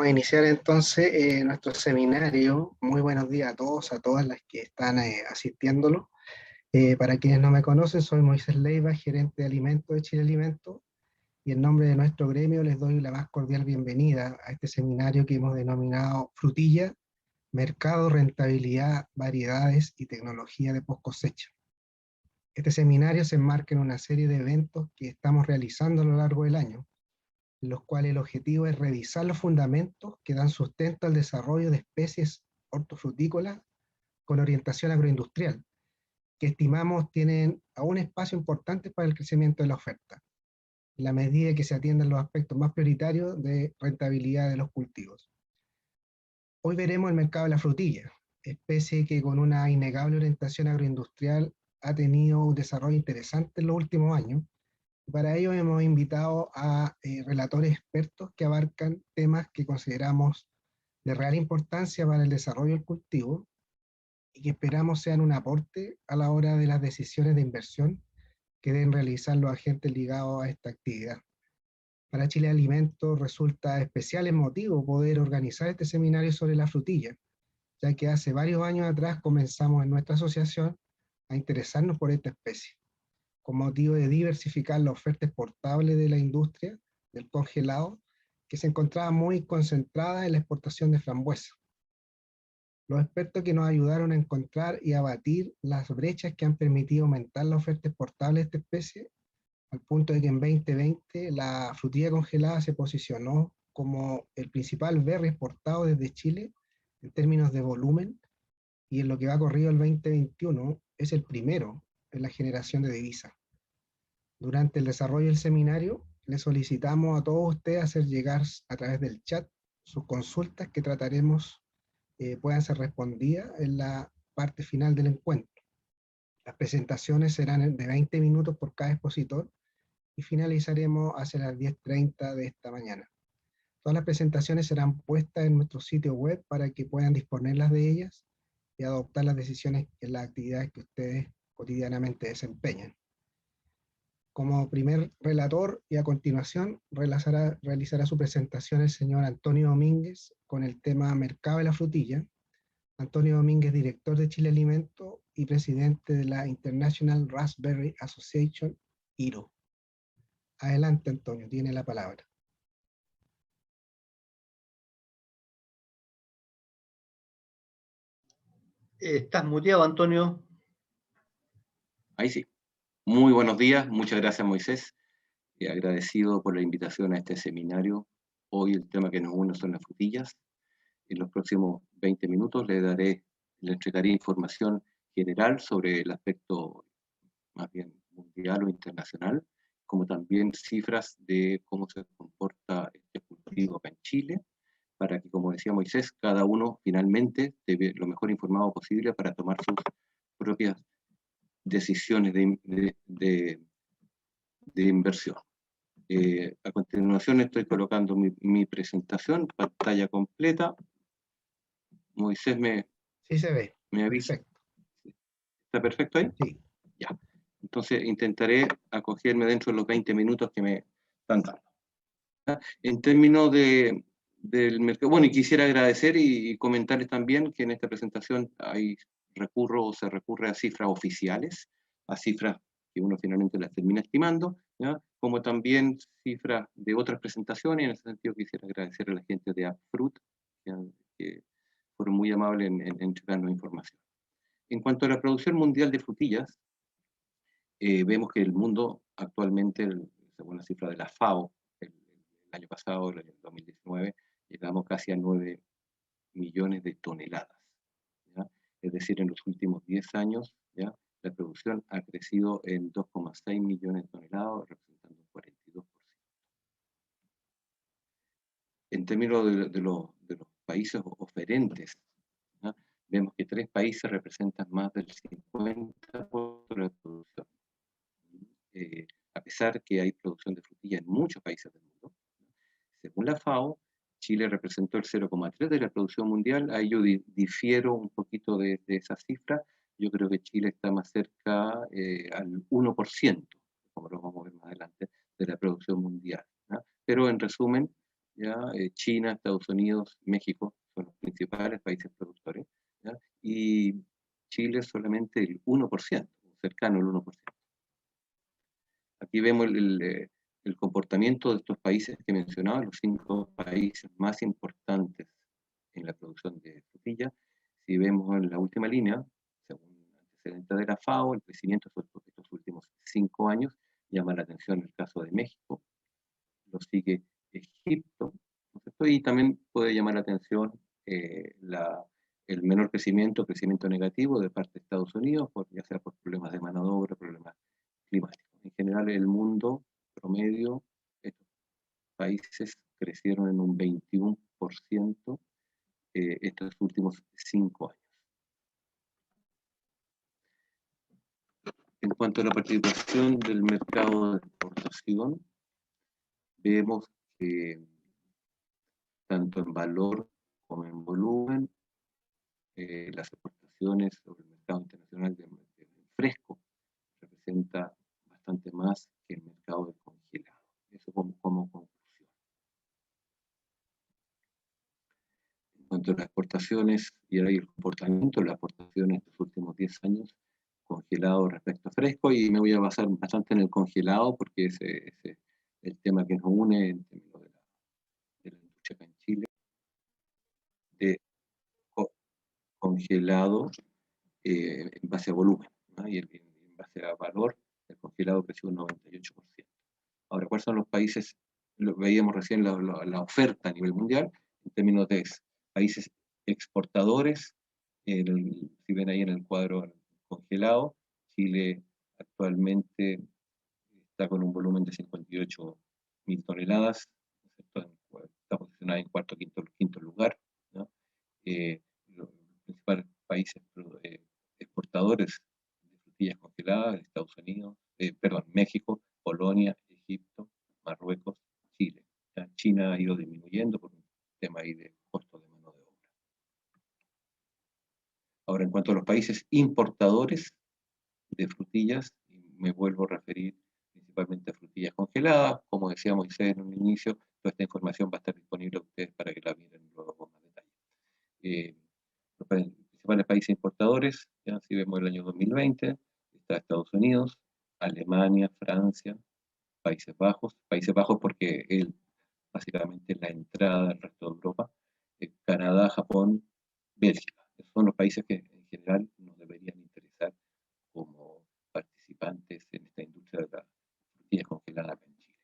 Vamos a iniciar entonces nuestro seminario. Muy buenos días a todos, a todas las que están asistiéndolo. Para quienes no me conocen, soy Moisés Leiva, gerente de alimentos de Chile Alimentos, y en nombre de nuestro gremio les doy la más cordial bienvenida a este seminario que hemos denominado Frutilla, Mercado, Rentabilidad, Variedades y Tecnología de Post Cosecha. Este seminario se enmarca en una serie de eventos que estamos realizando a lo largo del año, en los cuales el objetivo es revisar los fundamentos que dan sustento al desarrollo de especies hortofrutícolas con orientación agroindustrial, que estimamos tienen aún espacio importante para el crecimiento de la oferta, en la medida que se atiendan los aspectos más prioritarios de rentabilidad de los cultivos. Hoy veremos el mercado de la frutilla, especie que con una innegable orientación agroindustrial ha tenido un desarrollo interesante en los últimos años. Para ello hemos invitado a relatores expertos que abarcan temas que consideramos de real importancia para el desarrollo del cultivo y que esperamos sean un aporte a la hora de las decisiones de inversión que deben realizar los agentes ligados a esta actividad. Para Chile Alimentos resulta especial emotivo poder organizar este seminario sobre la frutilla, ya que hace varios años atrás comenzamos en nuestra asociación a interesarnos por esta especie, con motivo de diversificar la oferta exportable de la industria del congelado, que se encontraba muy concentrada en la exportación de frambuesa. Los expertos que nos ayudaron a encontrar y abatir las brechas que han permitido aumentar la oferta exportable de esta especie, al punto de que en 2020 la frutilla congelada se posicionó como el principal berry exportado desde Chile en términos de volumen, y en lo que va corrido el 2021 es el primero en la generación de divisas. Durante el desarrollo del seminario, le solicitamos a todos ustedes hacer llegar a través del chat sus consultas que trataremos puedan ser respondidas en la parte final del encuentro. Las presentaciones serán de 20 minutos por cada expositor y finalizaremos hacia las 10:30 de esta mañana. Todas las presentaciones serán puestas en nuestro sitio web para que puedan disponerlas de ellas y adoptar las decisiones en las actividades que ustedes cotidianamente desempeñan. Como primer relator y a continuación realizará su presentación el señor Antonio Domínguez con el tema Mercado de la Frutilla. Antonio Domínguez, director de Chile Alimentos y presidente de la International Raspberry Association, IRO. Adelante, Antonio, tiene la palabra. Estás muteado, Antonio. Ahí sí. Muy buenos días, muchas gracias, Moisés. Agradecido por la invitación a este seminario. Hoy el tema que nos une son las frutillas. En los próximos 20 minutos le entregaré información general sobre el aspecto más bien mundial o internacional, como también cifras de cómo se comporta este cultivo acá en Chile, para que, como decía Moisés, cada uno finalmente esté lo mejor informado posible para tomar sus propias decisiones de inversión. A continuación estoy colocando mi presentación, pantalla completa. Moisés Sí se ve. me avisa. Perfecto. ¿Está perfecto ahí? Sí. Ya. Entonces intentaré acogerme dentro de los 20 minutos que me están dando. En términos del mercado, bueno, y quisiera agradecer y comentarles también que en esta presentación se recurre a cifras oficiales, a cifras que uno finalmente las termina estimando, ¿ya? Como también cifras de otras presentaciones. En ese sentido quisiera agradecer a la gente de Upfruit, que fueron muy amables en entregarnos información. En cuanto a la producción mundial de frutillas, vemos que el mundo actualmente, según la cifra de la FAO, el año pasado, el 2019, llegamos casi a 9 millones de toneladas, ¿ya? Es decir, en los últimos 10 años, ¿ya?, la producción ha crecido en 2,6 millones de toneladas, representando un 42%. En términos de los países oferentes, ¿ya?, vemos que 3 países representan más del 50% de la producción. A pesar que hay producción de frutilla en muchos países del mundo, según la FAO, Chile representó el 0,3% de la producción mundial. Ahí yo difiero un poquito de esa cifra. Yo creo que Chile está más cerca al 1%, como lo vamos a ver más adelante, de la producción mundial, ¿no? Pero en resumen, ¿ya? China, Estados Unidos, México son los principales países productores, ¿ya? Y Chile solamente el 1%, cercano al 1%. Aquí vemos el comportamiento de estos países que mencionaba, los 5 países más importantes en la producción de frutilla. Si vemos en la última línea, según antecedentes de la FAO, el crecimiento de estos últimos 5 años llama la atención el caso de México, lo sigue Egipto, ¿no es cierto? Y también puede llamar la atención el menor crecimiento negativo de parte de Estados Unidos, ya sea por problemas de mano de obra, problemas climáticos. En general, el mundo promedio, estos países crecieron en un 21% estos últimos 5 años. En cuanto a la participación del mercado de exportación, vemos que tanto en valor como en volumen, las exportaciones sobre el mercado internacional de fresco representa bastante más que el mercado de congelado. Eso como conclusión. En cuanto a las exportaciones y el comportamiento de las exportaciones de los últimos 10 años, congelado respecto a fresco, y me voy a basar bastante en el congelado porque ese es el tema que nos une en términos de la industria acá en Chile, de congelado en base a volumen, ¿no? Y en base a valor, el congelado creció un 98%. Ahora, ¿cuáles son los países? Lo veíamos recién la oferta a nivel mundial, en términos de países exportadores, si ven ahí en el cuadro congelado, Chile actualmente está con un volumen de 58.000 toneladas, está posicionado en quinto lugar, ¿no? Los principales países exportadores de frutillas congeladas, Estados Unidos, México, Polonia, Egipto, Marruecos, Chile. Ya China ha ido disminuyendo por un tema ahí de costo de mano de obra. Ahora, en cuanto a los países importadores de frutillas, me vuelvo a referir principalmente a frutillas congeladas. Como decía Moisés en un inicio, toda esta información va a estar disponible a ustedes para que la miren luego con más detalle. Los principales países importadores, ya si vemos el año 2020, está Estados Unidos, Alemania, Francia, Países Bajos porque básicamente la entrada al resto de Europa, Canadá, Japón, Bélgica. Esos son los países que en general nos deberían interesar como participantes en esta industria de la frutilla congelada acá en Chile.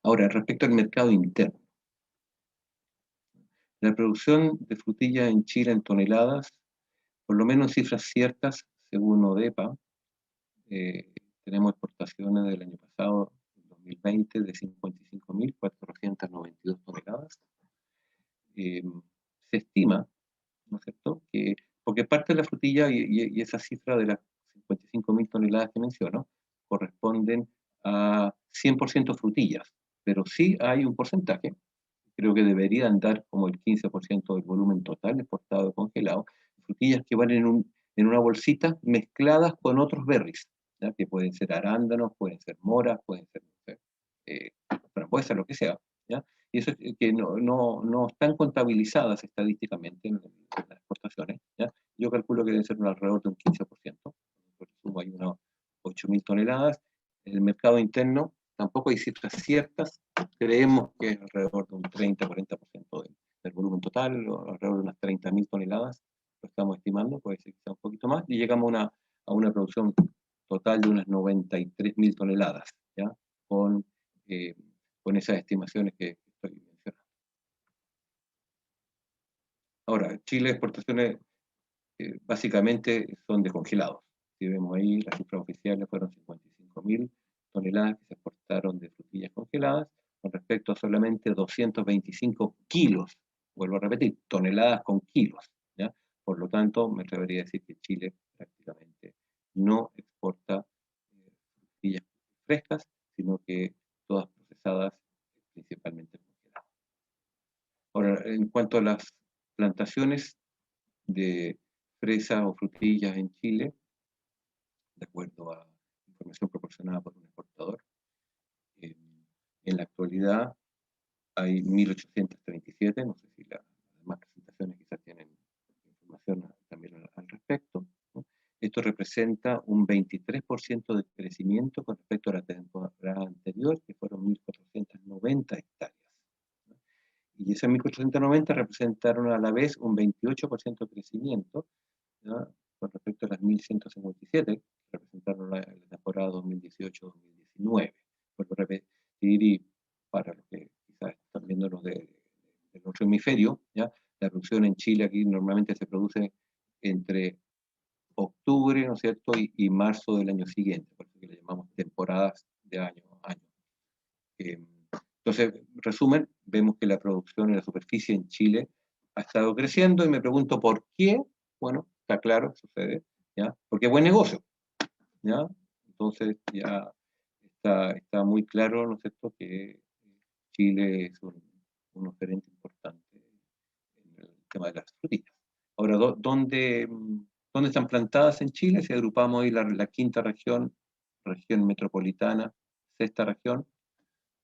Ahora, respecto al mercado interno. La producción de frutilla en Chile en toneladas, por lo menos cifras ciertas, según ODEPA, tenemos exportaciones del año pasado, 2020, de 55.492 toneladas. Se estima, ¿no es cierto?, que, porque parte de la frutilla y esa cifra de las 55.000 toneladas que menciono, corresponden a 100% frutillas, pero sí hay un porcentaje, creo que debería andar como el 15% del volumen total exportado de congelado, frutillas que van en una bolsita mezcladas con otros berries, ¿ya? Que pueden ser arándanos, pueden ser moras, pueden ser frambuesas, lo que sea, ¿ya? Y eso es que no están contabilizadas estadísticamente en las exportaciones, ¿ya? Yo calculo que deben ser alrededor de un 15%, por sumo hay unas 8.000 toneladas. En el mercado interno tampoco hay cifras ciertas, creemos que es alrededor de un 30-40% del volumen total, o alrededor de unas 30.000 toneladas, lo estamos estimando, puede ser que sea un poquito más, y llegamos a una producción total de unas 93.000 toneladas, ¿ya? Con esas estimaciones que estoy mencionando. Ahora, Chile exportaciones básicamente son de congelados. Si vemos ahí, las cifras oficiales fueron 55.000 toneladas que se exportaron de frutillas congeladas, con respecto a solamente 225 kilos, vuelvo a repetir, toneladas con kilos, ¿ya? Por lo tanto, me atrevería a decir que Chile prácticamente no exporta frutillas frescas, sino que todas procesadas, principalmente congeladas. Ahora, en cuanto a las plantaciones de fresas o frutillas en Chile, de acuerdo a información proporcionada por un exportador, En la actualidad hay 1837, no sé si las demás presentaciones quizás tienen información también al respecto, ¿no? Esto representa un 23% de crecimiento con respecto a la temporada anterior, que fueron 1.490 hectáreas, ¿no? Y esas 1.490 representaron a la vez un 28% de crecimiento, ¿no?, con respecto a las 1.157 que representaron la temporada 2018-2019. Vuelvo a repetir, y para los que quizás están viéndonos del otro hemisferio, ¿ya?, la producción en Chile aquí normalmente se produce entre octubre, ¿no es cierto?, y marzo del año siguiente, por eso que le llamamos temporadas de año a año. Entonces, en resumen, vemos que la producción en la superficie en Chile ha estado creciendo y me pregunto por qué. Bueno, está claro, sucede, ¿ya? Porque es buen negocio, ¿ya? Entonces ya está muy claro, ¿no es cierto?, que Chile es un oferente importante en el tema de las frutillas. Ahora, ¿dónde están plantadas en Chile? Si agrupamos ahí la quinta región, región metropolitana, sexta región,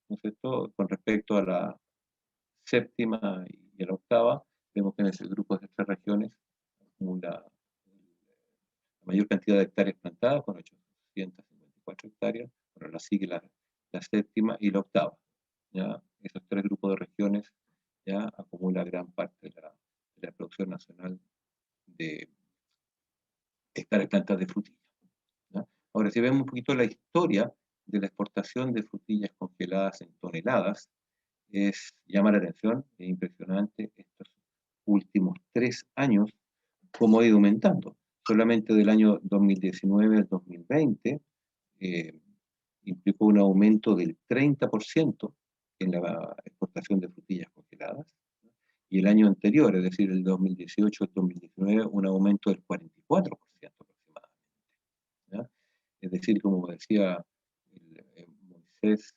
¿no es cierto?, con respecto a la séptima y a la octava, vemos que en ese grupo de estas regiones acumula la mayor cantidad de hectáreas plantadas, con 854 hectáreas. Bueno, la sigue la séptima y la octava, ¿ya? Esos tres grupos de regiones ya acumula gran parte de la producción nacional de hectáreas plantadas de frutillas, ¿ya? Ahora, si vemos un poquito la historia de la exportación de frutillas congeladas en toneladas, llama la atención, es impresionante estos últimos 3 años cómo ha ido aumentando. Solamente del año 2019 al 2020 implicó un aumento del 30% en la exportación de frutillas congeladas, ¿no? Y el año anterior, es decir, el 2018 al 2019, un aumento del 44% aproximadamente, ¿ya? Es decir, como decía Moisés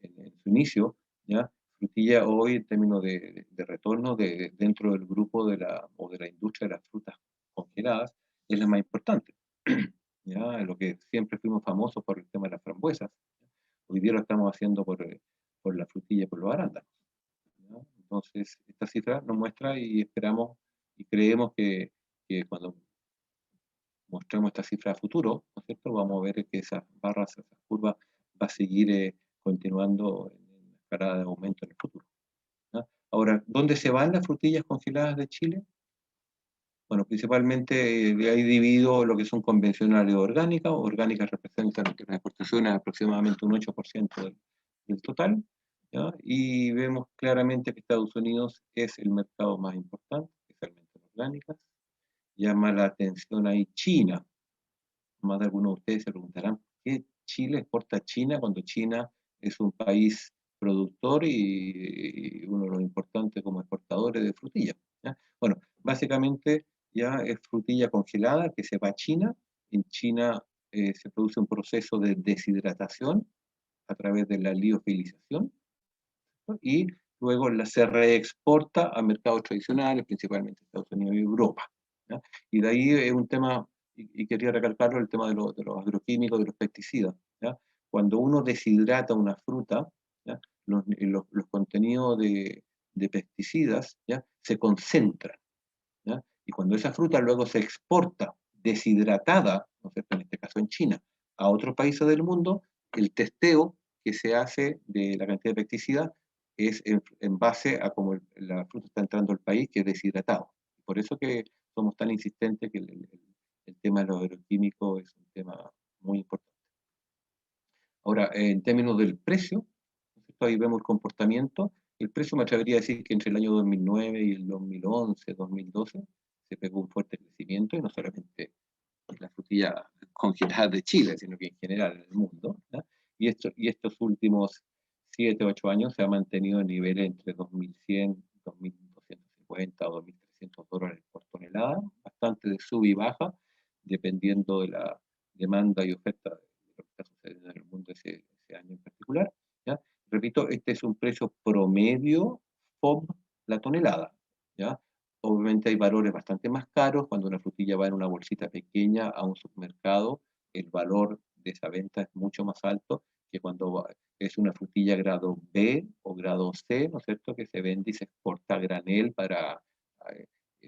en su inicio, ¿ya?, frutilla hoy en términos de retorno dentro del grupo de la industria de las frutas congeladas es la más importante, ¿ya? Lo que siempre fuimos famosos por el tema de las frambuesas, hoy día lo estamos haciendo por la frutilla y por los arándanos, ¿ya? Entonces, esta cifra nos muestra y esperamos y creemos que cuando mostremos esta cifra a futuro, ¿no es cierto?, vamos a ver que esas barras, esas curvas, va a seguir continuando en escalada de aumento en el futuro, ¿ya? Ahora, ¿dónde se van las frutillas congeladas de Chile? Bueno, principalmente hay dividido lo que son convencionales o orgánicas. Orgánicas representan las exportaciones aproximadamente un 8% del total, ¿ya? Y vemos claramente que Estados Unidos es el mercado más importante, especialmente en orgánicas. Llama la atención ahí China. Más de algunos de ustedes se preguntarán, ¿por qué Chile exporta a China cuando China es un país productor y uno de los importantes como exportadores de frutilla, ¿ya? Bueno, básicamente ya es frutilla congelada que se va a China. En China se produce un proceso de deshidratación a través de la liofilización, ¿no? Y luego se reexporta a mercados tradicionales, principalmente Estados Unidos y Europa, ¿ya? Y de ahí es un tema, y quería recalcarlo, el tema de los agroquímicos, de los pesticidas, ¿ya? Cuando uno deshidrata una fruta, ¿ya?, los contenidos de pesticidas, ¿ya?, se concentran, ¿ya? Y cuando esa fruta luego se exporta deshidratada, ¿no es cierto?, en este caso en China, a otros países del mundo, el testeo que se hace de la cantidad de pesticidas es en base a cómo la fruta está entrando al país, que es deshidratado. Por eso que somos tan insistentes que el tema de los agroquímicos es un tema muy importante. Ahora, en términos del precio, ahí vemos el comportamiento. El precio me atrevería a decir que entre el año 2009 y el 2011, 2012, se pegó un fuerte crecimiento, y no solamente en la frutilla congelada de Chile, sino que en general en el mundo, ¿ya? Y estos últimos 7, 8 años se ha mantenido en niveles entre 2.100, 2.250 o 2.300 dólares por tonelada, bastante de sub y baja, dependiendo de la demanda y oferta de lo que está sucediendo en el mundo ese año en particular, ¿ya? Repito, este es un precio promedio FOB la tonelada, ¿ya? Obviamente hay valores bastante más caros. Cuando una frutilla va en una bolsita pequeña a un supermercado, el valor de esa venta es mucho más alto, que cuando es una frutilla grado B o grado C, ¿no es cierto?, que se vende y se exporta a granel para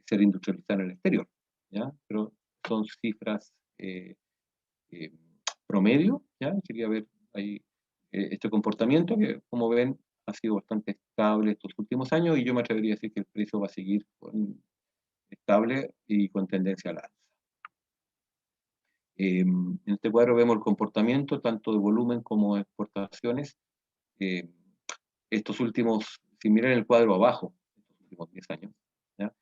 ser industrializada en el exterior, ¿ya? Pero son cifras promedio, ¿ya? Quería ver ahí este comportamiento que, como ven, ha sido bastante estable estos últimos años, y yo me atrevería a decir que el precio va a seguir estable y con tendencia al alza. En este cuadro vemos el comportamiento tanto de volumen como de exportaciones. Estos últimos, si miran el cuadro abajo, estos últimos 10 años, ¿ya?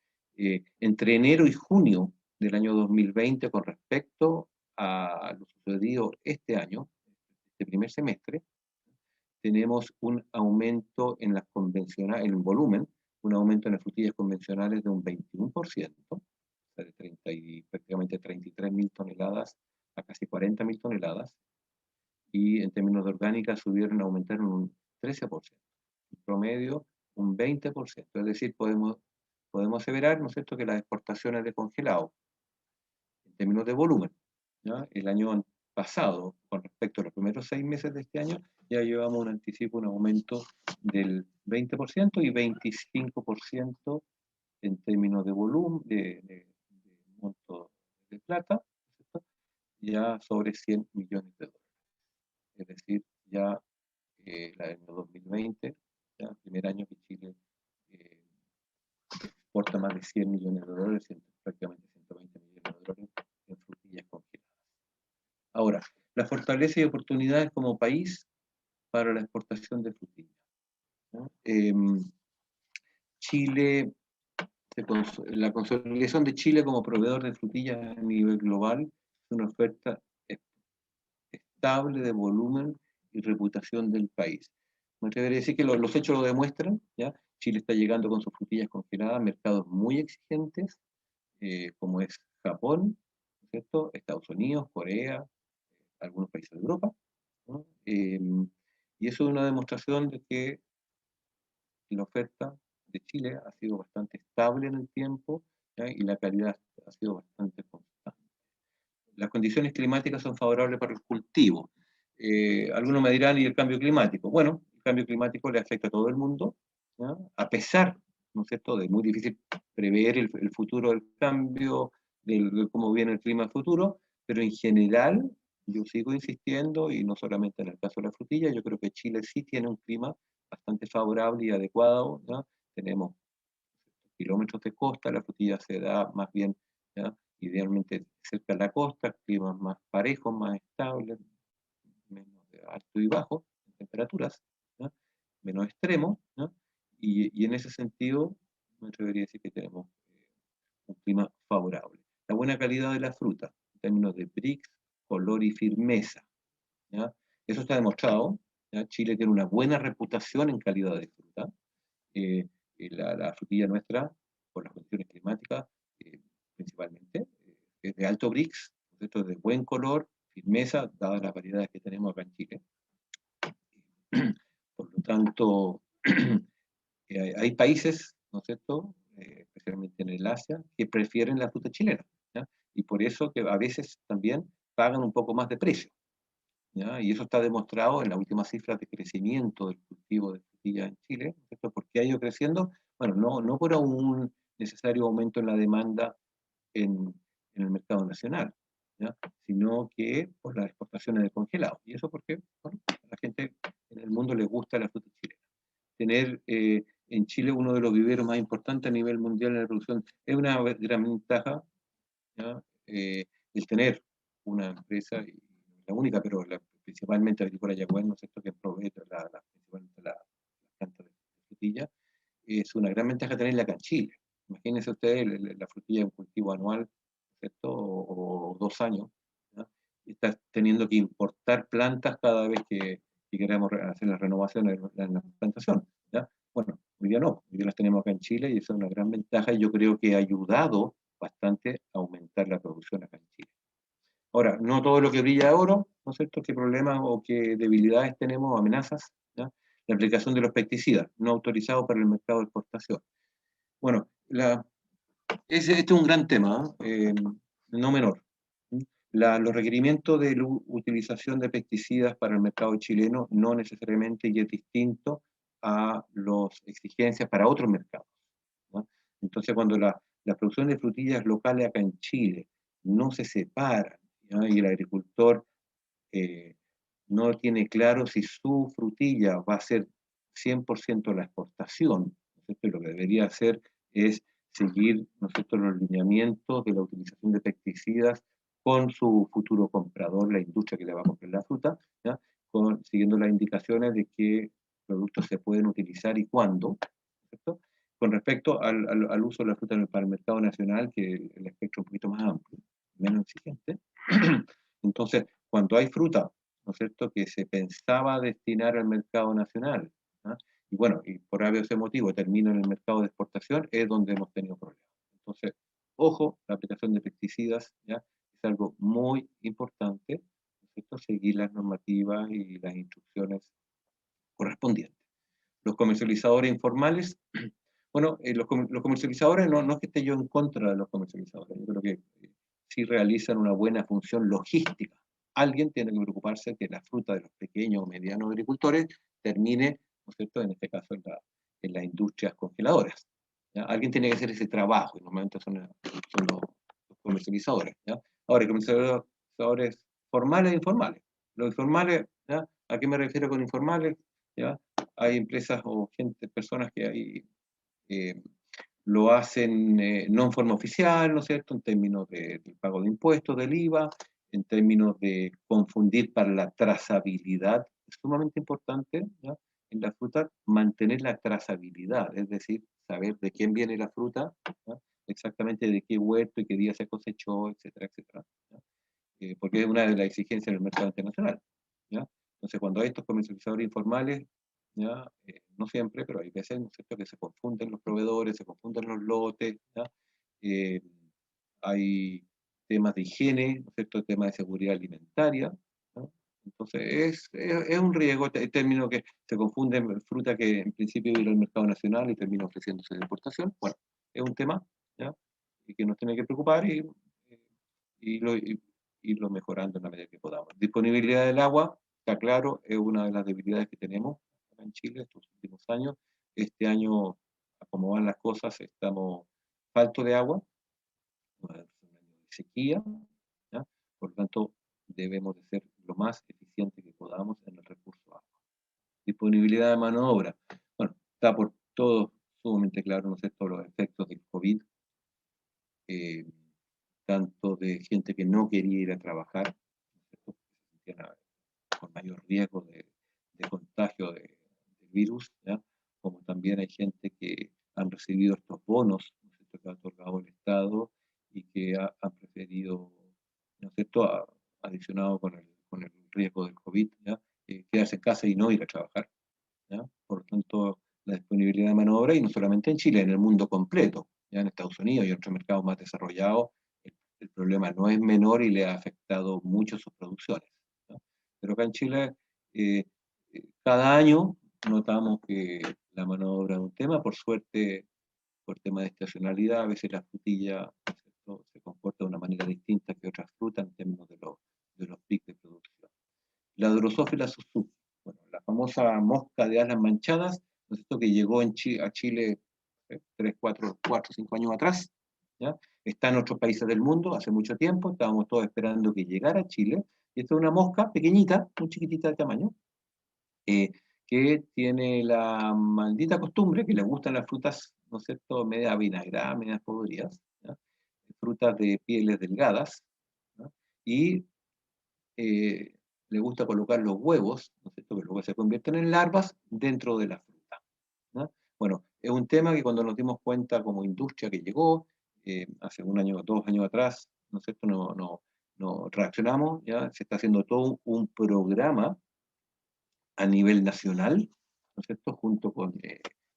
Entre enero y junio del año 2020 con respecto a lo sucedido este año, este primer semestre, tenemos un aumento en las convencionales, en volumen, un aumento en las frutillas convencionales de un 21%, o sea, de prácticamente 33.000 toneladas a casi 40.000 toneladas, y en términos de orgánicas aumentaron un 13%, en promedio un 20%, es decir, podemos aseverar, ¿no es cierto?, que las exportaciones de congelado, en términos de volumen, ¿ya? El año pasado, con respecto a los primeros 6 meses de este año, ya llevamos un anticipo, un aumento del 20% y 25% en términos de volumen, de monto de plata, ¿cierto?, ya sobre 100 millones de dólares. Es decir, ya el año 2020, ya el primer año que Chile exporta más de 100 millones de dólares, prácticamente 120 millones de dólares en frutillas congeladas. Ahora, la fortaleza y oportunidades como país para la exportación de frutillas, ¿no? Chile, la consolidación de Chile como proveedor de frutillas a nivel global es una oferta estable de volumen y reputación del país. Me atrevería a decir que los hechos lo demuestran, ¿ya? Chile está llegando con sus frutillas congeladas a mercados muy exigentes, como es Japón, ¿cierto?, Estados Unidos, Corea, algunos países de Europa, ¿no? Y eso es una demostración de que la oferta de Chile ha sido bastante estable en el tiempo, ¿ya? Y la calidad ha sido bastante constante. Las condiciones climáticas son favorables para el cultivo. Algunos me dirán, ¿y el cambio climático? Bueno, el cambio climático le afecta a todo el mundo, ¿ya? A pesar, ¿no es cierto?, de muy difícil prever el futuro del cambio, de cómo viene el clima futuro, pero en general yo sigo insistiendo, y no solamente en el caso de la frutilla, yo creo que Chile sí tiene un clima bastante favorable y adecuado, ¿ya? Tenemos kilómetros de costa, la frutilla se da más bien, ¿ya?, idealmente cerca de la costa, climas más parejos, más estables, menos de alto y bajo en temperaturas, ¿ya?, menos extremos, ¿ya? Y en ese sentido me atrevería a decir que tenemos un clima favorable. La buena calidad de la fruta, en términos de Brix, color y firmeza, ¿ya? Eso está demostrado, ¿ya? Chile tiene una buena reputación en calidad de fruta. La frutilla nuestra, por las condiciones climáticas, principalmente, es de alto Brix, ¿cierto?, de buen color, firmeza, dadas las variedades que tenemos acá en Chile. Por lo tanto, hay países, ¿no es cierto?, especialmente en el Asia, que prefieren la fruta chilena, ¿ya? Y por eso que a veces también pagan un poco más de precio, ¿ya? Y eso está demostrado en las últimas cifras de crecimiento del cultivo de frutilla en Chile, ¿cierto? ¿Por qué ha ido creciendo? Bueno, no por un necesario aumento en la demanda en el mercado nacional, ¿ya?, sino que por las exportaciones de congelado. ¿Y eso porque, bueno, a la gente en el mundo le gusta la fruta chilena? Tener en Chile uno de los viveros más importantes a nivel mundial en la producción es una gran ventaja, ¿ya? El tener una empresa, y la única, pero principalmente Agrícola Yagüen, ¿no es cierto?, que provee principalmente las plantas de frutilla, es una gran ventaja tenerla acá en Chile. Imagínense ustedes la frutilla en cultivo anual, ¿cierto?, o 2 años, ¿ya? Y estás teniendo que importar plantas cada vez que queramos hacer las renovaciones en la plantación, ¿ya? Bueno, hoy día no, hoy día las tenemos acá en Chile y esa es una gran ventaja, y yo creo que ha ayudado bastante a aumentar la producción acá en Chile. Ahora, no todo lo que brilla es oro, ¿no es cierto?, qué problemas o qué debilidades tenemos, amenazas, ¿ya? La aplicación de los pesticidas no autorizados para el mercado de exportación. Bueno, este es un gran tema, no menor. Los requerimientos de utilización de pesticidas para el mercado chileno no necesariamente y es distinto a las exigencias para otros mercados, ¿no? Entonces, cuando la producción de frutillas locales acá en Chile no se separa, ¿no? Y el agricultor no tiene claro si su frutilla va a ser 100% la exportación, ¿no es cierto? Y lo que debería hacer es seguir, ¿no es cierto?, los lineamientos de la utilización de pesticidas con su futuro comprador, la industria que le va a comprar la fruta, ¿ya? Siguiendo las indicaciones de qué productos se pueden utilizar y cuándo, ¿cierto? Con respecto al uso de la fruta para el mercado nacional, que el espectro es un poquito más amplio, menos exigente. Entonces, cuando hay fruta, ¿no es cierto?, que se pensaba destinar al mercado nacional, ¿no? Y bueno, y por ese motivo termina en el mercado de exportación, es donde hemos tenido problemas. Entonces, ojo, la aplicación de pesticidas, ¿ya?, es algo muy importante, ¿no es cierto?, seguir las normativas y las instrucciones correspondientes. Los comercializadores informales, bueno, los comercializadores, no es que esté yo en contra de los comercializadores, yo creo que sí realizan una buena función logística. Alguien tiene que preocuparse que la fruta de los pequeños o medianos agricultores termine, ¿no es cierto?, en este caso en las industrias congeladoras, ¿ya? Alguien tiene que hacer ese trabajo, y normalmente son los comercializadores, ¿ya? Ahora, comercializadores formales e informales. Los informales, ¿ya? ¿A qué me refiero con informales? ¿Ya? Hay empresas o personas que hay, lo hacen no en forma oficial, ¿no es cierto?, en términos del pago de impuestos, del IVA, en términos de confundir para la trazabilidad. Es sumamente importante, ¿ya?, en la fruta mantener la trazabilidad, es decir, saber de quién viene la fruta, ¿ya?, exactamente de qué huerto y qué día se cosechó, etcétera, etcétera, ¿ya? Porque es una de las exigencias del mercado internacional, ¿ya? Entonces, cuando hay estos comercializadores informales, ¿ya? No siempre, pero hay veces, ¿no es cierto?, que se confunden los proveedores, se confunden los lotes, ¿ya? Eh, hay temas de higiene, ¿no es cierto?, temas de seguridad alimentaria, ¿no? Entonces, es un riesgo, el término que se confunde fruta que en principio iba al mercado nacional y termina ofreciéndose de importación. Bueno, es un tema, ¿ya?, y que nos tiene que preocupar y irlo mejorando en la medida que podamos. Disponibilidad del agua, está claro, es una de las debilidades que tenemos acá en Chile estos últimos años. Este año, como van las cosas, estamos falto de agua, es un año de sequía, ¿ya? Por lo tanto, debemos de ser lo más eficiente que podamos en el recurso agua. Disponibilidad de mano de obra. Bueno, está por todo sumamente claro, ¿no es cierto?, los efectos del COVID, tanto de gente que no quería ir a trabajar, ¿no es cierto?, que se sentían con mayor riesgo de contagio del virus, ¿ya?, como también hay gente que han recibido estos bonos, ¿no es cierto?, que ha otorgado el Estado y que han preferido, ¿no es cierto?, adicionado con el riesgo del COVID, ¿ya?, quedarse en casa y no ir a trabajar, ¿ya? Por lo tanto, la disponibilidad de mano de obra, y no solamente en Chile, en el mundo completo, ya en Estados Unidos y en otros mercados más desarrollados, el problema no es menor y le ha afectado mucho sus producciones, ¿no? Pero acá en Chile, cada año notamos que la mano de obra es un tema, por suerte, por tema de estacionalidad, a veces la frutilla, ¿no es cierto?, se comporta de una manera distinta que otras frutas en términos de los picos de producción. La Drosophila sussup, bueno, la famosa mosca de alas manchadas, ¿no es cierto?, que llegó a Chile 3, 4, 5 años atrás, ¿ya? Está en otros países del mundo hace mucho tiempo, estábamos todos esperando que llegara a Chile, y esta es una mosca pequeñita, muy chiquitita de tamaño, que tiene la maldita costumbre, que le gustan las frutas, ¿no es cierto?, media vinagradas, medias podridas, ¿ya?, frutas de pieles delgadas, ¿no?, y le gusta colocar los huevos, ¿no es cierto?, que luego se convierten en larvas dentro de la fruta, ¿no? Bueno, es un tema que cuando nos dimos cuenta como industria que llegó, hace 1 año, 2 años atrás, ¿no es cierto?, no reaccionamos, ya se está haciendo todo un programa a nivel nacional, ¿no es cierto?, junto con,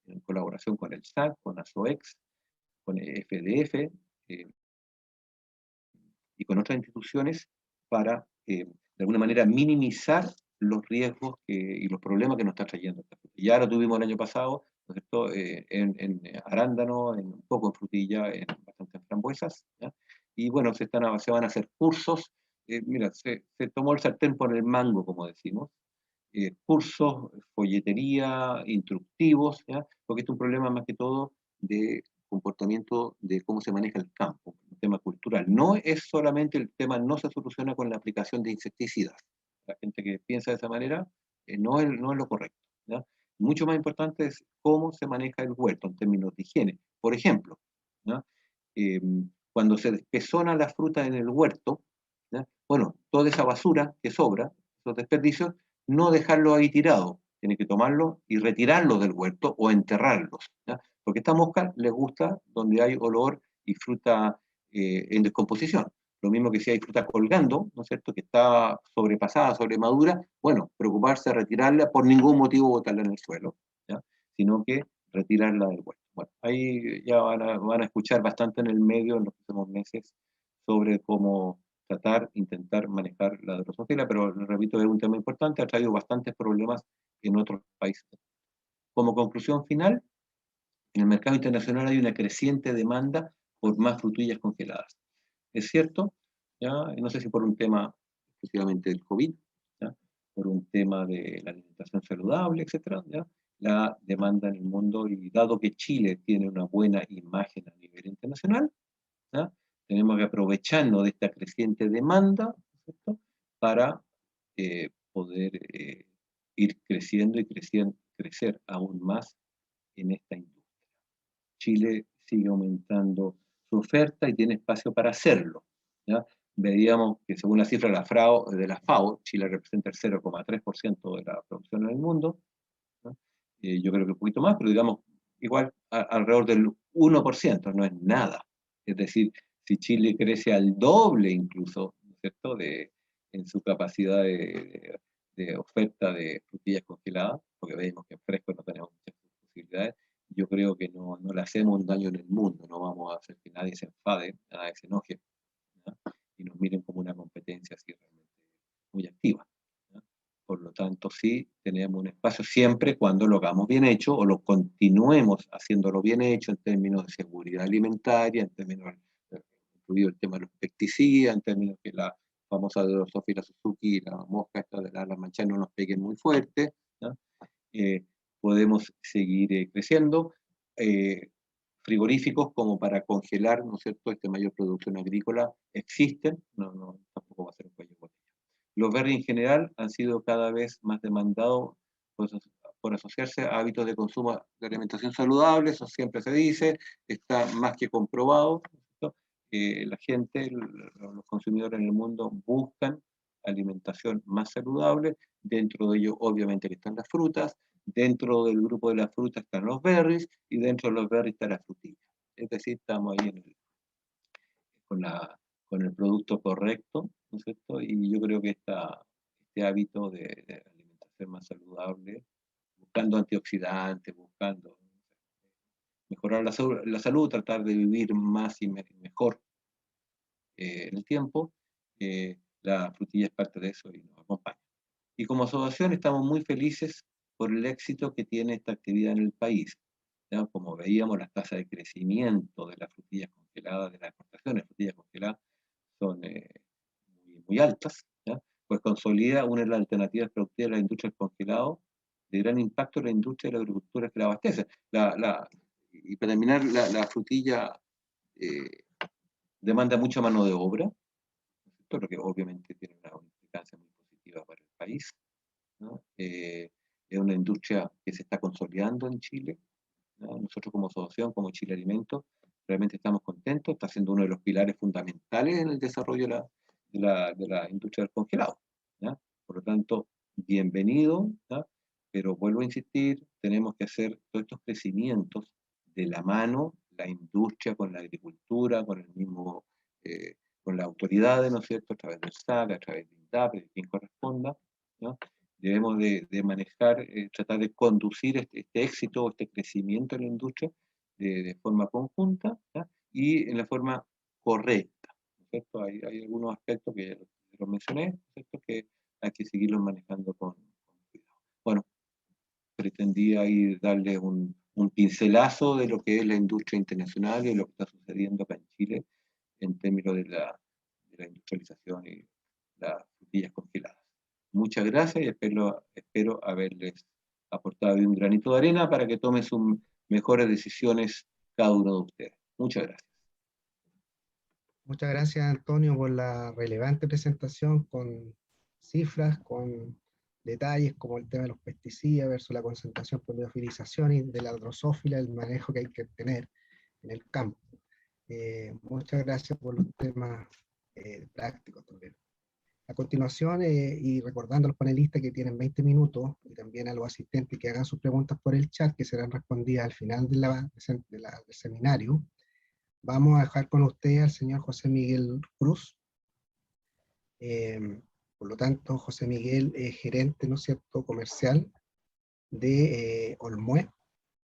en colaboración con el SAC, con ASOEX, con FDF, y con otras instituciones para, de alguna manera, minimizar los riesgos y los problemas que nos está trayendo esta fruta. Ya lo tuvimos el año pasado, ¿no es cierto?, en arándano, un poco en frutilla, bastante en frambuesas, ¿ya? Y bueno, se van a hacer cursos mira, se tomó el sartén por el mango, como decimos. Cursos, folletería, instructivos, ¿ya? Porque este es un problema más que todo de comportamiento de cómo se maneja el campo, un tema cultural. No es solamente el tema, no se soluciona con la aplicación de insecticidas. La gente que piensa de esa manera no es lo correcto, ¿ya? Mucho más importante es cómo se maneja el huerto en términos de higiene. Por ejemplo, ¿ya? Eh, cuando se despezona la fruta en el huerto, ¿ya? Bueno, toda esa basura que sobra, esos desperdicios, no dejarlo ahí tirado, tiene que tomarlo y retirarlo del huerto o enterrarlos, ¿ya? Porque a esta mosca les gusta donde hay olor y fruta en descomposición. Lo mismo que si hay fruta colgando, ¿no es cierto?, que está sobrepasada, sobremadura, bueno, preocuparse de retirarla, por ningún motivo botarla en el suelo, ¿ya? Sino que retirarla del huerto. Bueno, ahí ya van a escuchar bastante en el medio en los próximos meses sobre cómo intentar manejar la drosofila, pero repito, es un tema importante, ha traído bastantes problemas en otros países. Como conclusión final, en el mercado internacional hay una creciente demanda por más frutillas congeladas. Es cierto, ¿ya? No sé si por un tema exclusivamente del COVID, ¿ya? Por un tema de la alimentación saludable, etcétera, ¿ya? La demanda en el mundo, y dado que Chile tiene una buena imagen a nivel internacional, ¿ya? Tenemos que aprovecharnos de esta creciente demanda, ¿cierto?, para poder ir creciendo y crecer aún más en esta industria. Chile sigue aumentando su oferta y tiene espacio para hacerlo, ¿ya? Veíamos que según la cifra de la FAO, Chile representa el 0,3% de la producción en el mundo, ¿no? Yo creo que un poquito más, pero digamos, igual alrededor del 1%, no es nada. Es decir, si Chile crece al doble incluso, ¿no es cierto?, en su capacidad de oferta de frutillas congeladas, porque vemos que en fresco no tenemos muchas posibilidades, yo creo que no le hacemos un daño en el mundo, no vamos a hacer que nadie se enfade, nadie se enoje, ¿no?, y nos miren como una competencia así realmente muy activa, ¿no? Por lo tanto, sí tenemos un espacio siempre cuando lo hagamos bien hecho o lo continuemos haciéndolo bien hecho en términos de seguridad alimentaria, en términos, incluido el tema de los pesticidas, en términos que la famosa Drosophila Suzuki, la mosca esta de la mancha no nos peguen muy fuerte, ¿no? Podemos seguir creciendo. Frigoríficos como para congelar, ¿no es cierto?, mayor producción agrícola existen, tampoco va a ser un cuello de botella. Los berries en general han sido cada vez más demandados por asociarse a hábitos de consumo de alimentación saludable, eso siempre se dice, está más que comprobado, ¿no? La gente, los consumidores en el mundo buscan alimentación más saludable, dentro de ello obviamente que están las frutas, dentro del grupo de las frutas están los berries, y dentro de los berries está la frutilla. Es decir, estamos ahí con el producto correcto, ¿no es cierto? Y yo creo que este hábito de alimentación más saludable, buscando antioxidantes, buscando mejorar la salud, tratar de vivir más y mejor en el tiempo, la frutilla es parte de eso y nos acompaña. Y como asociación estamos muy felices por el éxito que tiene esta actividad en el país, ¿ya? Como veíamos, las tasas de crecimiento de las frutillas congeladas, de las exportaciones de frutillas congeladas, son muy altas, ¿ya? Pues consolida una de las alternativas productivas de la industria del congelado de gran impacto en la industria de la agricultura que la abastece. Y para terminar, la frutilla demanda mucha mano de obra, ¿no? Lo que obviamente tiene una implicancia muy positiva para el país, ¿no? Es una industria que se está consolidando en Chile, ¿no? Nosotros como asociación, como Chile Alimentos, realmente estamos contentos, está siendo uno de los pilares fundamentales en el desarrollo de la industria del congelado, ¿ya? Por lo tanto, bienvenido, ¿ya? Pero vuelvo a insistir, tenemos que hacer todos estos crecimientos de la mano, la industria con la agricultura, con el mismo, con las autoridades, ¿no es cierto?, a través del SAC, a través del INDAP, de quien corresponda, ¿no? Debemos de manejar, tratar de conducir este éxito, este crecimiento en la industria de forma conjunta, ¿ya? Y en la forma correcta, ¿no es cierto? Hay algunos aspectos que los mencioné, ¿no es cierto?, que hay que seguirlos manejando con cuidado. Bueno, pretendía ahí darle un pincelazo de lo que es la industria internacional y de lo que está sucediendo acá en Chile en términos de la industrialización y las frutillas congeladas. Muchas gracias y espero haberles aportado un granito de arena para que tomen sus mejores decisiones cada uno de ustedes. Muchas gracias. Muchas gracias, Antonio, por la relevante presentación con cifras, con detalles como el tema de los pesticidas versus la concentración por liofilización y de la drosófila, el manejo que hay que tener en el campo. Muchas gracias por los temas prácticos también. A continuación, y recordando a los panelistas que tienen 20 minutos, y también a los asistentes que hagan sus preguntas por el chat, que serán respondidas al final del seminario, vamos a dejar con ustedes al señor José Miguel Cruz. Por lo tanto, José Miguel es gerente, ¿no es cierto?, comercial de Olmué.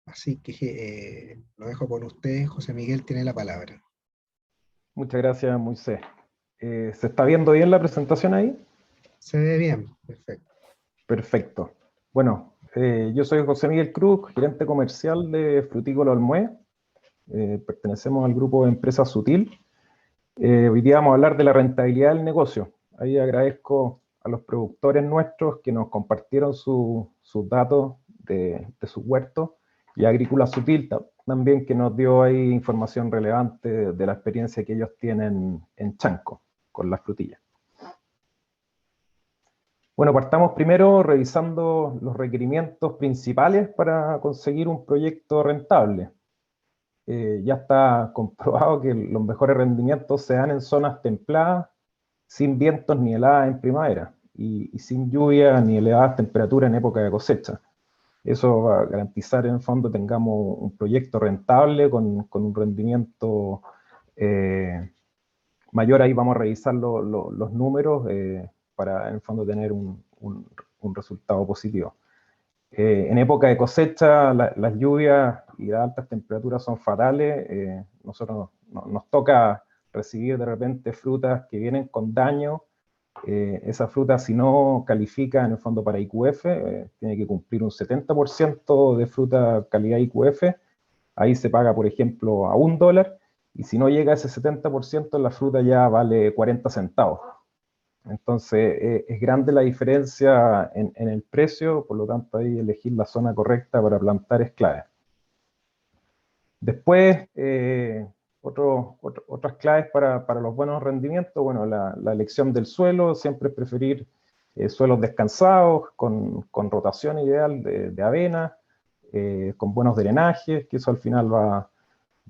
Así que lo dejo con ustedes. José Miguel tiene la palabra. Muchas gracias, Moisés. ¿Se está viendo bien la presentación ahí? Se ve bien, perfecto. Perfecto. Bueno, yo soy José Miguel Cruz, gerente comercial de Frutícola Olmué. Pertenecemos al grupo de empresas Sutil. Hoy día vamos a hablar de la rentabilidad del negocio. Ahí agradezco a los productores nuestros que nos compartieron sus datos de su huerto, y a Agrícola Sutil también, que nos dio ahí información relevante de la experiencia que ellos tienen en Chanco con las frutillas. Bueno, partamos primero revisando los requerimientos principales para conseguir un proyecto rentable. Ya está comprobado que los mejores rendimientos se dan en zonas templadas, sin vientos ni heladas en primavera, y sin lluvia ni elevadas temperaturas en época de cosecha. Eso va a garantizar, en el fondo, tengamos un proyecto rentable con un rendimiento mayor. Ahí vamos a revisar los números para, en el fondo, tener un resultado positivo. En época de cosecha, las lluvias y las altas temperaturas son fatales. Nosotros nos toca recibir de repente frutas que vienen con daño. Esa fruta, si no califica en el fondo para IQF, tiene que cumplir un 70% de fruta calidad IQF. Ahí se paga, por ejemplo, a $1, y si no llega a ese 70%, la fruta ya vale 40 centavos. Entonces, es grande la diferencia en el precio, por lo tanto, ahí elegir la zona correcta para plantar es clave. Después, otras claves para los buenos rendimientos, bueno, la elección del suelo. Siempre es preferir suelos descansados, con rotación ideal de avena, con buenos drenajes, que eso al final va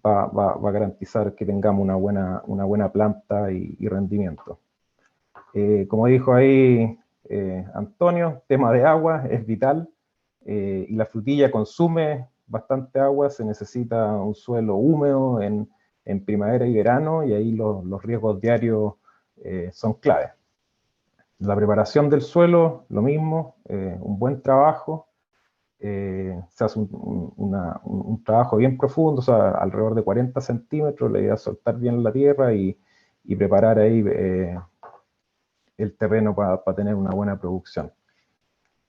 a garantizar que tengamos una buena planta y rendimiento. Como dijo ahí Antonio, tema de agua es vital, y la frutilla consume bastante agua. Se necesita un suelo húmedo en primavera y verano, y ahí los riegos diarios son clave. La preparación del suelo, lo mismo, un buen trabajo. Se hace un trabajo bien profundo, o sea, alrededor de 40 centímetros. La idea es soltar bien la tierra y preparar ahí el terreno para tener una buena producción.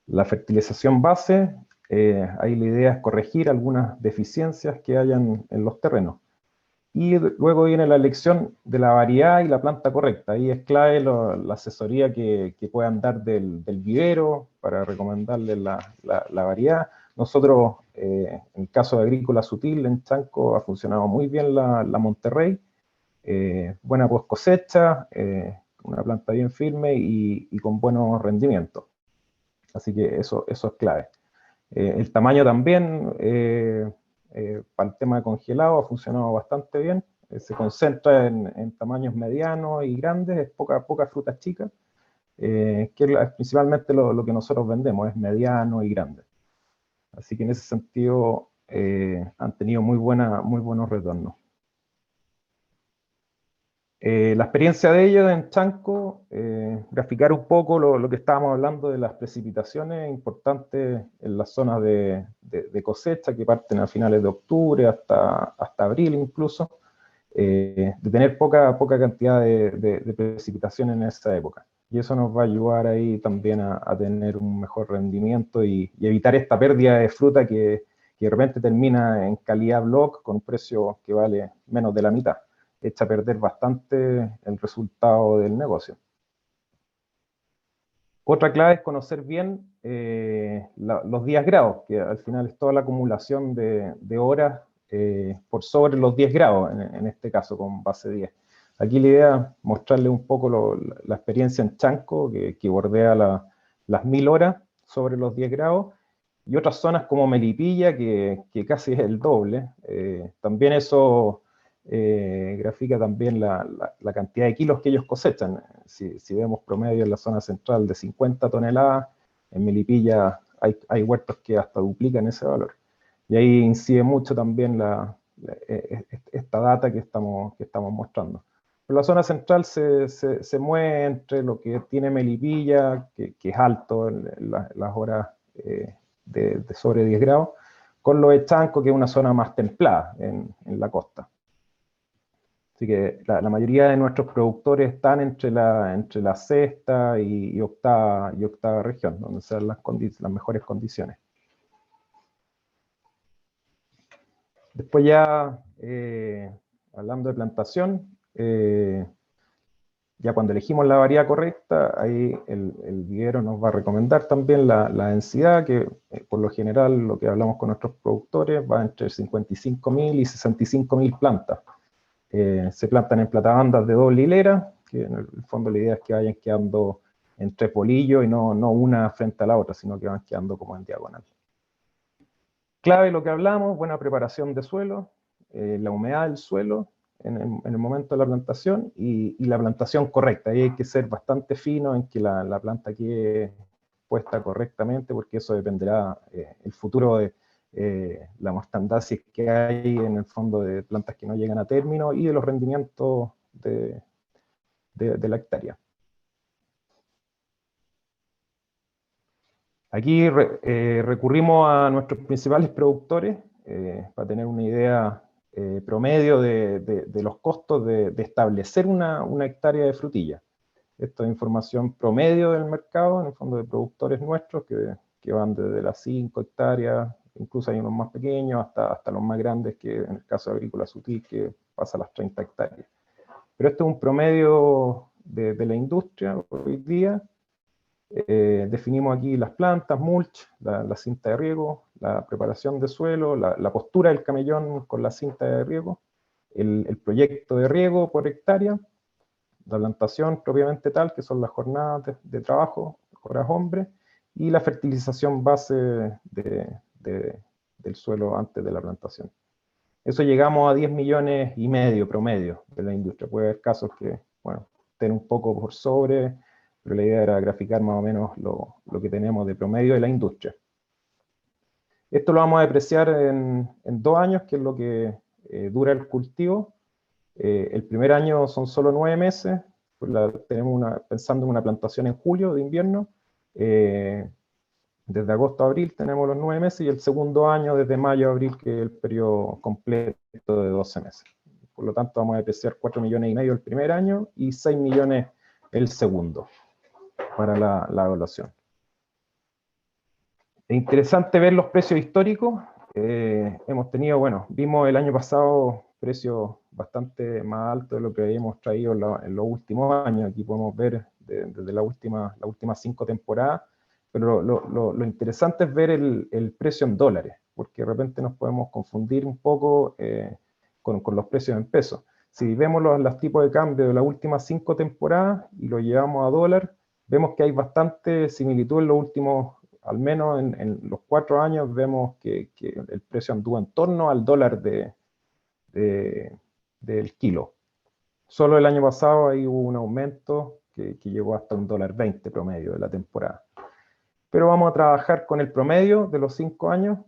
La fertilización base, ahí la idea es corregir algunas deficiencias que hayan en los terrenos. Y luego viene la elección de la variedad y la planta correcta. Ahí es clave la asesoría que puedan dar del vivero para recomendarles la variedad. Nosotros, en el caso de Agrícola Sutil, en Chanco, ha funcionado muy bien la Monterrey. Buena post cosecha, una planta bien firme y con buenos rendimientos. Así que eso es clave. El tamaño también, para el tema de congelado, ha funcionado bastante bien. Se concentra en tamaños medianos y grandes, es poca fruta chica, que es principalmente lo que nosotros vendemos, es mediano y grande. Así que en ese sentido han tenido muy buenos retornos. La experiencia de ellos en Chanco, graficar un poco lo que estábamos hablando de las precipitaciones importantes en las zonas de cosecha, que parten a finales de octubre hasta abril incluso, de tener poca cantidad de precipitación en esa época. Y eso nos va a ayudar ahí también a tener un mejor rendimiento y evitar esta pérdida de fruta que de repente termina en calidad block con un precio que vale menos de la mitad. Echa a perder bastante el resultado del negocio. Otra clave es conocer bien los días grados, que al final es toda la acumulación de horas por sobre los 10 grados, en este caso con base 10. Aquí la idea es mostrarles un poco la experiencia en Chanco, que bordea las 1000 horas sobre los 10 grados, y otras zonas como Melipilla, que casi es el doble. También eso grafica también la cantidad de kilos que ellos cosechan. Si vemos promedio en la zona central de 50 toneladas, en Melipilla hay huertos que hasta duplican ese valor. Y ahí incide mucho también esta data que estamos mostrando. Pero la zona central se mueve entre lo que tiene Melipilla, que es alto en las horas de sobre 10 grados, con lo de Chanco, que es una zona más templada en la costa. Así que la mayoría de nuestros productores están entre la sexta y octava región, donde se dan las mejores condiciones. Después ya, hablando de plantación, ya cuando elegimos la variedad correcta, ahí el vivero nos va a recomendar también la densidad, que por lo general lo que hablamos con nuestros productores va entre 55.000 y 65.000 plantas. Se plantan en platabandas de doble hilera, que en el fondo la idea es que vayan quedando entre polillos y no una frente a la otra, sino que van quedando como en diagonal. Clave lo que hablamos, buena preparación de suelo, la humedad del suelo en el momento de la plantación y la plantación correcta. Ahí hay que ser bastante fino en que la planta quede puesta correctamente, porque eso dependerá el futuro de la mortandad que hay en el fondo de plantas que no llegan a término y de los rendimientos de la hectárea. Aquí recurrimos a nuestros principales productores para tener una idea promedio de los costos de establecer una hectárea de frutilla. Esto es información promedio del mercado, en el fondo de productores nuestros que van desde las 5 hectáreas, incluso hay unos más pequeños, hasta los más grandes, que en el caso de Agrícola Sutil, que pasa a las 30 hectáreas. Pero esto es un promedio de la industria hoy día. Definimos aquí las plantas, mulch, la cinta de riego, la preparación de suelo, la postura del camellón con la cinta de riego, el proyecto de riego por hectárea, la plantación propiamente tal, que son las jornadas de trabajo, horas hombre, y la fertilización base del suelo antes de la plantación. Eso llegamos a 10 millones y medio promedio de la industria. Puede haber casos que, bueno, estén un poco por sobre, pero la idea era graficar más o menos lo que tenemos de promedio de la industria. Esto lo vamos a depreciar en 2 años, que es lo que dura el cultivo. El primer año son solo 9 meses, pues tenemos pensando en una plantación en julio de invierno. Desde agosto a abril tenemos los 9 meses y el segundo año desde mayo a abril, que es el periodo completo de 12 meses. Por lo tanto vamos a depreciar 4 millones y medio el primer año y 6 millones el segundo para la evaluación. Es interesante ver los precios históricos. Hemos tenido, bueno, vimos el año pasado precios bastante más altos de lo que habíamos traído en los últimos años. Aquí podemos ver desde las últimas 5 temporadas, pero lo interesante es ver el precio en dólares, porque de repente nos podemos confundir un poco con los precios en pesos. Si vemos los tipos de cambio de las últimas 5 temporadas y lo llevamos a dólar, vemos que hay bastante similitud en los últimos, al menos en los 4 años, vemos que el precio anduvo en torno al dólar del kilo. Solo el año pasado ahí hubo un aumento que llegó hasta $1.20 promedio de la temporada. Pero vamos a trabajar con el promedio de los 5 años.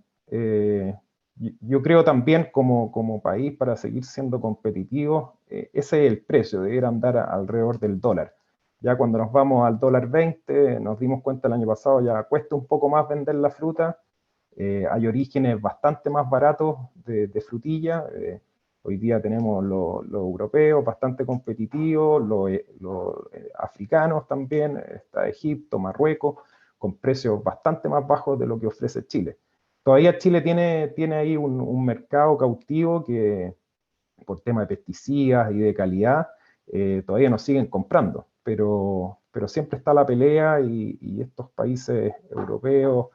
Yo creo también como país, para seguir siendo competitivos, ese es el precio, debería andar alrededor del dólar. Ya cuando nos vamos al $1.20, nos dimos cuenta el año pasado, ya cuesta un poco más vender la fruta. Hay orígenes bastante más baratos de frutilla. Hoy día tenemos los europeos bastante competitivos, los africanos también, está Egipto, Marruecos, con precios bastante más bajos de lo que ofrece Chile. Todavía Chile tiene ahí un mercado cautivo que, por tema de pesticidas y de calidad, todavía nos siguen comprando, pero pero siempre está la pelea y estos países europeos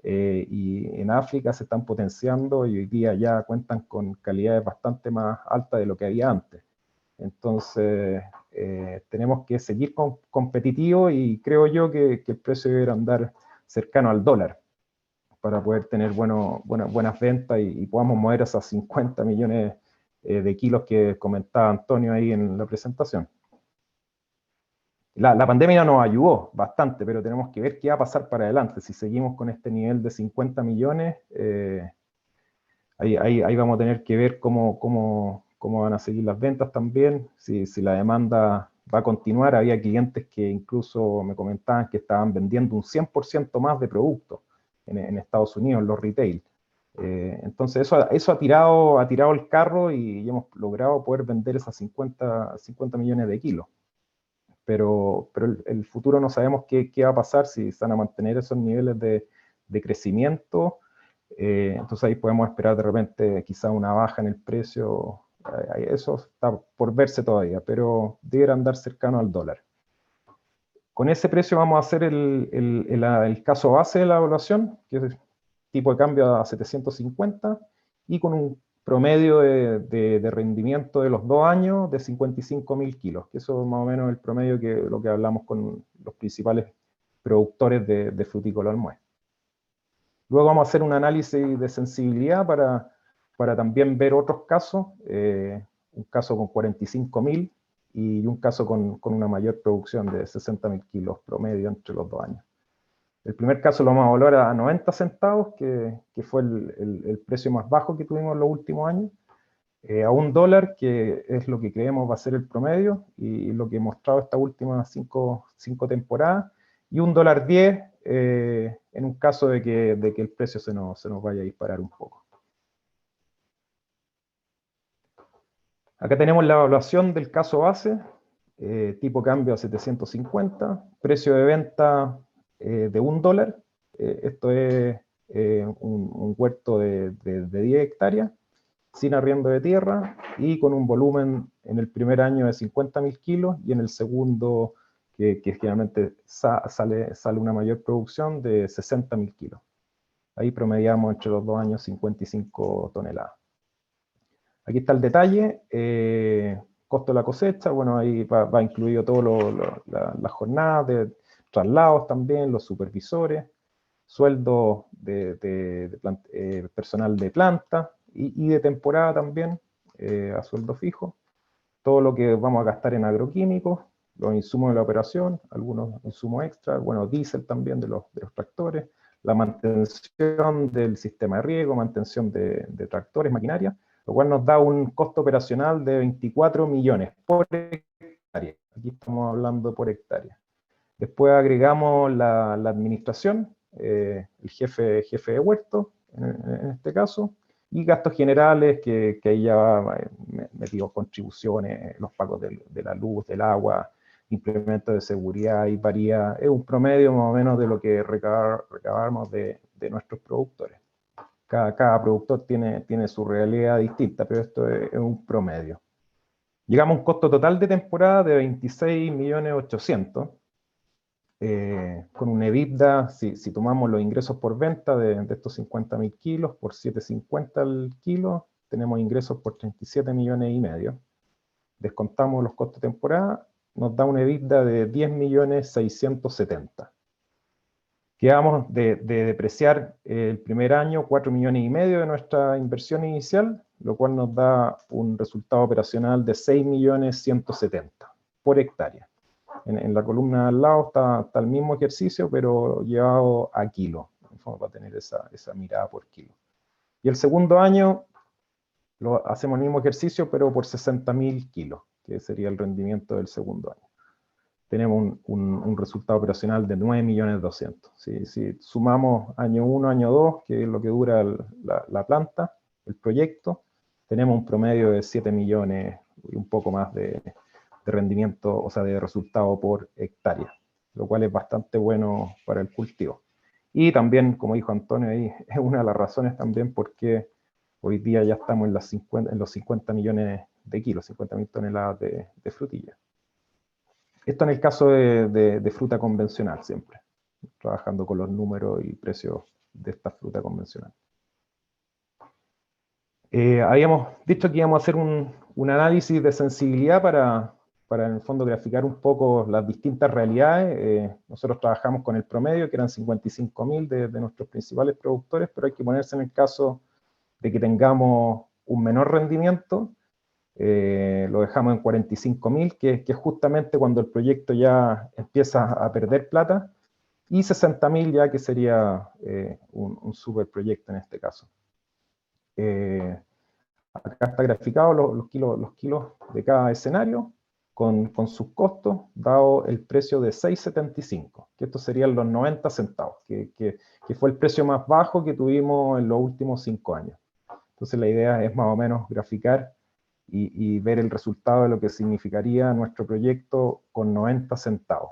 y en África se están potenciando y hoy día ya cuentan con calidades bastante más altas de lo que había antes. Entonces, tenemos que seguir competitivos y creo yo que el precio debe andar cercano al dólar para poder tener buenas ventas y podamos mover esas 50 millones de kilos que comentaba Antonio ahí en la presentación. La pandemia nos ayudó bastante, pero tenemos que ver qué va a pasar para adelante. Si seguimos con este nivel de 50 millones, ahí vamos a tener que ver cómo van a seguir las ventas también, si la demanda va a continuar. Había clientes que incluso me comentaban que estaban vendiendo un 100% más de productos en Estados Unidos, en los retail. Entonces eso ha tirado el carro y hemos logrado poder vender esas 50 millones de kilos. Pero el futuro no sabemos qué va a pasar, si se van a mantener esos niveles de crecimiento. Entonces ahí podemos esperar de repente quizá una baja en el precio. Eso está por verse todavía, pero debe andar cercano al dólar. Con ese precio vamos a hacer el caso base de la evaluación, que es tipo de cambio a 750, y con un promedio de rendimiento de los 2 años de 55.000 kilos, que eso es más o menos el promedio lo que hablamos con los principales productores de frutícola almué. Luego vamos a hacer un análisis de sensibilidad para también ver otros casos, un caso con 45.000 y un caso con una mayor producción de 60.000 kilos promedio entre los 2 años. El primer caso lo vamos a evaluar a 90 centavos, que fue el precio más bajo que tuvimos en los últimos años, a $1, que es lo que creemos va a ser el promedio, y lo que he mostrado estas últimas 5 temporadas, y $1.10 en un caso de que el precio se nos vaya a disparar un poco. Acá tenemos la evaluación del caso base, tipo cambio a 750, precio de venta de $1. Esto es un huerto de 10 hectáreas, sin arriendo de tierra y con un volumen en el primer año de 50.000 kilos y en el segundo, que generalmente sale una mayor producción, de 60.000 kilos. Ahí promediamos entre los 2 años 55 toneladas. Aquí está el detalle. Costo de la cosecha, bueno, ahí va incluido todo las jornadas de traslados también, los supervisores, sueldos de personal de planta y de temporada también, a sueldo fijo, todo lo que vamos a gastar en agroquímicos, los insumos de la operación, algunos insumos extra, bueno, diésel también de los tractores, la mantención del sistema de riego, mantención de tractores, maquinaria, lo cual nos da un costo operacional de 24 millones por hectárea. Aquí estamos hablando por hectárea. Después agregamos la administración, el jefe de huerto, en este caso, y gastos generales, que ahí ya va metidos contribuciones, los pagos de la luz, del agua, implementos de seguridad, y varía, es un promedio más o menos de lo que recabamos de nuestros productores. Cada productor tiene su realidad distinta, pero esto es un promedio. Llegamos a un costo total de temporada de 26.800.000, con un EBITDA, si tomamos los ingresos por venta de estos 50.000 kilos por 7.50 al kilo, tenemos ingresos por 37,5 millones. Descontamos los costos de temporada, nos da un EBITDA de 10.670.000. Quedamos de depreciar el primer año 4,5 millones de nuestra inversión inicial, lo cual nos da un resultado operacional de 6.170.000 por hectárea. En la columna al lado está el mismo ejercicio, pero llevado a kilo. Va a tener esa mirada por kilo. Y el segundo año hacemos el mismo ejercicio, pero por 60.000 kilos, que sería el rendimiento del segundo año. Tenemos un resultado operacional de 9.200.000. Si sumamos año 1, año 2, que es lo que dura la planta, el proyecto, tenemos un promedio de 7 millones y un poco más de rendimiento, o sea, de resultado por hectárea, lo cual es bastante bueno para el cultivo. Y también, como dijo Antonio ahí, es una de las razones también porque hoy día ya estamos en los 50 millones de kilos, 50.000 toneladas de frutilla. Esto en el caso de fruta convencional siempre, trabajando con los números y precios de esta fruta convencional. Habíamos dicho que íbamos a hacer un análisis de sensibilidad para en el fondo graficar un poco las distintas realidades. Nosotros trabajamos con el promedio, que eran 55.000 de nuestros principales productores, pero hay que ponerse en el caso de que tengamos un menor rendimiento. Lo dejamos en 45.000, que es justamente cuando el proyecto ya empieza a perder plata, y 60.000 ya que sería un super proyecto en este caso. Acá está graficado los kilos de cada escenario con sus costos, dado el precio de 6.75, que estos serían los 90 centavos, que fue el precio más bajo que tuvimos en los últimos 5 años. Entonces la idea es más o menos graficar y ver el resultado de lo que significaría nuestro proyecto con 90 centavos.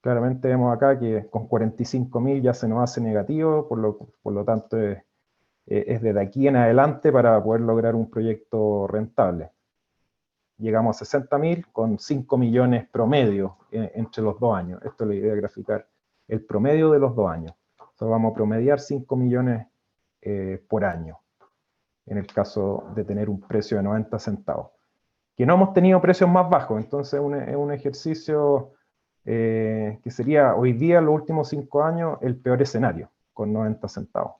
Claramente vemos acá que con 45.000 ya se nos hace negativo, por lo tanto es desde aquí en adelante para poder lograr un proyecto rentable. Llegamos a 60.000 con 5 millones promedio entre los 2 años. Esto es la idea de graficar el promedio de los 2 años. Entonces vamos a promediar 5 millones por año, en el caso de tener un precio de 90 centavos. Que no hemos tenido precios más bajos, entonces es un ejercicio que sería hoy día, en los últimos 5 años, el peor escenario, con 90 centavos.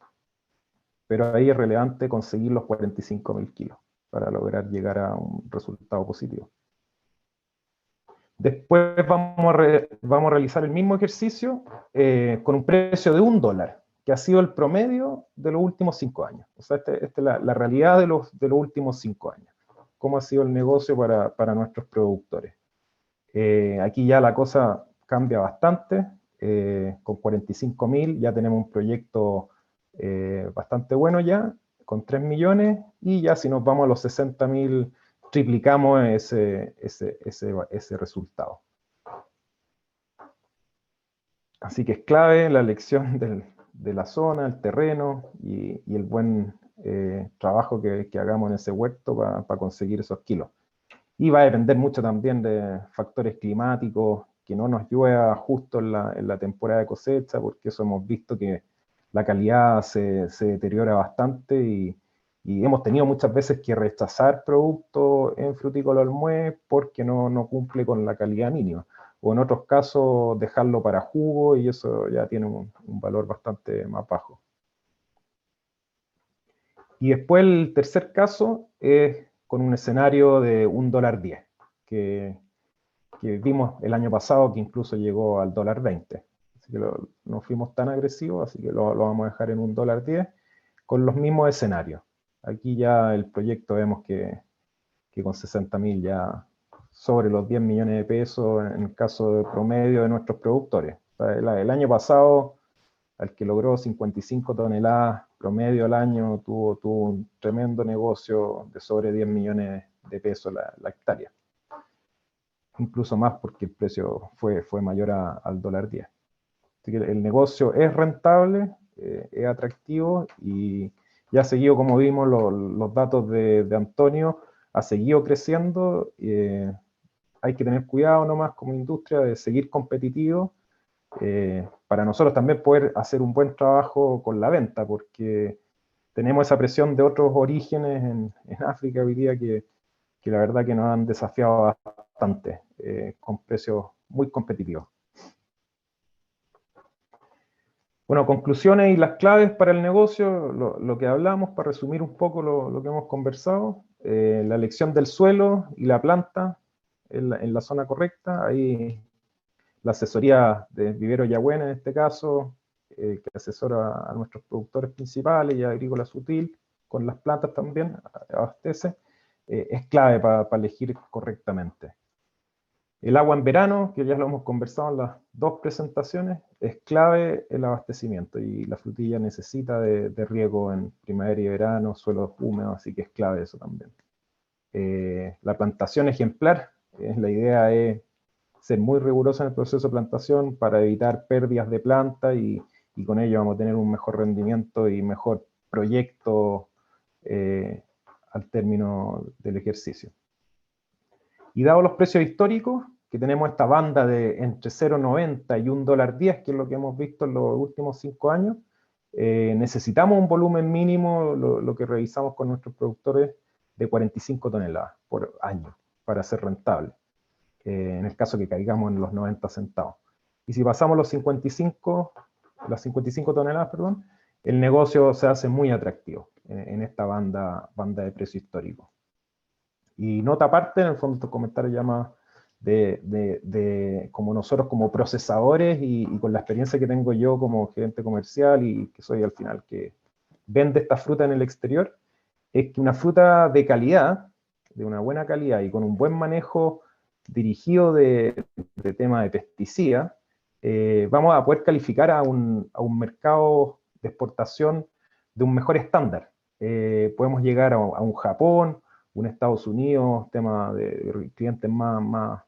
Pero ahí es relevante conseguir los 45.000 kilos para lograr llegar a un resultado positivo. Después vamos a realizar el mismo ejercicio con un precio de $1, que ha sido el promedio de los últimos 5 años. O sea, esta es la realidad de los últimos 5 años. Cómo ha sido el negocio para nuestros productores. Aquí ya la cosa cambia bastante. Con 45.000 ya tenemos un proyecto bastante bueno ya, con 3 millones, y ya si nos vamos a los 60.000, triplicamos ese resultado. Así que es clave la elección de la zona, el terreno y el buen trabajo que hagamos en ese huerto para conseguir esos kilos. Y va a depender mucho también de factores climáticos, que no nos llueva justo en la temporada de cosecha, porque eso hemos visto que la calidad se deteriora bastante y hemos tenido muchas veces que rechazar productos en Frutícola Olmué porque no cumple con la calidad mínima. O en otros casos dejarlo para jugo y eso ya tiene un valor bastante más bajo. Y después el tercer caso es con un escenario de $1.10, que vimos el año pasado que incluso llegó al $1.20. Así que no fuimos tan agresivos, así que lo vamos a dejar en $1.10 con los mismos escenarios. Aquí ya el proyecto vemos que con 60.000 ya sobre los 10 millones de pesos en el caso de promedio de nuestros productores. O sea, el año pasado, al que logró 55 toneladas promedio al año, tuvo un tremendo negocio de sobre 10 millones de pesos la hectárea. Incluso más porque el precio fue mayor al $1.10. Así que el negocio es rentable, es atractivo y ya ha seguido, como vimos los datos de Antonio, ha seguido creciendo. Hay que tener cuidado nomás como industria de seguir competitivo para nosotros también poder hacer un buen trabajo con la venta, porque tenemos esa presión de otros orígenes en África hoy día que la verdad que nos han desafiado bastante con precios muy competitivos. Bueno, conclusiones y las claves para el negocio, lo que hablamos, para resumir un poco lo que hemos conversado, la elección del suelo y la planta en la zona correcta. Ahí la asesoría de Vivero Yagüen en este caso, que asesora a nuestros productores principales y a Agrícola Sutil, con las plantas también, abastece, es clave para elegir correctamente. El agua en verano, que ya lo hemos conversado en las 2 presentaciones, es clave el abastecimiento y la frutilla necesita de riego en primavera y verano, suelos húmedos, así que es clave eso también. La plantación ejemplar, la idea es ser muy riguroso en el proceso de plantación para evitar pérdidas de planta y con ello vamos a tener un mejor rendimiento y mejor proyecto al término del ejercicio. Y dado los precios históricos, que tenemos esta banda de entre 0,90 y $1.10, que es lo que hemos visto en los últimos 5 años, necesitamos un volumen mínimo, lo que revisamos con nuestros productores, de 45 toneladas por año para ser rentable, en el caso que caigamos en los 90 centavos. Y si pasamos las 55 toneladas, perdón, el negocio se hace muy atractivo en esta banda de precio histórico. Y nota aparte, en el fondo estos comentarios ya más como nosotros como procesadores y con la experiencia que tengo yo como gerente comercial y que soy al final que vende esta fruta en el exterior, es que una fruta de calidad, de una buena calidad y con un buen manejo dirigido de tema de pesticidas, vamos a poder calificar a un mercado de exportación de un mejor estándar. Podemos llegar a un Japón, un Estados Unidos, tema de clientes más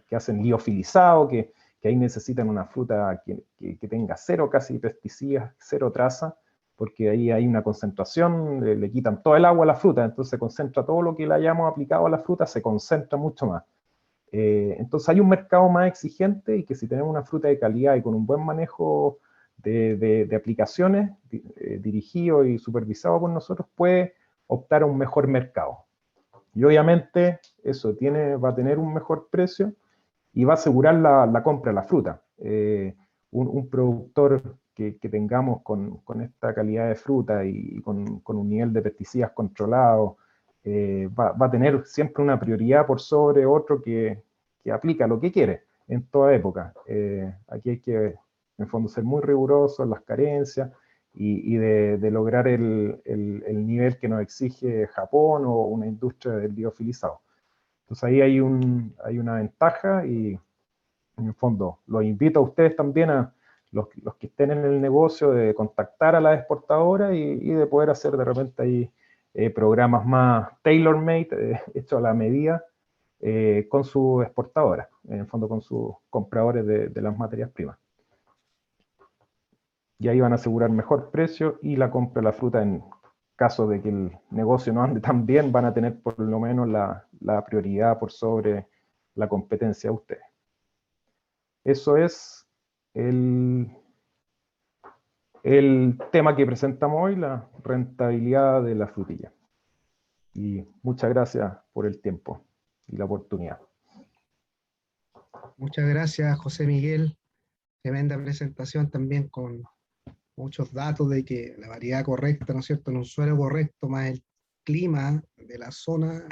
que hacen liofilizado, que ahí necesitan una fruta que tenga cero casi pesticidas, cero traza, porque ahí hay una concentración, le quitan todo el agua a la fruta, entonces se concentra todo lo que le hayamos aplicado a la fruta, se concentra mucho más. Entonces hay un mercado más exigente y que si tenemos una fruta de calidad y con un buen manejo de aplicaciones, dirigido y supervisado por nosotros, puede optar a un mejor mercado. Y obviamente eso va a tener un mejor precio y va a asegurar la compra de la fruta. Un productor que tengamos con esta calidad de fruta y con un nivel de pesticidas controlado, va a tener siempre una prioridad por sobre otro que aplica lo que quiere en toda época. Aquí hay que, en el fondo, ser muy rigurosos en las carencias y de lograr el nivel que nos exige Japón o una industria del liofilizado. Entonces ahí hay una ventaja y en el fondo los invito a ustedes también, a los que estén en el negocio, de contactar a la exportadora y de poder hacer de repente ahí programas más tailor-made, hechos a la medida, con sus exportadoras, en el fondo con sus compradores de las materias primas. Y ahí van a asegurar mejor precio y la compra de la fruta en caso de que el negocio no ande tan bien, van a tener por lo menos la prioridad por sobre la competencia de ustedes. Eso es el tema que presentamos hoy, la rentabilidad de la frutilla. Y muchas gracias por el tiempo y la oportunidad. Muchas gracias, José Miguel. Tremenda presentación también con muchos datos de que la variedad correcta, ¿no es cierto?, en un suelo correcto, más el clima de la zona,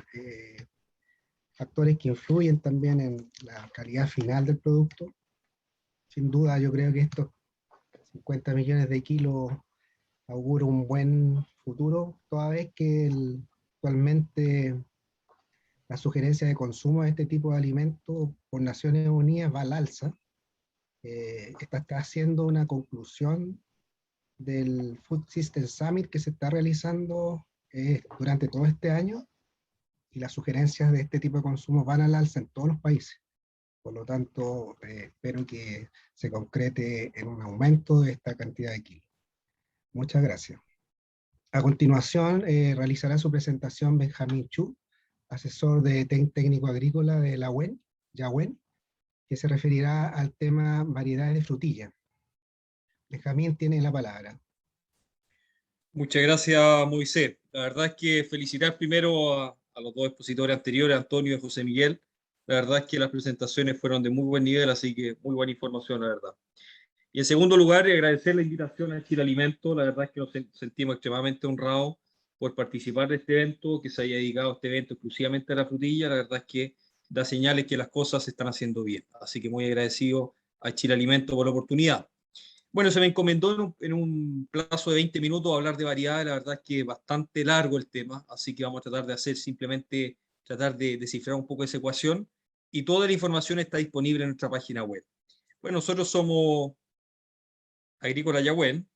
factores que influyen también en la calidad final del producto. Sin duda, yo creo que estos 50 millones de kilos augura un buen futuro, toda vez que actualmente la sugerencia de consumo de este tipo de alimentos por Naciones Unidas va al alza. Está haciendo una conclusión del Food System Summit que se está realizando durante todo este año, y las sugerencias de este tipo de consumo van al alza en todos los países. Por lo tanto, espero que se concrete en un aumento de esta cantidad de kilos. Muchas gracias. A continuación, realizará su presentación Benjamín Chu, asesor de técnico agrícola de la YAWEN, que se referirá al tema variedades de frutilla. Benjamín tiene la palabra. Muchas gracias, Moisés. La verdad es que felicitar primero a los dos expositores anteriores, Antonio y José Miguel. La verdad es que las presentaciones fueron de muy buen nivel, así que muy buena información, la verdad. Y en segundo lugar, agradecer la invitación a Chile Alimento. La verdad es que nos sentimos extremadamente honrados por participar de este evento, que se haya dedicado a este evento exclusivamente a la frutilla. La verdad es que da señales que las cosas se están haciendo bien. Así que muy agradecido a Chile Alimento por la oportunidad. Bueno, se me encomendó en un plazo de 20 minutos hablar de variedades. La verdad es que es bastante largo el tema, así que vamos a tratar de hacer simplemente, tratar de descifrar un poco esa ecuación. Y toda la información está disponible en nuestra página web. Bueno, nosotros somos Agrícola YAWEN.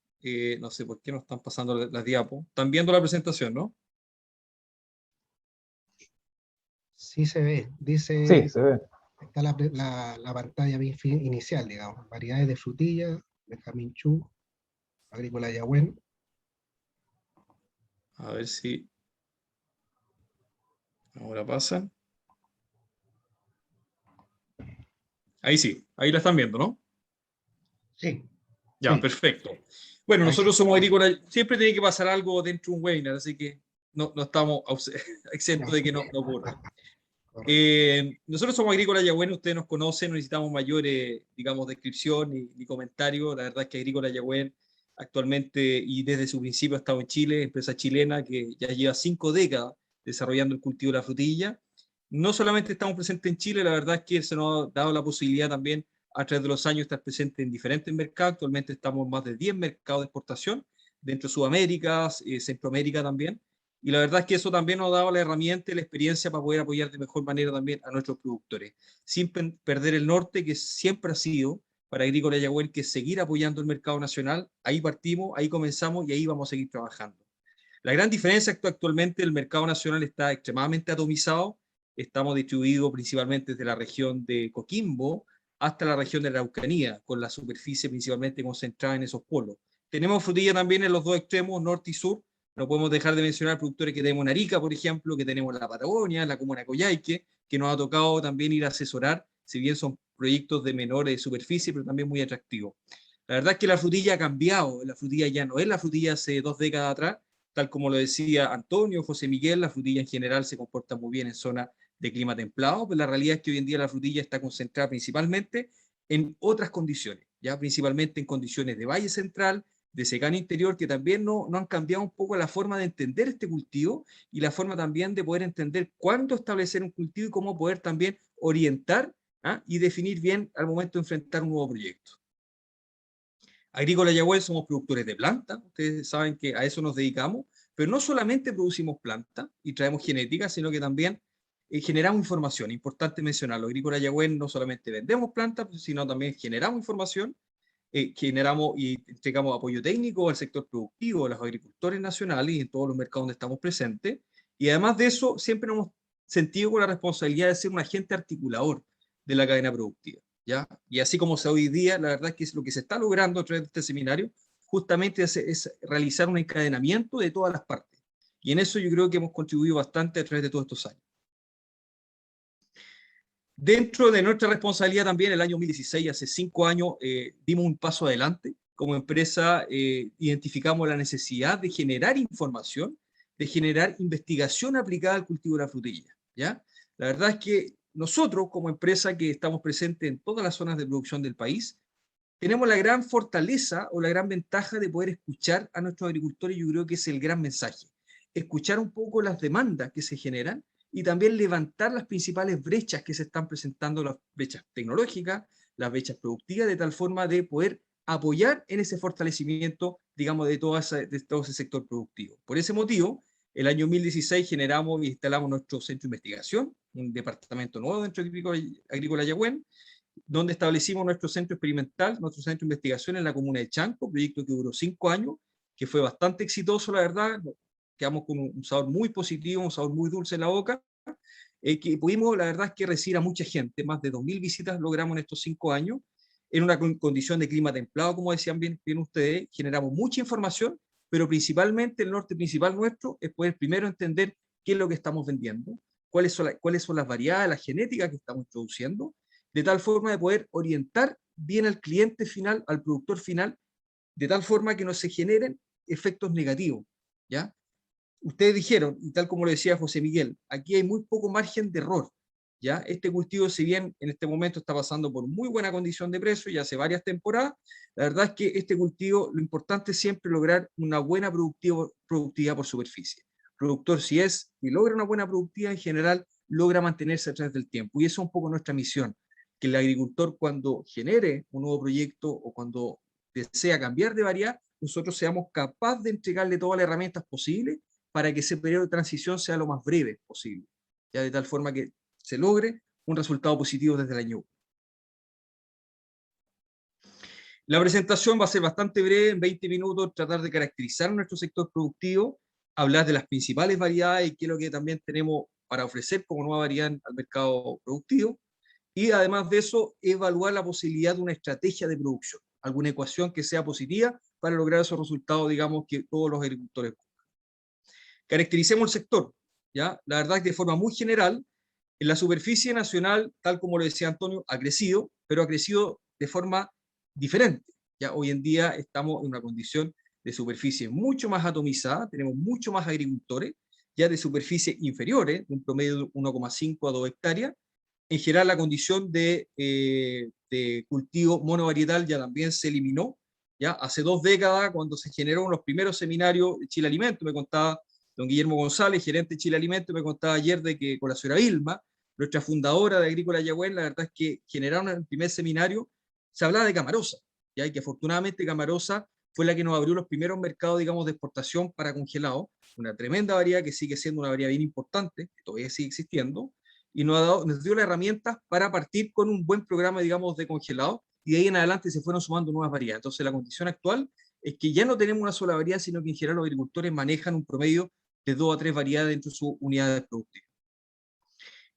No sé por qué nos están pasando las diapos. Están viendo la presentación, ¿no? Sí se ve, dice, Sí, se ve. está la pantalla inicial, digamos, variedades de frutilla, Benjamín Chu, Agrícola YAWEN. A ver si ahora pasa. Ahí sí, ahí la están viendo, ¿no? Sí, Ya, sí. perfecto. Bueno, Ahí nosotros sí. somos agrícolas, siempre tiene que pasar algo dentro de un webinar, así que no estamos exentos de que no ocurra. Correcto. Nosotros somos Agrícola Yagüen, ustedes nos conocen, no necesitamos mayores, digamos, descripción ni comentario. La verdad es que Agrícola Yagüen actualmente y desde su principio ha estado en Chile, empresa chilena que ya lleva 5 décadas desarrollando el cultivo de la frutilla. No solamente estamos presentes en Chile, la verdad es que se nos ha dado la posibilidad también a través de los años estar presentes en diferentes mercados. Actualmente estamos en más de 10 mercados de exportación, dentro de Sudamérica, Centroamérica también. Y la verdad es que eso también nos ha dado la herramienta y la experiencia para poder apoyar de mejor manera también a nuestros productores, sin perder el norte que siempre ha sido para Agrícola Yagüen, que es seguir apoyando el mercado nacional. Ahí partimos, ahí comenzamos y ahí vamos a seguir trabajando. La gran diferencia es que actualmente el mercado nacional está extremadamente atomizado. Estamos distribuidos principalmente desde la región de Coquimbo hasta la región de la Araucanía, con la superficie principalmente concentrada en esos polos. Tenemos frutilla también en los dos extremos, norte y sur. No podemos dejar de mencionar productores que tenemos en Arica, por ejemplo, que tenemos en la Patagonia, en la comuna de Coyhaique, que nos ha tocado también ir a asesorar, si bien son proyectos de menor superficie, pero también muy atractivos. La verdad es que la frutilla ha cambiado, la frutilla ya no es la frutilla hace 2 décadas atrás, tal como lo decía Antonio, José Miguel, la frutilla en general se comporta muy bien en zonas de clima templado, pero la realidad es que hoy en día la frutilla está concentrada principalmente en otras condiciones, ya principalmente en condiciones de valle central, de secano interior, que también no han cambiado un poco la forma de entender este cultivo y la forma también de poder entender cuándo establecer un cultivo y cómo poder también orientar y definir bien al momento de enfrentar un nuevo proyecto. Agrícola Yagüen somos productores de planta, ustedes saben que a eso nos dedicamos, pero no solamente producimos planta y traemos genética, sino que también generamos información. Importante mencionarlo, Agrícola Yagüen no solamente vendemos plantas, sino también generamos información, generamos y entregamos apoyo técnico al sector productivo, a los agricultores nacionales y en todos los mercados donde estamos presentes. Y además de eso, siempre nos hemos sentido con la responsabilidad de ser un agente articulador de la cadena productiva. ¿Ya? Y así como se hoy día, la verdad es que es lo que se está logrando a través de este seminario, justamente es realizar un encadenamiento de todas las partes. Y en eso yo creo que hemos contribuido bastante a través de todos estos años. Dentro de nuestra responsabilidad también, el año 2016, hace 5 años, dimos un paso adelante. Como empresa, identificamos la necesidad de generar información, de generar investigación aplicada al cultivo de la frutilla. ¿Ya? La verdad es que nosotros, como empresa que estamos presentes en todas las zonas de producción del país, tenemos la gran fortaleza o la gran ventaja de poder escuchar a nuestros agricultores. Yo creo que es el gran mensaje. Escuchar un poco las demandas que se generan y también levantar las principales brechas que se están presentando, las brechas tecnológicas, las brechas productivas, de tal forma de poder apoyar en ese fortalecimiento, digamos, de todo ese sector productivo. Por ese motivo, el año 2016 generamos e instalamos nuestro centro de investigación, un departamento nuevo dentro de Agrícola Yagüen, donde establecimos nuestro centro experimental, nuestro centro de investigación en la comuna de Chanco, proyecto que duró 5 años, que fue bastante exitoso, la verdad. Quedamos con un sabor muy positivo, un sabor muy dulce en la boca, que pudimos, la verdad es que recibir a mucha gente, más de 2000 visitas logramos en estos 5 años, en una condición de clima templado, como decían bien ustedes. Generamos mucha información, pero principalmente el norte principal nuestro es poder primero entender qué es lo que estamos vendiendo, cuáles son las variedades, las genéticas que estamos introduciendo, de tal forma de poder orientar bien al cliente final, al productor final, de tal forma que no se generen efectos negativos, ¿ya? Ustedes dijeron, y tal como lo decía José Miguel, aquí hay muy poco margen de error, ¿ya? Este cultivo, si bien en este momento está pasando por muy buena condición de precio y hace varias temporadas, la verdad es que este cultivo, lo importante es siempre lograr una buena productividad por superficie. El productor, si logra una buena productividad en general, logra mantenerse a través del tiempo, y eso es un poco nuestra misión, que el agricultor, cuando genere un nuevo proyecto o cuando desea cambiar de variedad, nosotros seamos capaces de entregarle todas las herramientas posibles para que ese periodo de transición sea lo más breve posible, ya de tal forma que se logre un resultado positivo desde el año 1. La presentación va a ser bastante breve, en 20 minutos, tratar de caracterizar nuestro sector productivo, hablar de las principales variedades y qué es lo que también tenemos para ofrecer como nueva variedad al mercado productivo, y además de eso, evaluar la posibilidad de una estrategia de producción, alguna ecuación que sea positiva para lograr esos resultados, digamos, que todos los agricultores buscan. Caractericemos el sector, ¿ya? La verdad es que de forma muy general, En la superficie nacional, tal como lo decía Antonio, ha crecido, pero ha crecido de forma diferente. Ya hoy en día estamos en una condición de superficie mucho más atomizada, tenemos mucho más agricultores, ya de superficie inferiores, un promedio de 1,5 a 2 hectáreas. En general, la condición de cultivo monovarietal ya también se eliminó. Ya hace 2 décadas, cuando se generaron los primeros seminarios de Chile Alimento, me contaba don Guillermo González, gerente de Chile Alimento, me contaba ayer de que con la señora Vilma, nuestra fundadora de Agrícola Yagüen, la verdad es que generaron el primer seminario, se hablaba de Camarosa, ¿ya? Y que afortunadamente Camarosa fue la que nos abrió los primeros mercados, digamos, de exportación para congelado, una tremenda variedad que sigue siendo una variedad bien importante, que todavía sigue existiendo, y nos dio las herramientas para partir con un buen programa, digamos, de congelado, y de ahí en adelante se fueron sumando nuevas variedades. Entonces la condición actual es que ya no tenemos una sola variedad, sino que en general los agricultores manejan un promedio de 2 a 3 variedades dentro de sus unidades productivas.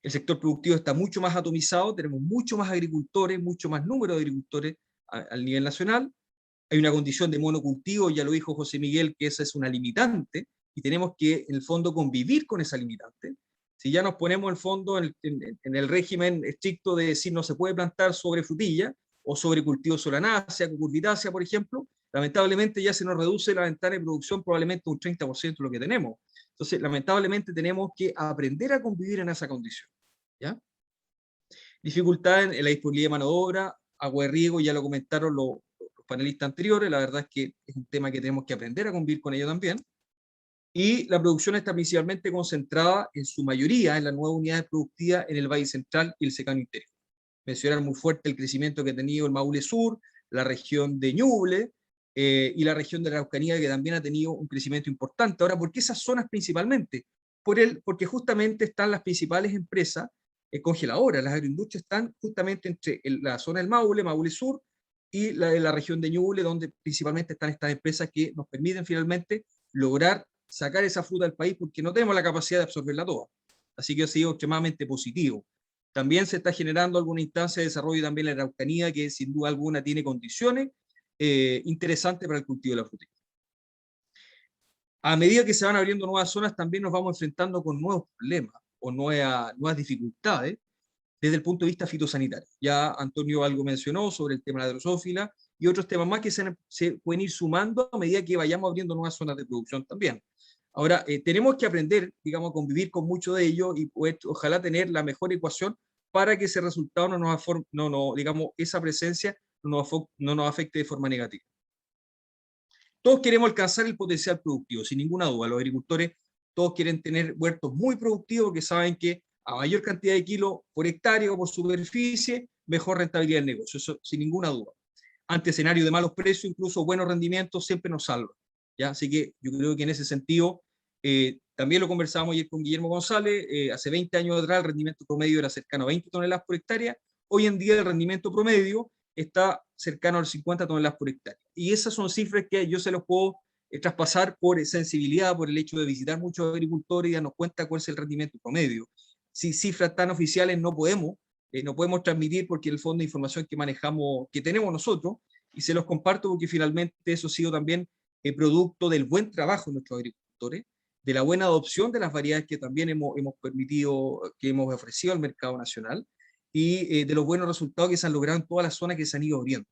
El sector productivo está mucho más atomizado, tenemos mucho más agricultores, mucho más número de agricultores al nivel nacional. Hay una condición de monocultivo, ya lo dijo José Miguel, que esa es una limitante, y tenemos que, en el fondo, convivir con esa limitante. Si ya nos ponemos, en el fondo, en el régimen estricto de decir no se puede plantar sobre frutilla, o sobre cultivo solanácea, cucurbitácea, por ejemplo, lamentablemente ya se nos reduce la ventana de producción probablemente un 30% de lo que tenemos. Entonces, lamentablemente tenemos que aprender a convivir en esa condición, ¿ya? Dificultad en la disponibilidad de mano de obra, agua de riego, ya lo comentaron los panelistas anteriores, la verdad es que es un tema que tenemos que aprender a convivir con ello también. Y la producción está principalmente concentrada en su mayoría en las nuevas unidades productivas en el Valle Central y el Secano Interior. Mencionar muy fuerte el crecimiento que ha tenido el Maule Sur, la región de Ñuble y la región de la Araucanía, que también ha tenido un crecimiento importante. Ahora, ¿por qué esas zonas principalmente? Porque justamente están las principales empresas congeladoras, las agroindustrias están justamente entre la zona del Maule, Maule Sur, y la región de Ñuble, donde principalmente están estas empresas que nos permiten finalmente lograr sacar esa fruta del país, porque no tenemos la capacidad de absorberla toda. Así que ha sido extremadamente positivo. También se está generando alguna instancia de desarrollo también en la Araucanía, que sin duda alguna tiene condiciones interesantes para el cultivo de la frutilla. A medida que se van abriendo nuevas zonas, también nos vamos enfrentando con nuevos problemas o nuevas dificultades desde el punto de vista fitosanitario. Ya Antonio algo mencionó sobre el tema de la drosófila y otros temas más que se pueden ir sumando a medida que vayamos abriendo nuevas zonas de producción también. Ahora, tenemos que aprender, digamos, a convivir con mucho de ello y poder, ojalá, tener la mejor ecuación para que ese resultado digamos, esa presencia no nos afecte de forma negativa. Todos queremos alcanzar el potencial productivo, sin ninguna duda. Los agricultores todos quieren tener huertos muy productivos porque saben que a mayor cantidad de kilos por hectárea o por superficie, mejor rentabilidad del negocio, eso sin ninguna duda. Ante escenarios de malos precios, incluso buenos rendimientos siempre nos salvan, ¿ya? Así que yo creo que en ese sentido, también lo conversábamos ayer con Guillermo González, hace 20 años atrás el rendimiento promedio era cercano a 20 toneladas por hectárea, hoy en día el rendimiento promedio está cercano a los 50 toneladas por hectárea. Y esas son cifras que yo se los puedo traspasar por sensibilidad, por el hecho de visitar muchos agricultores y darnos cuenta cuál es el rendimiento promedio. Si cifras tan oficiales no podemos transmitir porque el fondo de información que manejamos, que tenemos nosotros, y se los comparto porque finalmente eso ha sido también producto del buen trabajo de nuestros agricultores, de la buena adopción de las variedades que también hemos permitido, que hemos ofrecido al mercado nacional, y de los buenos resultados que se han logrado en todas las zonas que se han ido abriendo.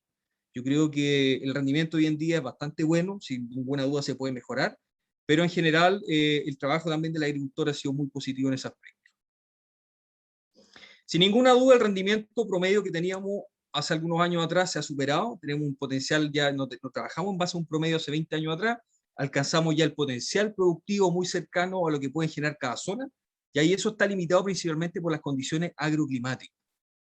Yo creo que el rendimiento hoy en día es bastante bueno, sin ninguna duda se puede mejorar, pero en general el trabajo también del agricultor ha sido muy positivo en ese aspecto. Sin ninguna duda el rendimiento promedio que teníamos hace algunos años atrás se ha superado, tenemos un potencial, ya no trabajamos en base a un promedio hace 20 años atrás, alcanzamos ya el potencial productivo muy cercano a lo que pueden generar cada zona, y ahí eso está limitado principalmente por las condiciones agroclimáticas.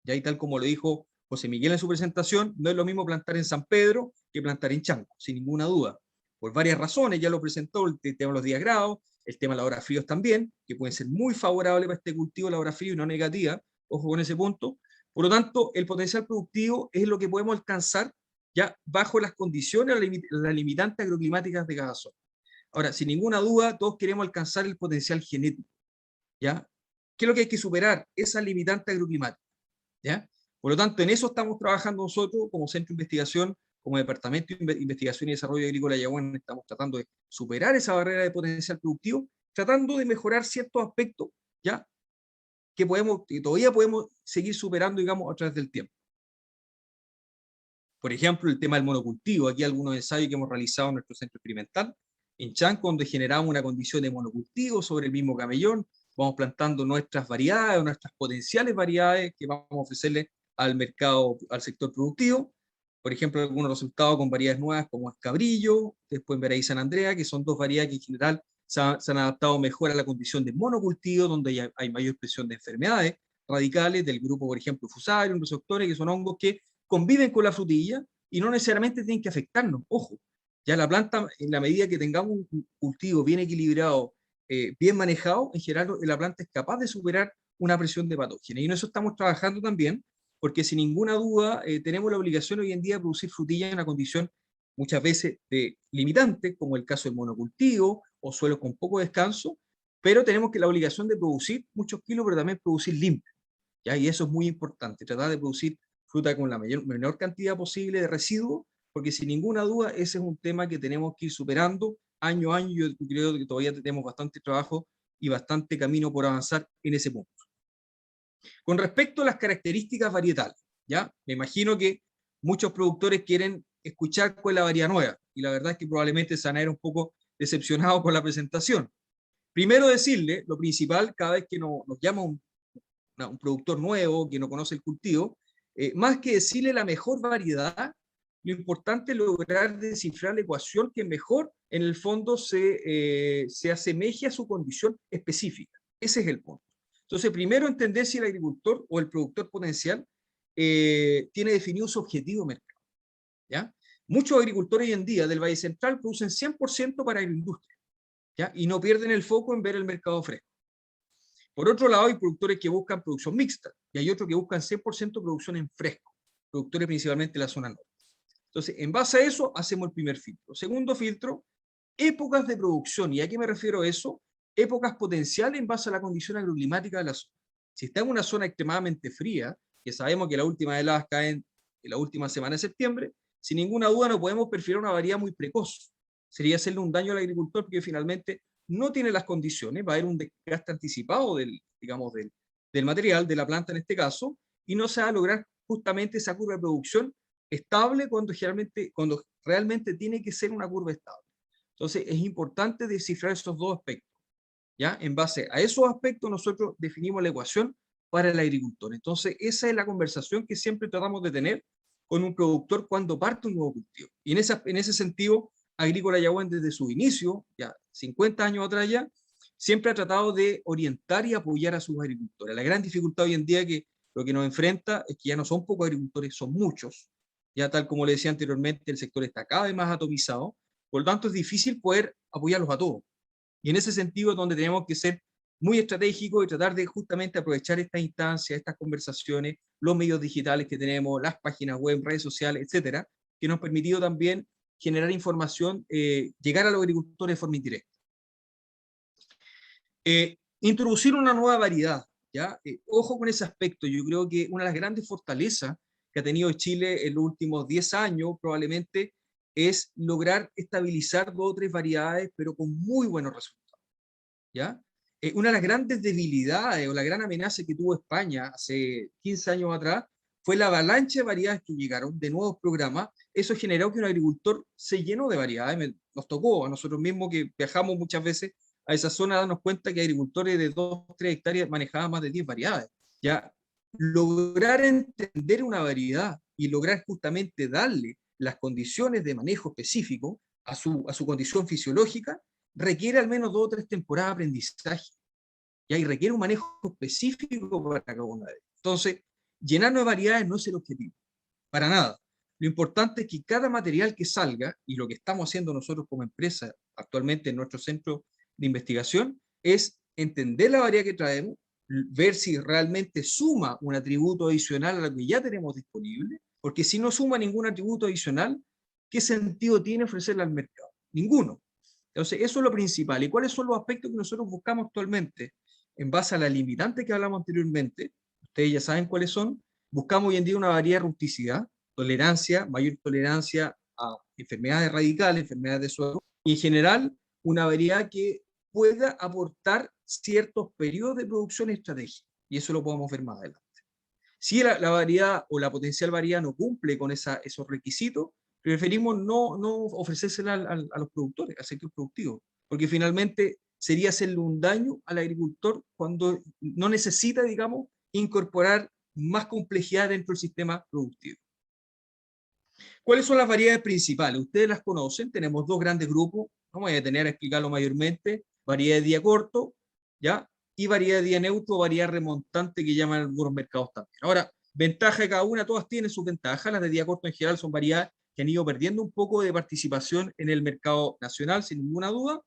Y ahí, tal como lo dijo José Miguel en su presentación, no es lo mismo plantar en San Pedro que plantar en Chanco, sin ninguna duda, por varias razones. Ya lo presentó el tema de los 10 grados, el tema de las horas fríos también, que pueden ser muy favorables para este cultivo, la hora frío y no negativa, ojo con ese punto. Por lo tanto, el potencial productivo es lo que podemos alcanzar ya bajo las condiciones, las limitantes agroclimáticas de cada zona. Ahora, sin ninguna duda, todos queremos alcanzar el potencial genético, ¿ya? ¿Qué es lo que hay que superar? Esa limitante agroclimática, ¿ya? Por lo tanto, en eso estamos trabajando nosotros como Centro de Investigación, como Departamento de Investigación y Desarrollo Agrícola Yagüen, estamos tratando de superar esa barrera de potencial productivo, tratando de mejorar ciertos aspectos, ¿ya? que todavía podemos seguir superando, digamos, a través del tiempo. Por ejemplo, el tema del monocultivo. Aquí algunos ensayos que hemos realizado en nuestro centro experimental, en Chanco, donde generamos una condición de monocultivo sobre el mismo camellón, vamos plantando nuestras variedades, nuestras potenciales variedades que vamos a ofrecerle al mercado, al sector productivo. Por ejemplo, algunos resultados con variedades nuevas como Escabrillo, después Veréis San Andrea, que son dos variedades que en general se han adaptado mejor a la condición de monocultivo, donde hay mayor expresión de enfermedades radicales del grupo, por ejemplo, Fusarium, Rhizoctores, que son hongos que conviven con la frutilla y no necesariamente tienen que afectarnos. Ojo, ya la planta, en la medida que tengamos un cultivo bien equilibrado, bien manejado, en general la planta es capaz de superar una presión de patógenos. Y en eso estamos trabajando también, porque sin ninguna duda tenemos la obligación hoy en día de producir frutilla en una condición muchas veces de limitante, como el caso del monocultivo o suelos con poco descanso, pero tenemos que la obligación de producir muchos kilos, pero también producir limpio. ¿Ya? Y eso es muy importante, tratar de producir fruta con la menor cantidad posible de residuos, porque sin ninguna duda ese es un tema que tenemos que ir superando año a año. Yo creo que todavía tenemos bastante trabajo y bastante camino por avanzar en ese punto. Con respecto a las características varietales, ¿ya? Me imagino que muchos productores quieren escuchar cuál es la variedad nueva, y la verdad es que probablemente se van a ir un poco decepcionados con la presentación. Primero decirle, lo principal, cada vez que nos llama un productor nuevo que no conoce el cultivo, más que decirle la mejor variedad, lo importante es lograr descifrar la ecuación que mejor en el fondo se asemeje a su condición específica. Ese es el punto. Entonces, primero entender si el agricultor o el productor potencial tiene definido su objetivo de mercado. ¿Ya? Muchos agricultores hoy en día del Valle Central producen 100% para agroindustria, ¿ya? Y no pierden el foco en ver el mercado fresco. Por otro lado, hay productores que buscan producción mixta y hay otros que buscan 100% producción en fresco, productores principalmente de la zona norte. Entonces, en base a eso, hacemos el primer filtro. Segundo filtro, épocas de producción. ¿Y a qué me refiero a eso? Épocas potenciales en base a la condición agroclimática de la zona. Si está en una zona extremadamente fría, que sabemos que las últimas heladas caen en la última semana de septiembre, sin ninguna duda no podemos perfilar una variedad muy precoz. Sería hacerle un daño al agricultor porque finalmente no tiene las condiciones, va a haber un desgaste anticipado del material, de la planta en este caso, y no se va a lograr justamente esa curva de producción estable cuando realmente tiene que ser una curva estable. Entonces es importante descifrar esos dos aspectos. ¿Ya? En base a esos aspectos nosotros definimos la ecuación para el agricultor. Entonces esa es la conversación que siempre tratamos de tener con un productor cuando parte un nuevo cultivo. Y en ese sentido, Agrícola Yaguén desde su inicio, ya 50 años atrás ya, siempre ha tratado de orientar y apoyar a sus agricultores. La gran dificultad hoy en día que lo que nos enfrenta es que ya no son pocos agricultores, son muchos. Ya tal como le decía anteriormente, el sector está cada vez más atomizado, por lo tanto es difícil poder apoyarlos a todos. Y en ese sentido es donde tenemos que ser muy estratégicos y tratar de justamente aprovechar estas instancias, estas conversaciones, los medios digitales que tenemos, las páginas web, redes sociales, etcétera, que nos han permitido también generar información, llegar a los agricultores de forma indirecta. Introducir una nueva variedad, ¿ya? Ojo con ese aspecto. Yo creo que una de las grandes fortalezas que ha tenido Chile en los últimos 10 años probablemente es lograr estabilizar 2 o 3 variedades, pero con muy buenos resultados. ¿Ya? Una de las grandes debilidades o la gran amenaza que tuvo España hace 15 años atrás fue la avalancha de variedades que llegaron, de nuevos programas. Eso generó que un agricultor se llenó de variedades. Nos tocó a nosotros mismos que viajamos muchas veces a esa zona a darnos cuenta que agricultores de 2 o 3 hectáreas manejaban más de 10 variedades. ¿Ya? Lograr entender una variedad y lograr justamente darle las condiciones de manejo específico a su condición fisiológica requiere al menos 2 o 3 temporadas de aprendizaje. Y requiere un manejo específico para cada una de ellas. Entonces, llenarnos de variedades no es el objetivo, para nada. Lo importante es que cada material que salga, y lo que estamos haciendo nosotros como empresa actualmente en nuestro centro de investigación, es entender la variedad que traemos, ver si realmente suma un atributo adicional a lo que ya tenemos disponible, porque si no suma ningún atributo adicional, ¿qué sentido tiene ofrecerle al mercado? Ninguno. Entonces, eso es lo principal. ¿Y cuáles son los aspectos que nosotros buscamos actualmente? En base a la limitante que hablamos anteriormente, ustedes ya saben cuáles son, buscamos hoy en día una variedad de rusticidad, tolerancia, mayor tolerancia a enfermedades radicales, enfermedades de suelo, y en general una variedad que pueda aportar ciertos periodos de producción estratégica. y eso lo podemos ver más adelante. Si la variedad o la potencial variedad no cumple con esos requisitos, preferimos no ofrecérsela a los productores, al sector productivo, porque finalmente sería hacerle un daño al agricultor cuando no necesita, digamos, incorporar más complejidad dentro del sistema productivo. ¿Cuáles son las variedades principales? Ustedes las conocen, tenemos dos grandes grupos, no voy a detener a explicarlo mayormente, variedad de día corto, ¿ya? Y variedad de día neutro, variedad remontante que llaman algunos mercados también. Ahora, ventaja de cada una, todas tienen sus ventajas, las de día corto en general son variedades que han ido perdiendo un poco de participación en el mercado nacional, sin ninguna duda.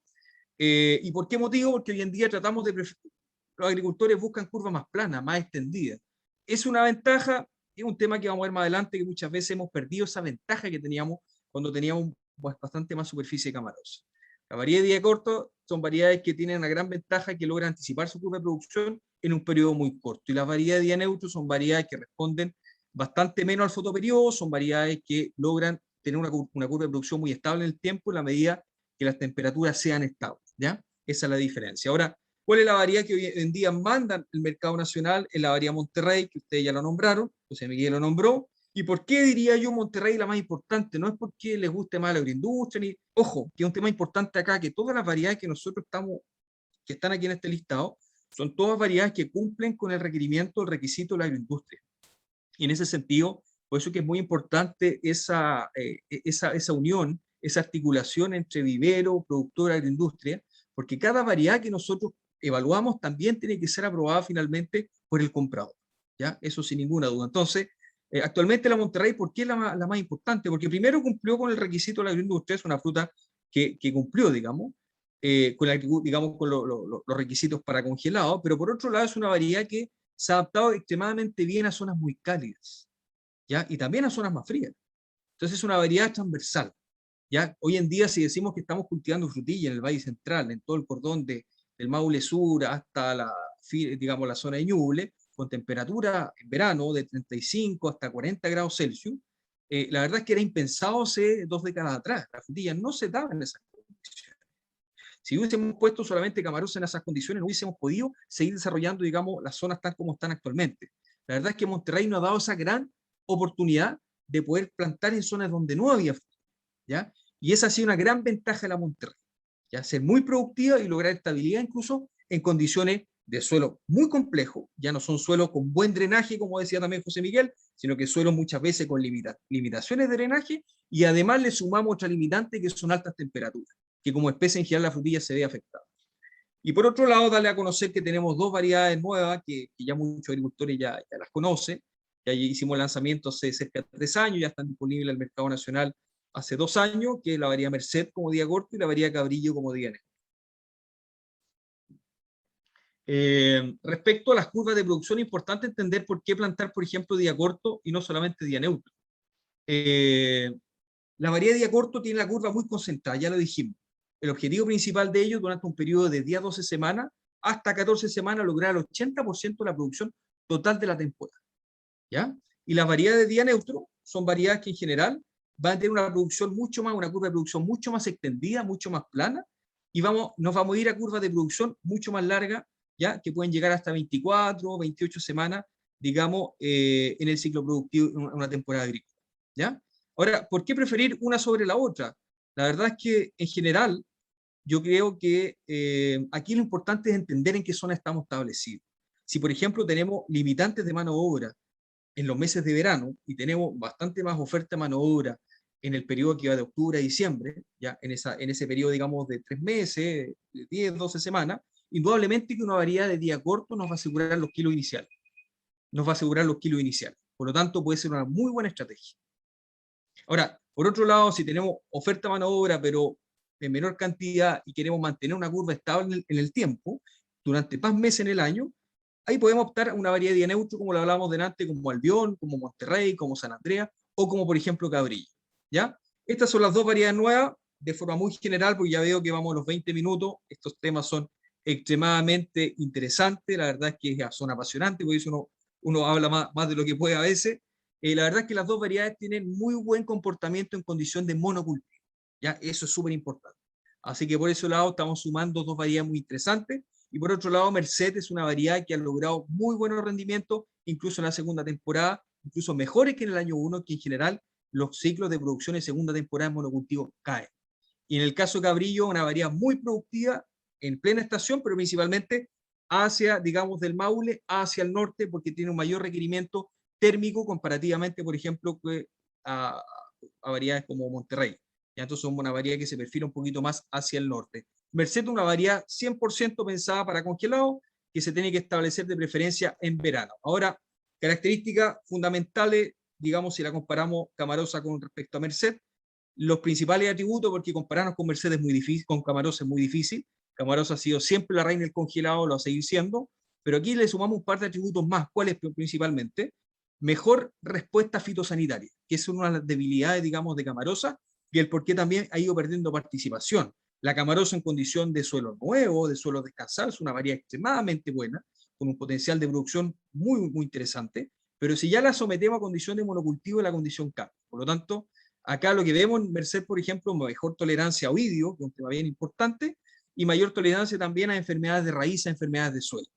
¿Y por qué motivo? Porque hoy en día tratamos de... Los agricultores buscan curvas más planas, más extendidas. Es una ventaja, es un tema que vamos a ver más adelante, que muchas veces hemos perdido esa ventaja que teníamos cuando teníamos bastante más superficie camarosa. La variedad de día corto son variedades que tienen una gran ventaja que logran anticipar su curva de producción en un periodo muy corto. Y las variedades de día neutro son variedades que responden bastante menos al fotoperiodo, son variedades que logran tener una curva de producción muy estable en el tiempo en la medida que las temperaturas sean estables, ¿ya? Esa es la diferencia. Ahora, ¿cuál es la variedad que hoy en día manda el mercado nacional? Es la variedad Monterrey, que ustedes ya la nombraron, José Miguel lo nombró. ¿Y por qué diría yo Monterrey la más importante? No es porque les guste más la agroindustria, ni, ojo, que es un tema importante acá, que todas las variedades que nosotros que están aquí en este listado, son todas variedades que cumplen con el requerimiento, el requisito de la agroindustria. Y en ese sentido, por eso que es muy importante esa unión, esa articulación entre vivero, productor, agroindustria, porque cada variedad que nosotros evaluamos también tiene que ser aprobada finalmente por el comprador, ¿ya? Eso sin ninguna duda. Entonces, actualmente la Monterrey, ¿por qué es la más importante? Porque primero cumplió con el requisito de la agroindustria, es una fruta que cumplió, digamos, con los requisitos para congelado, pero por otro lado es una variedad que se ha adaptado extremadamente bien a zonas muy cálidas, ¿ya? Y también a zonas más frías. Entonces es una variedad transversal, ¿ya? Hoy en día, si decimos que estamos cultivando frutilla en el Valle Central, en todo el cordón del Maule Sur hasta la zona de Ñuble, con temperatura en verano de 35 hasta 40 grados Celsius, la verdad es que era impensado hace 2 décadas atrás. La frutilla no se daba en esas condiciones. Si hubiésemos puesto solamente camarones en esas condiciones, no hubiésemos podido seguir desarrollando, digamos, las zonas tal como están actualmente. La verdad es que Monterrey nos ha dado esa gran oportunidad de poder plantar en zonas donde no había fruta, ¿ya? Y esa ha sido una gran ventaja de la Monterrey, ¿ya? Ser muy productiva y lograr estabilidad incluso en condiciones de suelo muy complejo, ya no son suelos con buen drenaje, como decía también José Miguel, sino que suelos muchas veces con limitaciones de drenaje, y además le sumamos otra limitante que son altas temperaturas, que como especie en general la frutilla se ve afectada. Y por otro lado, darle a conocer que tenemos dos variedades nuevas que ya muchos agricultores ya las conocen. Ya hicimos el lanzamiento hace cerca de 3 años, ya están disponibles en el mercado nacional hace 2 años, que es la variedad Merced como día corto y la variedad Cabrillo como día negro. Respecto a las curvas de producción, es importante entender por qué plantar, por ejemplo, día corto y no solamente día neutro. La variedad de día corto tiene la curva muy concentrada, ya lo dijimos. El objetivo principal de ellos durante un periodo de 10 a 12 semanas hasta 14 semanas lograr el 80% de la producción total de la temporada, ¿ya? Y las variedades de día neutro son variedades que en general van a tener una curva de producción mucho más extendida, mucho más plana, y nos vamos a ir a curvas de producción mucho más largas, ¿ya? Que pueden llegar hasta 24, 28 semanas, digamos, en el ciclo productivo, en una temporada agrícola, ¿ya? Ahora, ¿por qué preferir una sobre la otra? La verdad es que, en general, yo creo que aquí lo importante es entender en qué zona estamos establecidos. Si, por ejemplo, tenemos limitantes de mano de obra en los meses de verano y tenemos bastante más oferta de mano de obra en el periodo que va de octubre a diciembre, ya en ese periodo, digamos, de 3 meses, de 10, 12 semanas, indudablemente que una variedad de día corto nos va a asegurar los kilos iniciales. Por lo tanto, puede ser una muy buena estrategia. Ahora, por otro lado, si tenemos oferta de mano de obra, pero en menor cantidad y queremos mantener una curva estable en el tiempo, durante más meses en el año, ahí podemos optar a una variedad de día neutro, como lo hablábamos delante, como Albión, como Monterrey, como San Andreas, o como, por ejemplo, Cabrillo, ¿ya? Estas son las dos variedades nuevas, de forma muy general, porque ya veo que vamos a los 20 minutos, estos temas son extremadamente interesantes, la verdad es que son apasionantes, porque eso uno habla más de lo que puede a veces. La verdad es que las dos variedades tienen muy buen comportamiento en condición de monocultivo, ¿ya? Eso es súper importante. Así que por ese lado estamos sumando dos variedades muy interesantes, Y por otro lado, Merced es una variedad que ha logrado muy buenos rendimientos, incluso en la segunda temporada, incluso mejores que en el año 1, que en general los ciclos de producción en segunda temporada en monocultivo caen. Y en el caso de Cabrillo, una variedad muy productiva en plena estación, pero principalmente hacia, digamos, del Maule hacia el norte, porque tiene un mayor requerimiento térmico comparativamente, por ejemplo, a variedades como Monterrey. Ya, entonces son una variedad que se perfila un poquito más hacia el norte. Merced es una variedad 100% pensada para congelado, que se tiene que establecer de preferencia en verano. Ahora, características fundamentales, digamos, si la comparamos Camarosa con respecto a Merced, los principales atributos, porque compararnos con Merced es muy difícil, con Camarosa es muy difícil. Camarosa ha sido siempre la reina del congelado, lo va a seguir siendo, pero aquí le sumamos un par de atributos más. ¿Cuáles principalmente? Mejor respuesta fitosanitaria, que es una de las debilidades, digamos, de Camarosa, y el por qué también ha ido perdiendo participación. La Camarosa en condición de suelo nuevo, de suelo descansado, es una variedad extremadamente buena, con un potencial de producción muy, muy interesante, pero si ya la sometemos a condición de monocultivo, la condición cambia. Por lo tanto, acá lo que vemos en Merced, por ejemplo, mejor tolerancia a oidio, que es un tema bien importante, y mayor tolerancia también a enfermedades de raíz, a enfermedades de suelo.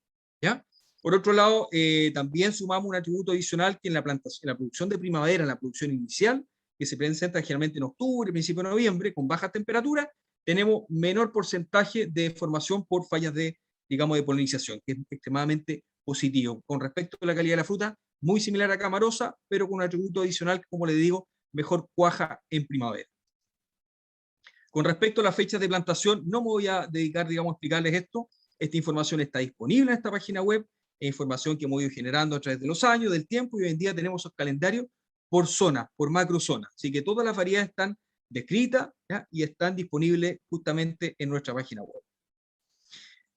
¿Ya? Por otro lado, también sumamos un atributo adicional que en la producción de primavera, en la producción inicial, que se presenta generalmente en octubre, principio de noviembre, con bajas temperaturas, tenemos menor porcentaje de formación por fallas de, digamos, de polinización, que es extremadamente positivo. Con respecto a la calidad de la fruta, muy similar a Camarosa, pero con un atributo adicional, como le digo, mejor cuaja en primavera. Con respecto a las fechas de plantación, no me voy a dedicar, digamos, a explicarles esto. Esta información está disponible en esta página web, es información que hemos ido generando a través de los años, del tiempo, y hoy en día tenemos esos calendarios por zona, por macro zona. Así que todas las variedades están descritas, ¿ya? Y están disponibles justamente en nuestra página web.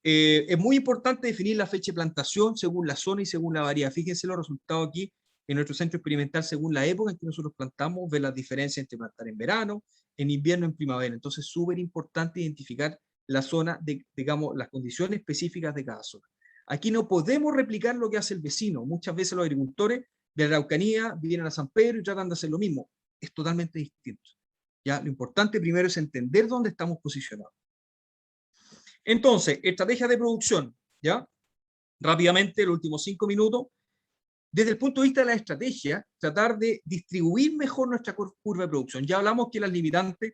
Es muy importante definir la fecha de plantación según la zona y según la variedad. Fíjense los resultados aquí en nuestro centro experimental según la época en que nosotros plantamos, ver las diferencias entre plantar en verano, en invierno, en primavera. Entonces, súper importante identificar la zona, digamos, las condiciones específicas de cada zona. Aquí no podemos replicar lo que hace el vecino. Muchas veces los agricultores de la Araucanía vienen a San Pedro y tratan de hacer lo mismo. Es totalmente distinto. ¿Ya? Lo importante primero es entender dónde estamos posicionados. Entonces, estrategias de producción, ¿ya? Rápidamente, los últimos 5 minutos. Desde el punto de vista de la estrategia, tratar de distribuir mejor nuestra curva de producción. Ya hablamos que las limitantes,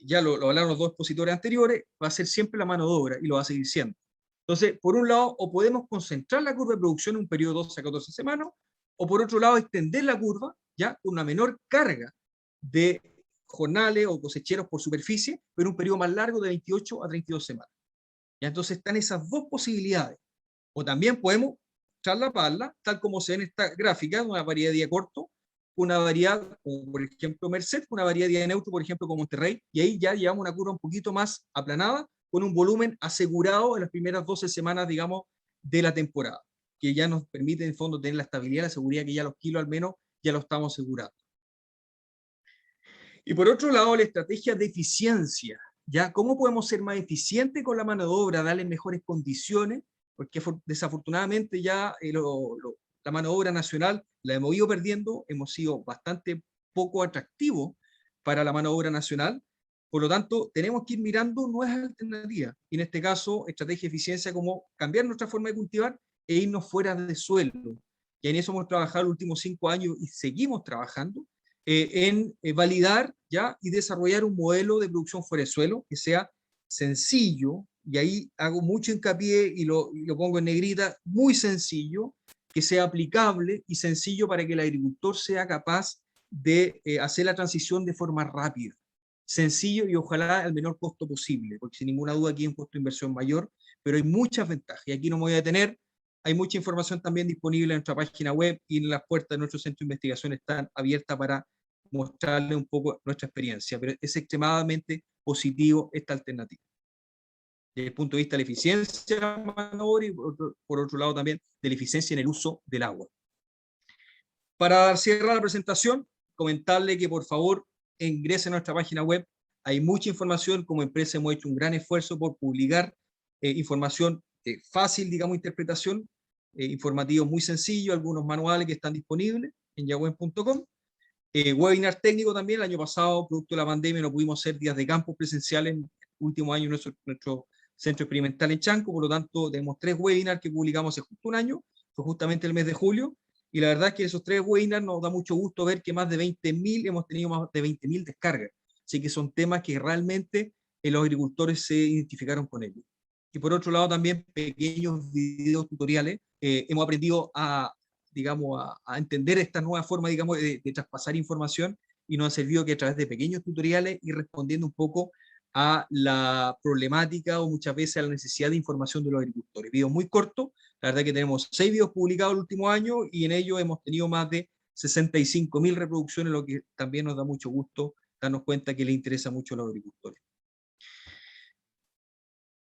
ya lo hablaron los dos expositores anteriores, va a ser siempre la mano de obra y lo va a seguir siendo. Entonces, por un lado, o podemos concentrar la curva de producción en un periodo de 12 a 14 semanas, o por otro lado, extender la curva, ya con una menor carga de jornales o cosecheros por superficie, pero un periodo más largo de 28 a 32 semanas. Ya, entonces están esas dos posibilidades. O también podemos traslaparla, tal como se ve en esta gráfica, una variedad de día corto, una variedad, como por ejemplo Merced, una variedad de día neutro, por ejemplo, como Monterrey, y ahí ya llevamos una curva un poquito más aplanada, con un volumen asegurado en las primeras 12 semanas, digamos, de la temporada, que ya nos permite, en el fondo, tener la estabilidad, la seguridad que ya los kilos al menos ya lo estamos asegurando. Y por otro lado, la estrategia de eficiencia, ¿ya? ¿Cómo podemos ser más eficientes con la mano de obra, darle mejores condiciones? Porque desafortunadamente ya la mano de obra nacional la hemos ido perdiendo, hemos sido bastante poco atractivos para la mano de obra nacional, por lo tanto tenemos que ir mirando nuevas alternativas, y en este caso estrategia de eficiencia como cambiar nuestra forma de cultivar e irnos fuera de suelo, y en eso hemos trabajado los últimos 5 años y seguimos trabajando en validar ya y desarrollar un modelo de producción fuera de suelo que sea sencillo, y ahí hago mucho hincapié y lo pongo en negrita, muy sencillo, que sea aplicable y sencillo para que el agricultor sea capaz de hacer la transición de forma rápida. Sencillo y ojalá al menor costo posible, porque sin ninguna duda aquí hay un costo de inversión mayor, pero hay muchas ventajas, y aquí no me voy a detener. Hay mucha información también disponible en nuestra página web, y en las puertas de nuestro centro de investigación están abiertas para mostrarle un poco nuestra experiencia, pero es extremadamente positivo esta alternativa. Desde el punto de vista de la eficiencia de la mano de obra y por otro lado también de la eficiencia en el uso del agua. Para cerrar la presentación, comentarle que por favor ingrese a nuestra página web. Hay mucha información. Como empresa hemos hecho un gran esfuerzo por publicar información fácil, digamos, interpretación, informativo muy sencillo, algunos manuales que están disponibles en yahoo.com. Webinar técnico también. El año pasado, producto de la pandemia, no pudimos hacer días de campo presenciales. En el último año nuestro centro experimental en Chanco, por lo tanto tenemos 3 webinars que publicamos hace justo un año, fue justamente el mes de julio, y la verdad es que esos 3 webinars nos da mucho gusto ver que más de 20.000, hemos tenido más de 20.000 descargas, así que son temas que realmente los agricultores se identificaron con ellos. Y por otro lado también pequeños videos tutoriales, hemos aprendido a, digamos, a entender esta nueva forma, digamos, de traspasar información, y nos ha servido que a través de pequeños tutoriales ir respondiendo un poco a la problemática o muchas veces a la necesidad de información de los agricultores. Videos muy cortos, la verdad que tenemos 6 videos publicados el último año y en ellos hemos tenido más de 65.000 reproducciones, lo que también nos da mucho gusto darnos cuenta que le interesa mucho a los agricultores.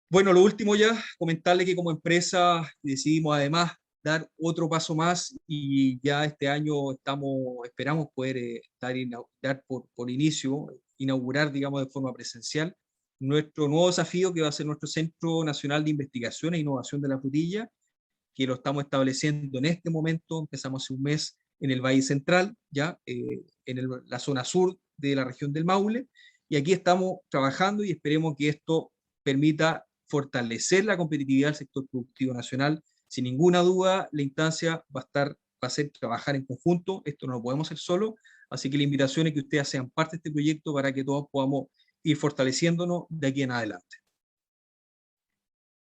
Bueno, lo último ya, comentarle que como empresa decidimos además dar otro paso más y ya este año esperamos poder dar por inicio, inaugurar, digamos, de forma presencial, nuestro nuevo desafío que va a ser nuestro Centro Nacional de Investigación e Innovación de la Frutilla, que lo estamos estableciendo en este momento, empezamos hace un mes en el Valle Central, ya en la zona sur de la región del Maule, y aquí estamos trabajando y esperemos que esto permita fortalecer la competitividad del sector productivo nacional. Sin ninguna duda, la instancia va a ser trabajar en conjunto, esto no lo podemos hacer solo, así que la invitación es que ustedes sean parte de este proyecto para que todos podamos ir fortaleciéndonos de aquí en adelante.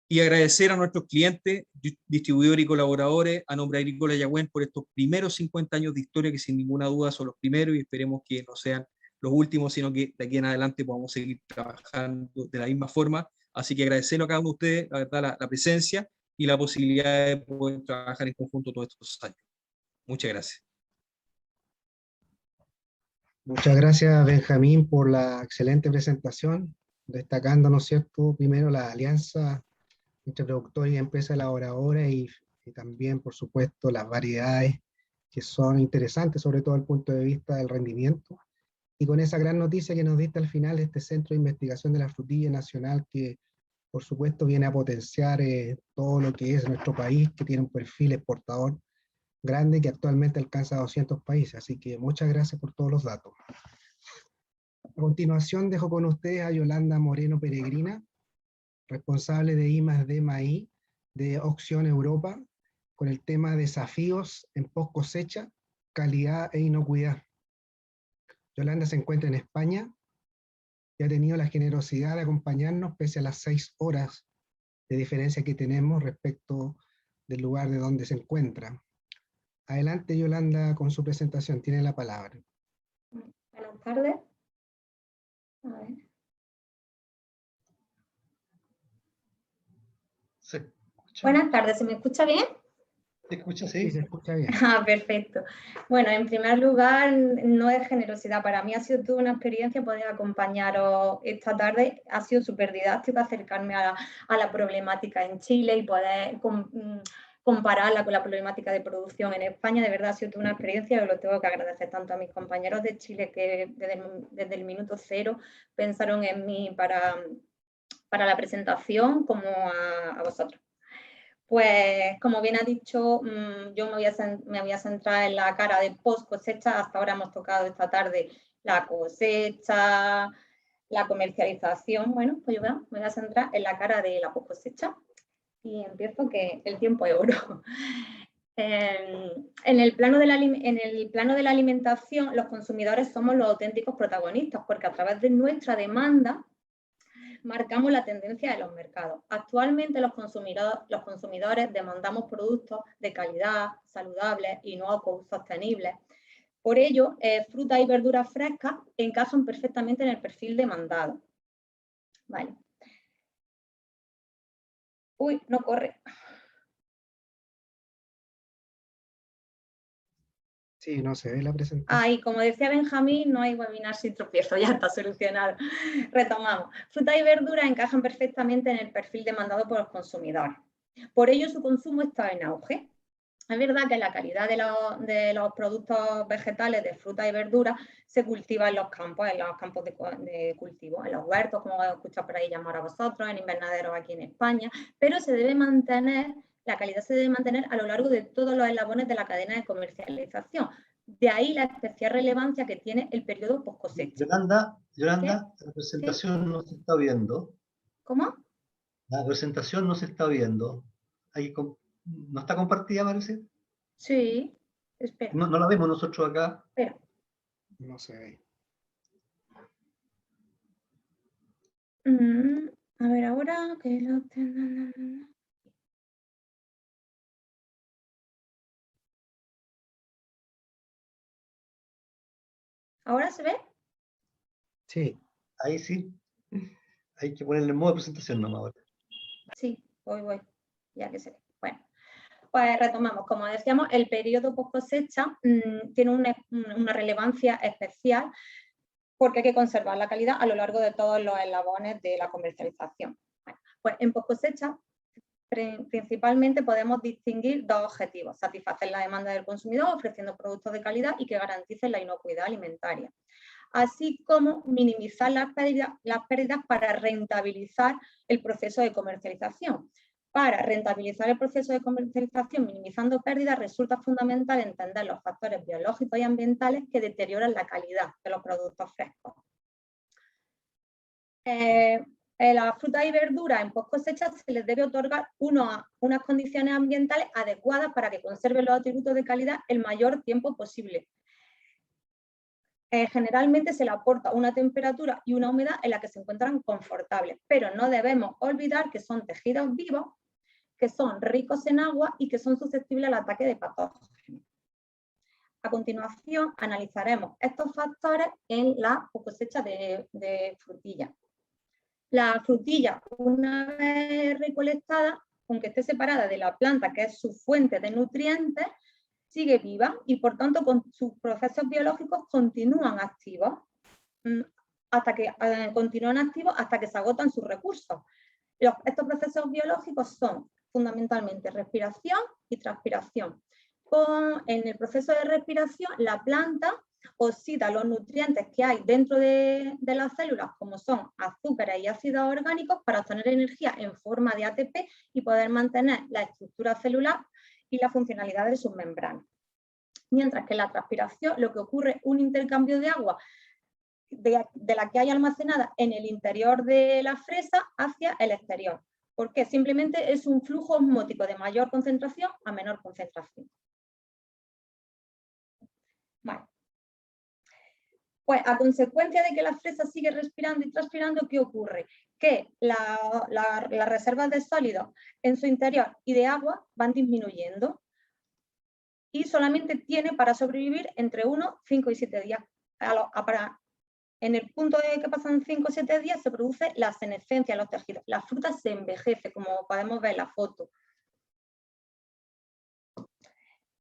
Y agradecer a nuestros clientes, distribuidores y colaboradores, a nombre de Agrícola Yagüen, por estos primeros 50 años de historia, que sin ninguna duda son los primeros, y esperemos que no sean los últimos, sino que de aquí en adelante podamos seguir trabajando de la misma forma. Así que agradecerlo a cada uno de ustedes, la verdad, la presencia y la posibilidad de poder trabajar en conjunto todos estos años. Muchas gracias. Muchas gracias, Benjamín, por la excelente presentación, destacando, ¿no es cierto?, primero la alianza entre productores y empresas elaboradoras y también, por supuesto, las variedades que son interesantes, sobre todo desde el punto de vista del rendimiento. Y con esa gran noticia que nos diste al final, este Centro de Investigación de la Frutilla Nacional, que por supuesto viene a potenciar todo lo que es nuestro país, que tiene un perfil exportador grande que actualmente alcanza 200 países. Así que muchas gracias por todos los datos. A continuación dejo con ustedes a Yolanda Moreno Peregrina, responsable de I+D+I de Opción Europa, con el tema Desafíos en post cosecha, calidad e inocuidad. Yolanda se encuentra en España y ha tenido la generosidad de acompañarnos pese a las 6 horas de diferencia que tenemos respecto del lugar de donde se encuentra. Adelante, Yolanda, con su presentación. Tiene la palabra. Buenas tardes. A ver. Buenas tardes, ¿se me escucha bien? ¿Se escucha? Sí, Sí. se escucha bien. Perfecto. Bueno, en primer lugar, no es generosidad. Para mí ha sido toda una experiencia poder acompañaros esta tarde. Ha sido súper didáctico acercarme a la problemática en Chile y poder compararla con la problemática de producción en España. De verdad ha sido toda una experiencia y lo tengo que agradecer tanto a mis compañeros de Chile que desde el minuto cero pensaron en mí para la presentación, como a vosotros. Pues, como bien ha dicho, yo me voy a centrar en la cara de post cosecha. Hasta ahora hemos tocado esta tarde la cosecha, la comercialización. Bueno, pues yo me voy a centrar en la cara de la post cosecha y empiezo, que el tiempo es oro. En el plano de la alimentación, los consumidores somos los auténticos protagonistas, porque a través de nuestra demanda marcamos la tendencia de los mercados. Actualmente los consumidores demandamos productos de calidad, saludables, inocuos, sostenibles. Por ello, frutas y verduras frescas encajan perfectamente en el perfil demandado. Vale. Uy, no corre. Sí, no se ve la presentación. Y como decía Benjamín, no hay webinar sin tropiezo, ya está solucionado. Retomamos. Frutas y verduras encajan perfectamente en el perfil demandado por los consumidores. Por ello, su consumo está en auge. Es verdad que la calidad de los productos vegetales de frutas y verduras se cultiva en los campos de cultivo, en los huertos, como os escuchado por ahí llamar a vosotros, en invernaderos aquí en España, pero la calidad se debe mantener a lo largo de todos los eslabones de la cadena de comercialización. De ahí la especial relevancia que tiene el periodo post cosecha. Yolanda, la presentación no se está viendo. ¿Cómo? La presentación no se está viendo. ¿No está compartida, parece? Sí, espera. No la vemos nosotros acá. Espera. No se ve. A ver, ahora que lo ¿Ahora se ve? Sí. Ahí sí. Hay que ponerle en modo de presentación nomás ahora. Sí, voy, ya que se ve. Bueno, pues retomamos. Como decíamos, el periodo post cosecha tiene una relevancia especial porque hay que conservar la calidad a lo largo de todos los eslabones de la comercialización. Bueno, pues en post cosecha principalmente podemos distinguir dos objetivos: satisfacer la demanda del consumidor ofreciendo productos de calidad y que garanticen la inocuidad alimentaria, así como minimizar las pérdidas para rentabilizar el proceso de comercialización. Para rentabilizar el proceso de comercialización minimizando pérdidas, resulta fundamental entender los factores biológicos y ambientales que deterioran la calidad de los productos frescos. Las frutas y verduras en post cosecha se les debe otorgar unas condiciones ambientales adecuadas para que conserven los atributos de calidad el mayor tiempo posible. Generalmente se le aporta una temperatura y una humedad en la que se encuentran confortables, pero no debemos olvidar que son tejidos vivos, que son ricos en agua y que son susceptibles al ataque de patógenos. A continuación analizaremos estos factores en la cosecha de frutillas. La frutilla, una vez recolectada, aunque esté separada de la planta, que es su fuente de nutrientes, sigue viva y por tanto con sus procesos biológicos continúan activos hasta que se agotan sus recursos. Estos procesos biológicos son fundamentalmente respiración y transpiración. En el proceso de respiración, la planta oxida los nutrientes que hay dentro de las células, como son azúcares y ácidos orgánicos, para obtener energía en forma de ATP y poder mantener la estructura celular y la funcionalidad de sus membranas. Mientras que en la transpiración lo que ocurre es un intercambio de agua de la que hay almacenada en el interior de la fresa hacia el exterior, porque simplemente es un flujo osmótico de mayor concentración a menor concentración. Vale. Pues a consecuencia de que la fresa sigue respirando y transpirando, ¿qué ocurre? Que las reservas de sólidos en su interior y de agua van disminuyendo y solamente tiene para sobrevivir entre 1, 5 y 7 días. En el punto de que pasan 5 o 7 días se produce la senescencia en los tejidos. La fruta se envejece, como podemos ver en la foto.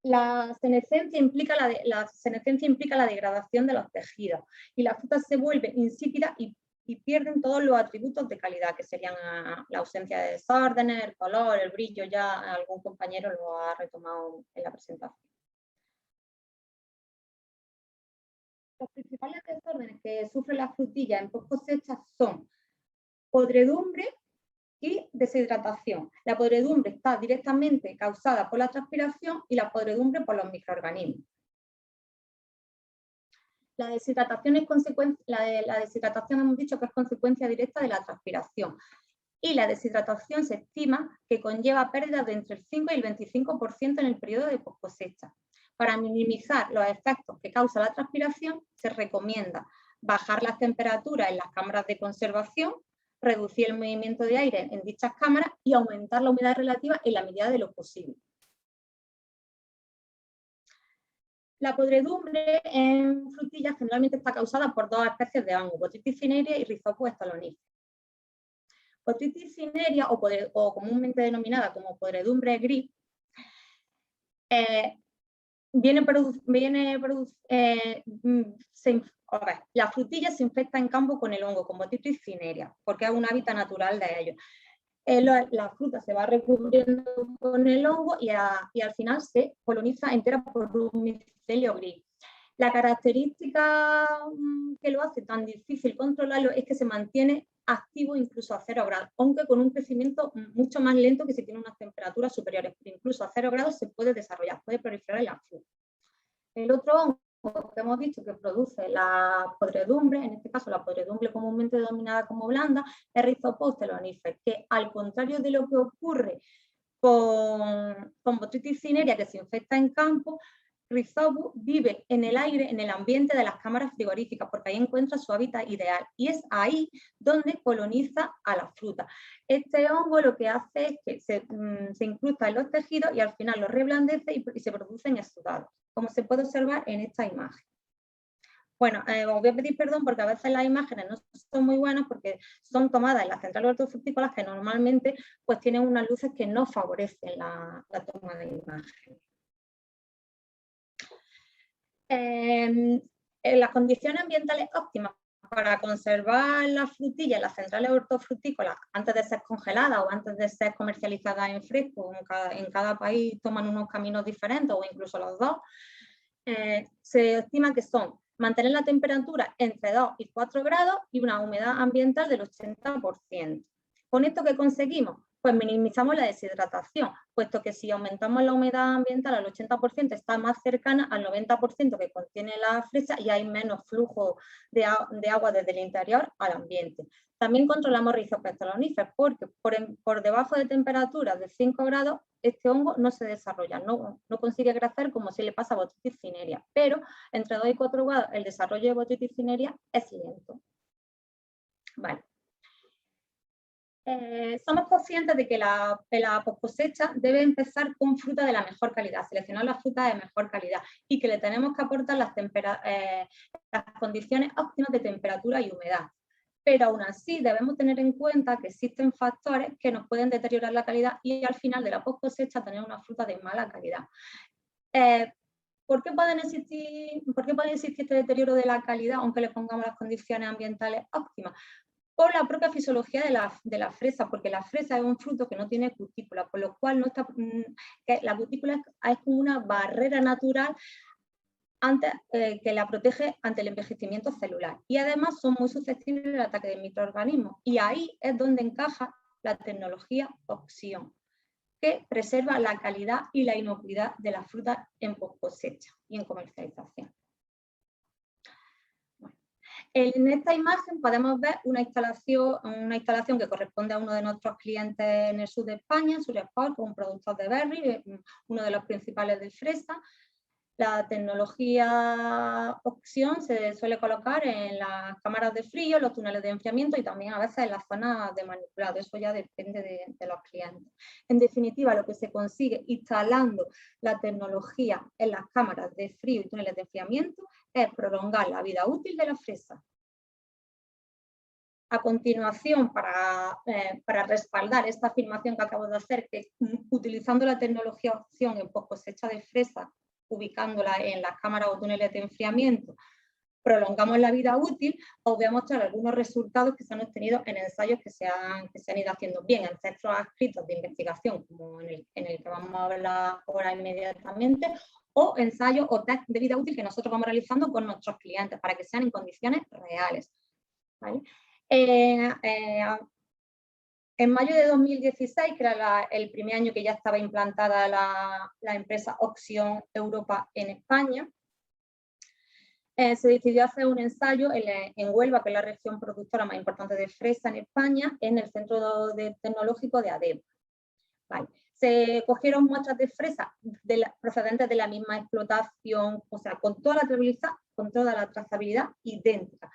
La senescencia implica la degradación de los tejidos y la fruta se vuelve insípida y pierden todos los atributos de calidad, que serían la ausencia de desórdenes, el color, el brillo. Ya algún compañero lo ha retomado en la presentación. Los principales desórdenes que sufre la frutilla en post cosecha son podredumbre y deshidratación. La podredumbre está directamente causada por la transpiración y la podredumbre por los microorganismos. La deshidratación hemos dicho que es consecuencia directa de la transpiración, y la deshidratación se estima que conlleva pérdidas de entre el 5 y el 25% en el periodo de post cosecha. Para minimizar los efectos que causa la transpiración, se recomienda bajar las temperaturas en las cámaras de conservación, reducir el movimiento de aire en dichas cámaras y aumentar la humedad relativa en la medida de lo posible. La podredumbre en frutillas generalmente está causada por dos especies de hongo, Botrytis cinerea y Rhizopus stoloniferus. Botrytis cinerea, o comúnmente denominada como podredumbre gris, las frutillas se infectan en campo con el hongo, con Botrytis cinerea, porque es un hábitat natural de ellos. La fruta se va recubriendo con el hongo y al final se coloniza entera por un micelio gris. La característica que lo hace tan difícil controlarlo es que se mantiene activo incluso a 0 grados, aunque con un crecimiento mucho más lento que si tiene unas temperaturas superiores, pero incluso a 0 grados se puede desarrollar, puede proliferar en la fruta. El otro hongo, que hemos dicho que produce la podredumbre, en este caso la podredumbre comúnmente denominada como blanda, es Rhizopus telonífer, que al contrario de lo que ocurre con Botrytis cinerea, que se infecta en campo, Rhizopus vive en el aire, en el ambiente de las cámaras frigoríficas, porque ahí encuentra su hábitat ideal y es ahí donde coloniza a la fruta. Este hongo lo que hace es que se incrusta en los tejidos y al final los reblandece y se producen exudados, como se puede observar en esta imagen. Bueno, os voy a pedir perdón porque a veces las imágenes no son muy buenas porque son tomadas en las centrales hortofrutícolas que normalmente pues tienen unas luces que no favorecen la toma de imagen. Las condiciones ambientales óptimas para conservar las frutillas en las centrales hortofrutícolas antes de ser congeladas o antes de ser comercializadas en fresco, en cada país toman unos caminos diferentes o incluso los dos, se estima que son mantener la temperatura entre 2 y 4 grados y una humedad ambiental del 80%. ¿Con esto qué conseguimos? Pues minimizamos la deshidratación, puesto que si aumentamos la humedad ambiental al 80% está más cercana al 90% que contiene la fresa y hay menos flujo de agua desde el interior al ambiente. También controlamos Rhizopus telonífer porque por debajo de temperaturas de 5 grados este hongo no se desarrolla, no consigue crecer como si le pasa a Botrytis cinerea, pero entre 2 y 4 grados el desarrollo de Botrytis cinerea es lento. Vale. Somos conscientes de que la post-cosecha debe empezar con fruta de la mejor calidad, seleccionar la fruta de mejor calidad y que le tenemos que aportar las condiciones óptimas de temperatura y humedad. Pero aún así debemos tener en cuenta que existen factores que nos pueden deteriorar la calidad y al final de la post-cosecha tener una fruta de mala calidad. ¿Por qué puede existir este deterioro de la calidad aunque le pongamos las condiciones ambientales óptimas? Por la propia fisiología de la fresa, porque la fresa es un fruto que no tiene cutícula, por lo cual la cutícula es como una barrera natural que la protege ante el envejecimiento celular. Y además son muy susceptibles al ataque de microorganismos. Y ahí es donde encaja la tecnología Oxion, que preserva la calidad y la inocuidad de la fruta en post-cosecha y en comercialización. En esta imagen podemos ver una instalación que corresponde a uno de nuestros clientes en el sur de España, Suresport, un productor de berry, uno de los principales de fresa. La tecnología Oxion se suele colocar en las cámaras de frío, los túneles de enfriamiento y también a veces en las zonas de manipulado. Eso ya depende de los clientes. En definitiva, lo que se consigue instalando la tecnología en las cámaras de frío y túneles de enfriamiento es prolongar la vida útil de la fresa. A continuación, para respaldar esta afirmación que acabo de hacer, que utilizando la tecnología Oxion en post cosecha de fresa, ubicándola en las cámaras o túneles de enfriamiento, prolongamos la vida útil, os voy a mostrar algunos resultados que se han obtenido en ensayos que se han ido haciendo bien en centros adscritos de investigación, como en el que vamos a hablar ahora inmediatamente, o ensayos o test de vida útil que nosotros vamos realizando con nuestros clientes para que sean en condiciones reales. ¿Vale? En mayo de 2016, que era el primer año que ya estaba implantada la empresa Oxion Europa en España, se decidió hacer un ensayo en Huelva, que es la región productora más importante de fresa en España, en el centro tecnológico de ADEVA. Vale. Se cogieron muestras de fresa procedentes de la misma explotación, o sea, con toda la trazabilidad idéntica.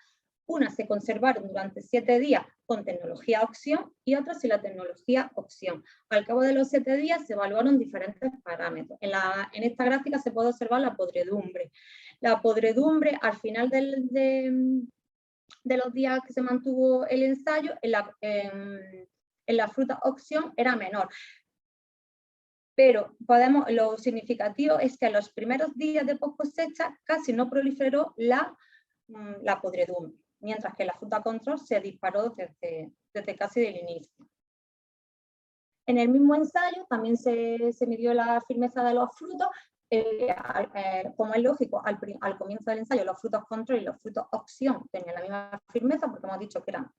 Unas se conservaron durante 7 días con tecnología Oxion y otras sin la tecnología Oxion. Al cabo de los 7 días se evaluaron diferentes parámetros. En esta gráfica se puede observar la podredumbre. La podredumbre al final de los días que se mantuvo el ensayo en la fruta Oxion era menor. Pero lo significativo es que en los primeros días de post cosecha casi no proliferó la podredumbre, mientras que la fruta control se disparó desde casi del inicio. En el mismo ensayo también se midió la firmeza de los frutos. Como es lógico, al comienzo del ensayo los frutos control y los frutos Oxion tenían la misma firmeza, porque hemos dicho que eran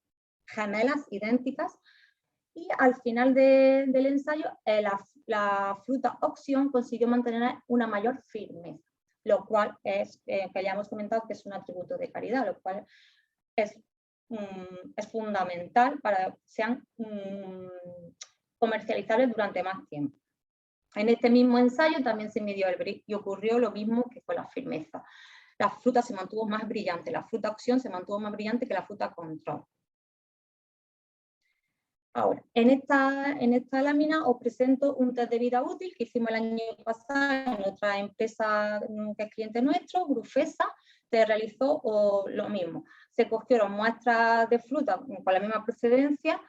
gemelas, idénticas, y al final del ensayo la fruta Oxion consiguió mantener una mayor firmeza. lo cual es, que ya hemos comentado que es un atributo de calidad, lo cual es fundamental para que sean comercializables durante más tiempo. En este mismo ensayo también se midió el brillo y ocurrió lo mismo que con la firmeza. La fruta se mantuvo más brillante, la fruta opción se mantuvo más brillante que la fruta control. Ahora, en esta lámina os presento un test de vida útil que hicimos el año pasado en otra empresa que es cliente nuestro, Grufesa. Se realizó lo mismo. Se cogieron muestras de fruta con la misma procedencia,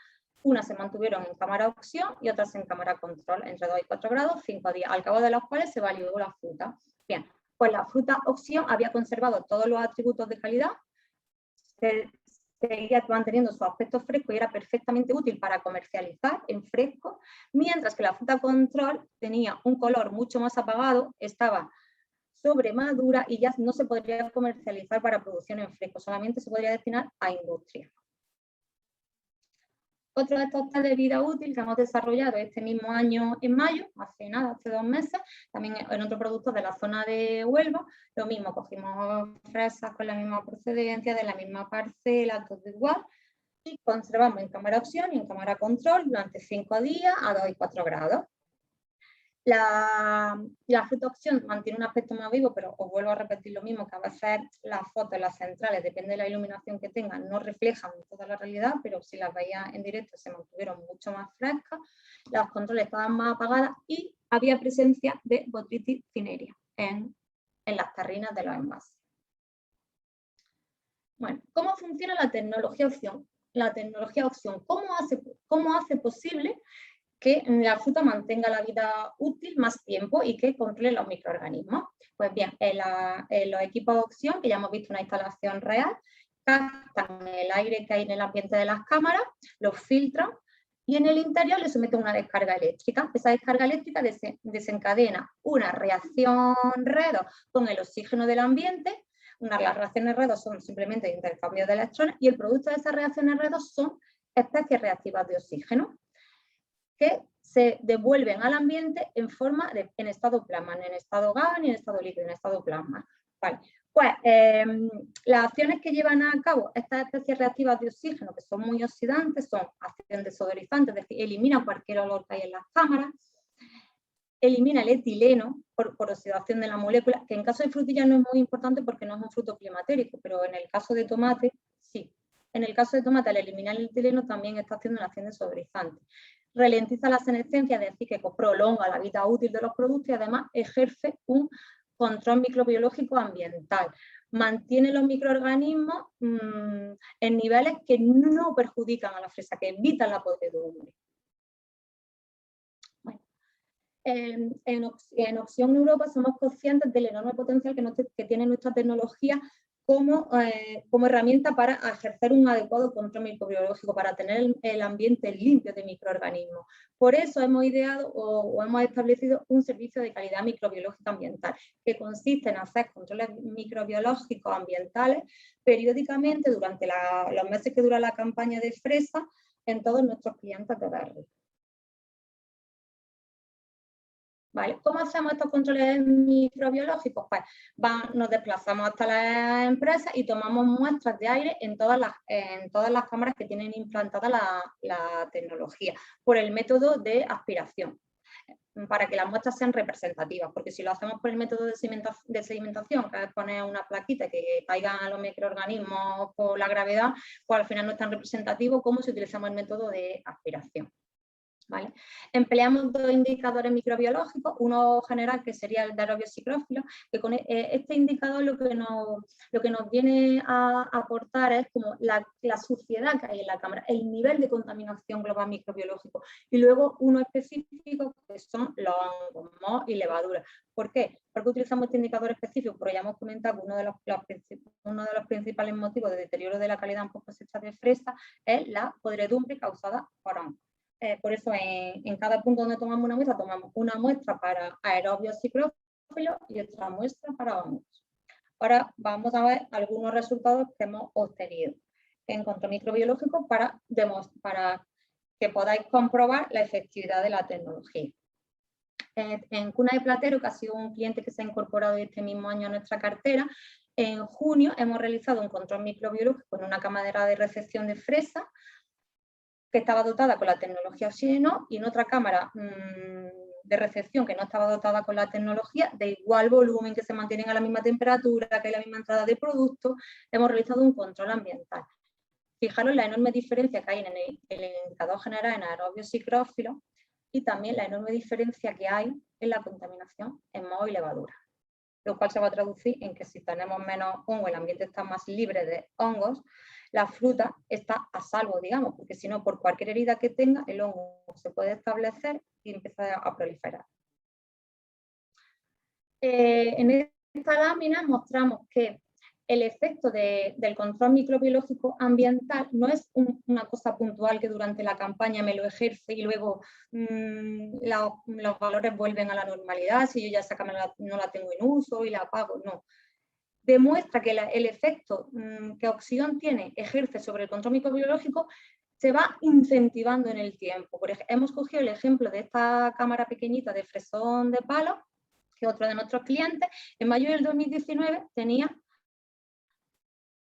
unas se mantuvieron en cámara opción y otras en cámara control entre 2 y 4 grados, 5 días, al cabo de los cuales se validó la fruta. Bien, pues la fruta opción había conservado todos los atributos de calidad, seguía manteniendo su aspecto fresco y era perfectamente útil para comercializar en fresco, mientras que la fruta control tenía un color mucho más apagado, estaba sobremadura y ya no se podría comercializar para producción en fresco, solamente se podría destinar a industria. Otro de estos test de vida útil que hemos desarrollado este mismo año en mayo, hace 2 meses, también en otro producto de la zona de Huelva, lo mismo, cogimos fresas con la misma procedencia, de la misma parcela, todo igual, y conservamos en cámara opción y en cámara control durante 5 días a 2 y 4 grados. La fruta opción mantiene un aspecto más vivo, pero os vuelvo a repetir lo mismo, que a veces las fotos en las centrales, depende de la iluminación que tengan, no reflejan toda la realidad, pero si las veías en directo se mantuvieron mucho más frescas, las controles estaban más apagadas y había presencia de Botrytis cinerea en las tarrinas de los envases. Bueno, ¿cómo funciona la tecnología opción? La tecnología opción, ¿cómo hace posible que la fruta mantenga la vida útil más tiempo y que controle los microorganismos? Pues bien, en los equipos de opción, que ya hemos visto una instalación real, captan el aire que hay en el ambiente de las cámaras, lo filtran y en el interior le someten una descarga eléctrica. Esa descarga eléctrica desencadena una reacción redox con el oxígeno del ambiente. Las reacciones redox son simplemente intercambio de electrones y el producto de esas reacciones redox son especies reactivas de oxígeno que se devuelven al ambiente en estado plasma, ni en estado gas, ni en estado líquido, en estado plasma. Vale. Pues las acciones que llevan a cabo estas especies reactivas de oxígeno, que son muy oxidantes, son acción desodorizante, es decir, elimina cualquier olor que hay en las cámaras, elimina el etileno por oxidación de la molécula, que en caso de frutilla no es muy importante porque no es un fruto climatérico, pero en el caso de tomate, sí. En el caso de tomate, al eliminar el etileno también está haciendo una acción desodorizante. Ralentiza la senescencia, es decir, que prolonga la vida útil de los productos y además ejerce un control microbiológico ambiental. Mantiene los microorganismos en niveles que no perjudican a la fresa, que evitan la podredumbre. Bueno, en Opción Europa somos conscientes del enorme potencial que tiene nuestra tecnología como herramienta para ejercer un adecuado control microbiológico, para tener el ambiente limpio de microorganismos. Por eso hemos ideado o hemos establecido un servicio de calidad microbiológica ambiental, que consiste en hacer controles microbiológicos ambientales periódicamente durante los meses que dura la campaña de fresa en todos nuestros clientes de berry. ¿Vale? ¿Cómo hacemos estos controles microbiológicos? Pues nos desplazamos hasta las empresas y tomamos muestras de aire en todas las cámaras que tienen implantada la tecnología, por el método de aspiración, para que las muestras sean representativas, porque si lo hacemos por el método de sedimentación, que es poner una plaquita y que caigan los microorganismos por la gravedad, pues al final no es tan representativo como si utilizamos el método de aspiración. ¿Vale? Empleamos 2 indicadores microbiológicos, uno general que sería el de aerobios psicrófilos, que con este indicador lo que nos viene a aportar es como la suciedad que hay en la cámara, el nivel de contaminación global microbiológico, y luego uno específico que son los hongos, mohos y levaduras. ¿Por qué? Porque utilizamos este indicador específico, porque ya hemos comentado que uno de los principales motivos de deterioro de la calidad en cosecha de fresa es la podredumbre causada por hongos. Por eso en cada punto donde tomamos una muestra para aerobios psicrófilos y otra muestra para hongos. Ahora vamos a ver algunos resultados que hemos obtenido en control microbiológico para que podáis comprobar la efectividad de la tecnología. En Cuna de Platero, que ha sido un cliente que se ha incorporado este mismo año a nuestra cartera, en junio hemos realizado un control microbiológico en una cámara de recepción de fresa que estaba dotada con la tecnología Oxígeno y en otra cámara de recepción que no estaba dotada con la tecnología, de igual volumen, que se mantienen a la misma temperatura, que hay la misma entrada de productos, hemos realizado un control ambiental. Fijaros la enorme diferencia que hay en el indicador general en aerobios y crófilos y también la enorme diferencia que hay en la contaminación en moho y levadura, lo cual se va a traducir en que si tenemos menos hongo, el ambiente está más libre de hongos, la fruta está a salvo, digamos, porque si no, por cualquier herida que tenga, el hongo se puede establecer y empieza a proliferar. En esta lámina mostramos que el efecto del control microbiológico ambiental no es una cosa puntual que durante la campaña me lo ejerce y luego los valores vuelven a la normalidad, si yo ya esa cámara no la tengo en uso y la apago, no. Demuestra que el efecto que Oxión ejerce sobre el control microbiológico se va incentivando en el tiempo. Por ejemplo, hemos cogido el ejemplo de esta cámara pequeñita de fresón de palo, que otro de nuestros clientes, en mayo del 2019 tenía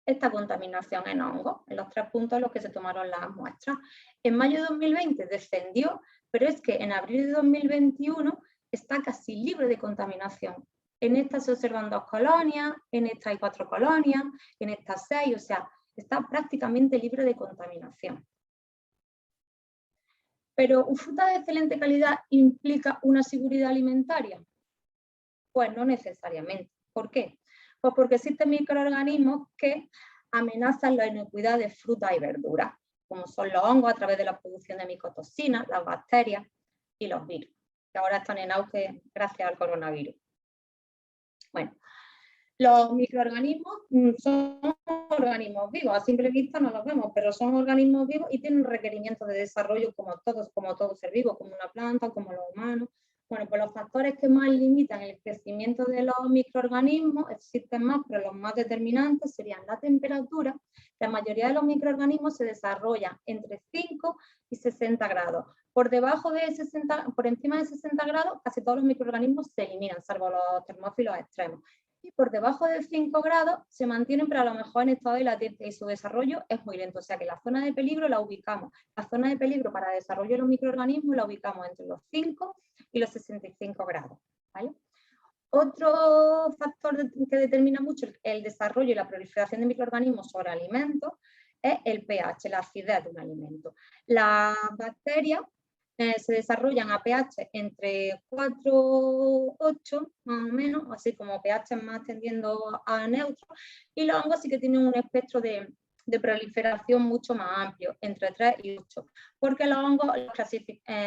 esta contaminación en hongos, en los 3 puntos en los que se tomaron las muestras. En mayo de 2020 descendió, pero es que en abril de 2021 está casi libre de contaminación. En esta se observan 2 colonias, en esta hay 4 colonias, en esta 6, o sea, está prácticamente libre de contaminación. Pero ¿fruta de excelente calidad implica una seguridad alimentaria? Pues no necesariamente. ¿Por qué? Pues porque existen microorganismos que amenazan la inocuidad de frutas y verduras, como son los hongos a través de la producción de micotoxinas, las bacterias y los virus, que ahora están en auge gracias al coronavirus. Bueno, los microorganismos son organismos vivos, a simple vista no los vemos, pero son organismos vivos y tienen requerimientos de desarrollo como todo ser vivo, como una planta, como los humanos. Bueno, pues los factores que más limitan el crecimiento de los microorganismos, existen más, pero los más determinantes serían la temperatura. La mayoría de los microorganismos se desarrollan entre 5 y 60 grados. Por encima de 60 grados, casi todos los microorganismos se eliminan, salvo los termófilos extremos. Y por debajo de 5 grados se mantienen, pero a lo mejor en estado de latencia y su desarrollo es muy lento. O sea que la zona de peligro la ubicamos. La zona de peligro para el desarrollo de los microorganismos la ubicamos entre los 5 y los 65 grados. ¿Vale? Otro factor que determina mucho el desarrollo y la proliferación de microorganismos sobre alimentos es el pH, la acidez de un alimento. Las bacterias se desarrollan a pH entre 4,8 más o menos, así como pH más tendiendo a neutro, y los hongos sí que tienen un espectro de proliferación mucho más amplio, entre 3 y 8, porque los hongos,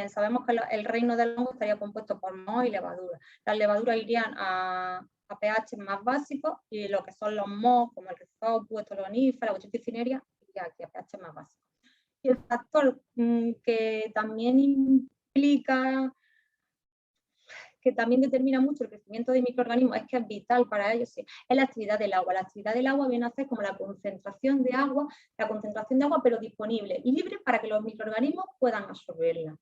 sabemos que el reino del hongo estaría compuesto por moho y levadura. Las levaduras irían a pH más básicos y lo que son los mohos, como el Rhizopus, Stoloniferum, la Botrytis iría aquí a pH más básicos. Y el factor que también implica, que también determina mucho el crecimiento de microorganismos, es que es vital para ellos, sí, es la actividad del agua. La actividad del agua viene a ser como la concentración de agua pero disponible y libre para que los microorganismos puedan absorberla.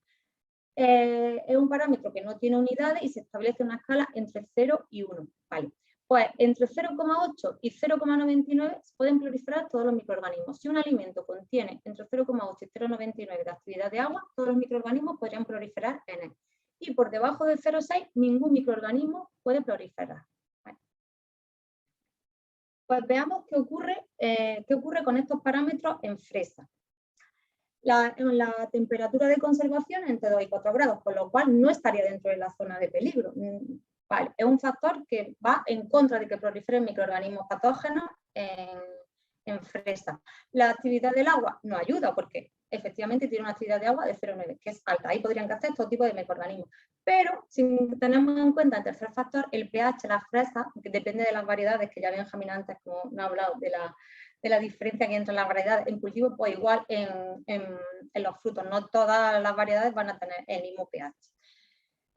Es un parámetro que no tiene unidades y se establece una escala entre 0 y 1. ¿Vale? Pues entre 0,8 y 0,99 pueden proliferar todos los microorganismos. Si un alimento contiene entre 0,8 y 0,99 de actividad de agua, todos los microorganismos podrían proliferar en él. Y por debajo de 0,6 ningún microorganismo puede proliferar. ¿Vale? Pues veamos qué ocurre con estos parámetros en fresa. La temperatura de conservación es entre 2 y 4 grados, con lo cual no estaría dentro de la zona de peligro. Vale, es un factor que va en contra de que proliferen microorganismos patógenos en fresa. La actividad del agua no ayuda porque efectivamente tiene una actividad de agua de 0,9, que es alta. Ahí podrían crecer todo tipo de microorganismos. Pero si tenemos en cuenta el tercer factor, el pH, la fresa, que depende de las variedades, que ya Benjamín antes como no ha hablado de la diferencia que hay entre las variedades en cultivo, pues igual en los frutos. No todas las variedades van a tener el mismo pH.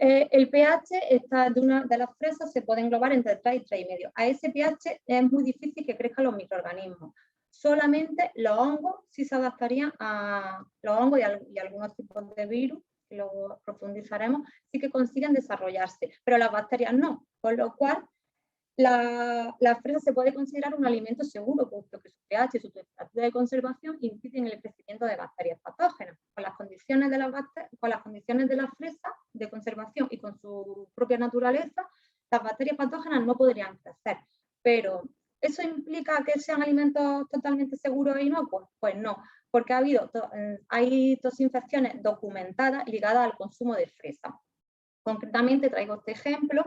El pH de las fresas se puede englobar entre 3 y 3,5. A ese pH es muy difícil que crezcan los microorganismos. Solamente los hongos sí se adaptarían a los hongos y algunos tipos de virus luego profundizaremos, sí que consiguen desarrollarse, pero las bacterias no, con lo cual la fresa se puede considerar un alimento seguro, puesto que su pH y su temperatura de conservación impiden el crecimiento de bacterias patógenas. Con las condiciones de la fresa de conservación y con su propia naturaleza, las bacterias patógenas no podrían crecer. Pero, ¿eso implica que sean alimentos totalmente seguros e inocuos? Pues no, porque hay toxinfecciones documentadas ligadas al consumo de fresa. Concretamente, traigo este ejemplo.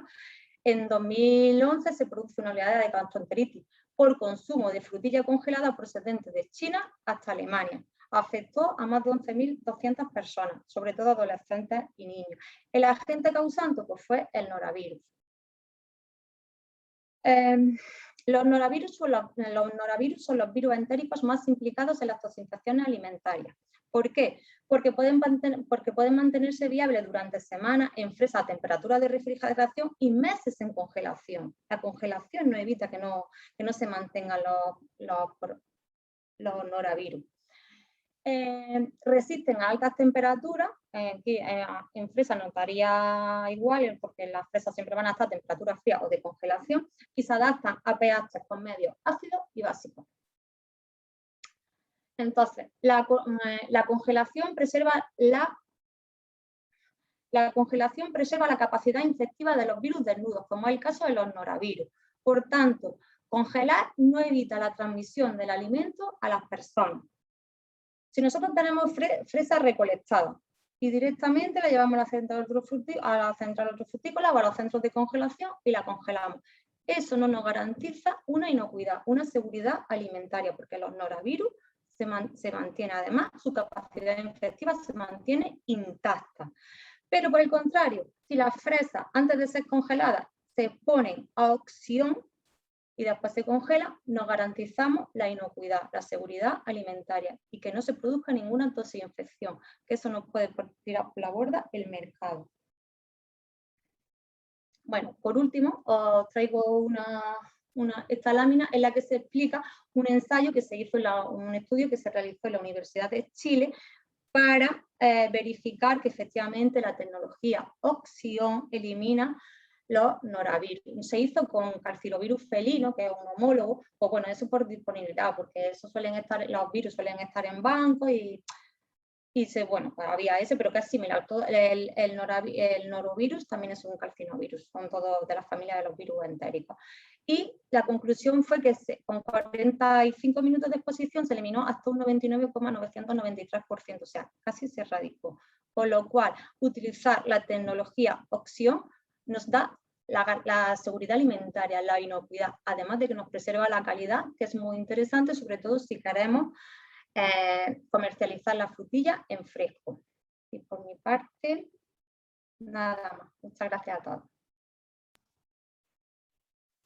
En 2011 se produce una oleada de gastroenteritis por consumo de frutilla congelada procedente de China hasta Alemania. Afectó a más de 11.200 personas, sobre todo adolescentes y niños. El agente causante pues, fue el norovirus. Los norovirus son los virus entéricos más implicados en las toxinfecciones alimentarias. ¿Por qué? Porque pueden mantenerse viables durante semanas en fresa a temperatura de refrigeración y meses en congelación. La congelación no evita que no se mantengan los norovirus. Resisten a altas temperaturas, aquí en fresa notaría igual, porque las fresas siempre van a estar a temperatura fría o de congelación, y se adaptan a pH con medios ácidos y básicos. Entonces, la congelación preserva la capacidad infectiva de los virus desnudos, como es el caso de los norovirus. Por tanto, congelar no evita la transmisión del alimento a las personas. Si nosotros tenemos fresa recolectada y directamente la llevamos a la central hortofrutícola o a los centros de congelación y la congelamos, eso no nos garantiza una inocuidad, una seguridad alimentaria, porque los norovirus se mantiene, además, su capacidad infectiva se mantiene intacta. Pero por el contrario, si las fresas antes de ser congeladas se exponen a cocción y después se congela, nos garantizamos la inocuidad, la seguridad alimentaria y que no se produzca ninguna toxinfección, que eso nos puede tirar por la borda el mercado. Bueno, por último, os traigo esta lámina en la que se explica un ensayo que se hizo, un estudio que se realizó en la Universidad de Chile para verificar que efectivamente la tecnología Oxion elimina los norovirus. Se hizo con calcilovirus felino, que es un homólogo, pues bueno, eso por disponibilidad, porque los virus suelen estar en bancos bueno, pues había ese, pero que es similar. El norovirus también es un calcinovirus, son todos de la familia de los virus entéricos. Y la conclusión fue que con 45 minutos de exposición se eliminó hasta un 99,993%, o sea, casi se erradicó. Con lo cual, utilizar la tecnología Oxion nos da la seguridad alimentaria, la inocuidad, además de que nos preserva la calidad, que es muy interesante, sobre todo si queremos comercializar la frutilla en fresco. Y por mi parte, nada más. Muchas gracias a todos.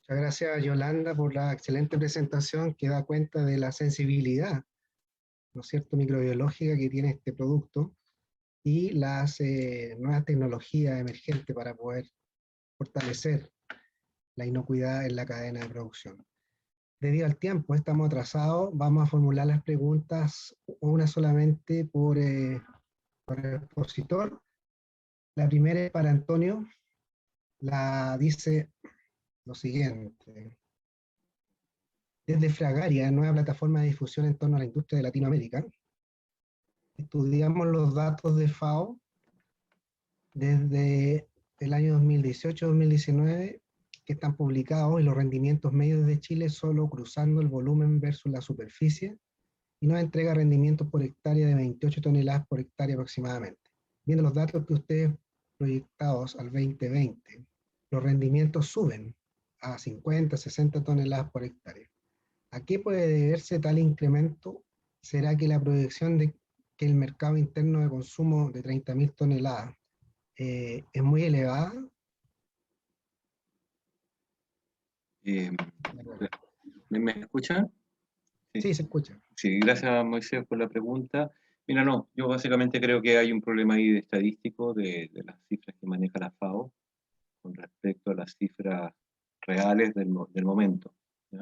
Muchas gracias, Yolanda, por la excelente presentación que da cuenta de la sensibilidad, ¿no es cierto?, microbiológica que tiene este producto y las nuevas tecnologías emergentes para poder fortalecer la inocuidad en la cadena de producción. Debido al tiempo, estamos atrasados, vamos a formular las preguntas, una solamente por expositor. La primera es para Antonio, dice lo siguiente. Desde Fragaria, nueva plataforma de difusión en torno a la industria de Latinoamérica, estudiamos los datos de FAO desde el año 2018-2019 que están publicados y los rendimientos medios de Chile solo cruzando el volumen versus la superficie y nos entrega rendimientos por hectárea de 28 toneladas por hectárea aproximadamente. Viendo los datos que ustedes proyectados al 2020, los rendimientos suben a 50, 60 toneladas por hectárea. ¿A qué puede deberse tal incremento? ¿Será que la proyección de que el mercado interno de consumo de 30.000 toneladas es muy elevada? ¿Me escuchan? Sí, se escucha. Sí, gracias Moisés por la pregunta. Mira, no, yo básicamente creo que hay un problema ahí de estadístico de las cifras que maneja la FAO con respecto a las cifras reales del momento, ¿ya?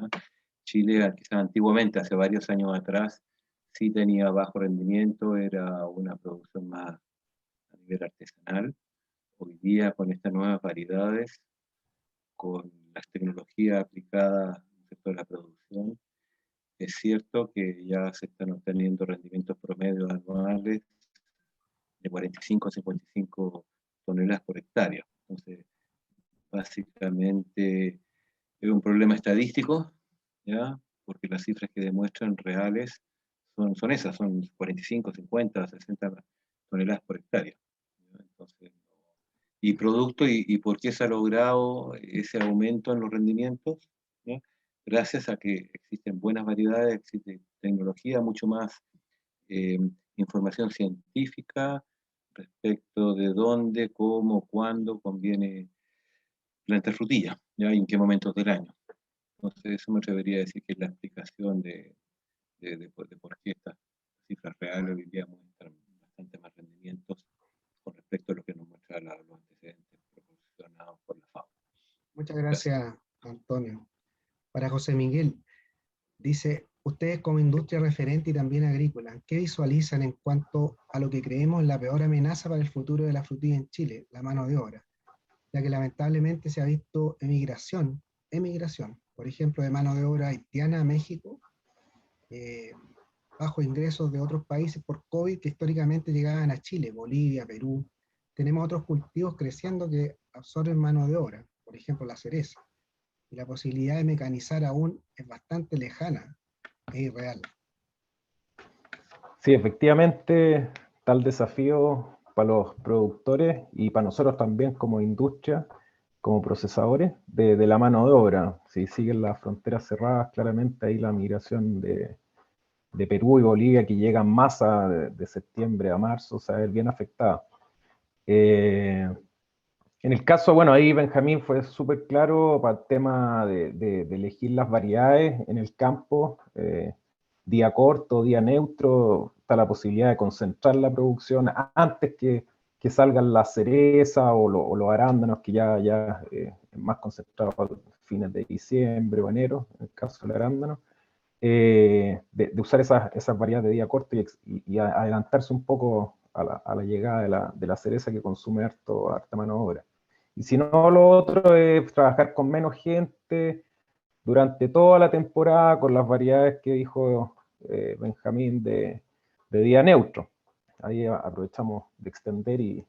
Chile, quizás antiguamente, hace varios años atrás, sí tenía bajo rendimiento, era una producción más, a nivel artesanal. Hoy día con estas nuevas variedades, con las tecnologías aplicadas en el sector de la producción, es cierto que ya se están obteniendo rendimientos promedios anuales de 45 a 55 toneladas por hectárea. Entonces, básicamente es un problema estadístico, ¿ya? Porque las cifras que demuestran reales son esas, son 45, 50, 60 toneladas por hectárea. ¿Ya? Entonces, y producto, y por qué se ha logrado ese aumento en los rendimientos, ¿ya? Gracias a que existen buenas variedades, existe tecnología, mucho más información científica respecto de dónde, cómo, cuándo conviene plantar frutilla, ¿ya? Y en qué momentos del año. Entonces eso me atrevería a decir que es la explicación de por qué estas cifras reales hoy día muestran bastante más rendimientos con respecto a lo que nos muestra los antecedentes proporcionados por la FAO. Muchas gracias, Antonio. Para José Miguel, dice, ustedes como industria referente y también agrícola, ¿qué visualizan en cuanto a lo que creemos la peor amenaza para el futuro de la frutilla en Chile, la mano de obra? Ya que lamentablemente se ha visto emigración, por ejemplo, de mano de obra haitiana a México, bajo ingresos de otros países por COVID que históricamente llegaban a Chile, Bolivia, Perú. Tenemos otros cultivos creciendo que absorben mano de obra, por ejemplo la cereza. Y la posibilidad de mecanizar aún es bastante lejana, es irreal. Sí, efectivamente, tal desafío para los productores y para nosotros también como industria, como procesadores, de la mano de obra. Si siguen las fronteras cerradas, claramente ahí la migración de Perú y Bolivia, que llega en masa de septiembre a marzo, se va a ver bien afectada. En el caso, bueno, ahí Benjamín fue súper claro para el tema de elegir las variedades en el campo, día corto, día neutro, está la posibilidad de concentrar la producción antes que salgan las cerezas o los arándanos, que ya es más concentrado a fines de diciembre o enero, en el caso del arándano. De usar esas variedades de día corto y adelantarse un poco a la llegada de la cereza, que consume harta mano de obra. Y si no, lo otro es trabajar con menos gente durante toda la temporada con las variedades que dijo Benjamín de día neutro. Ahí aprovechamos de extender y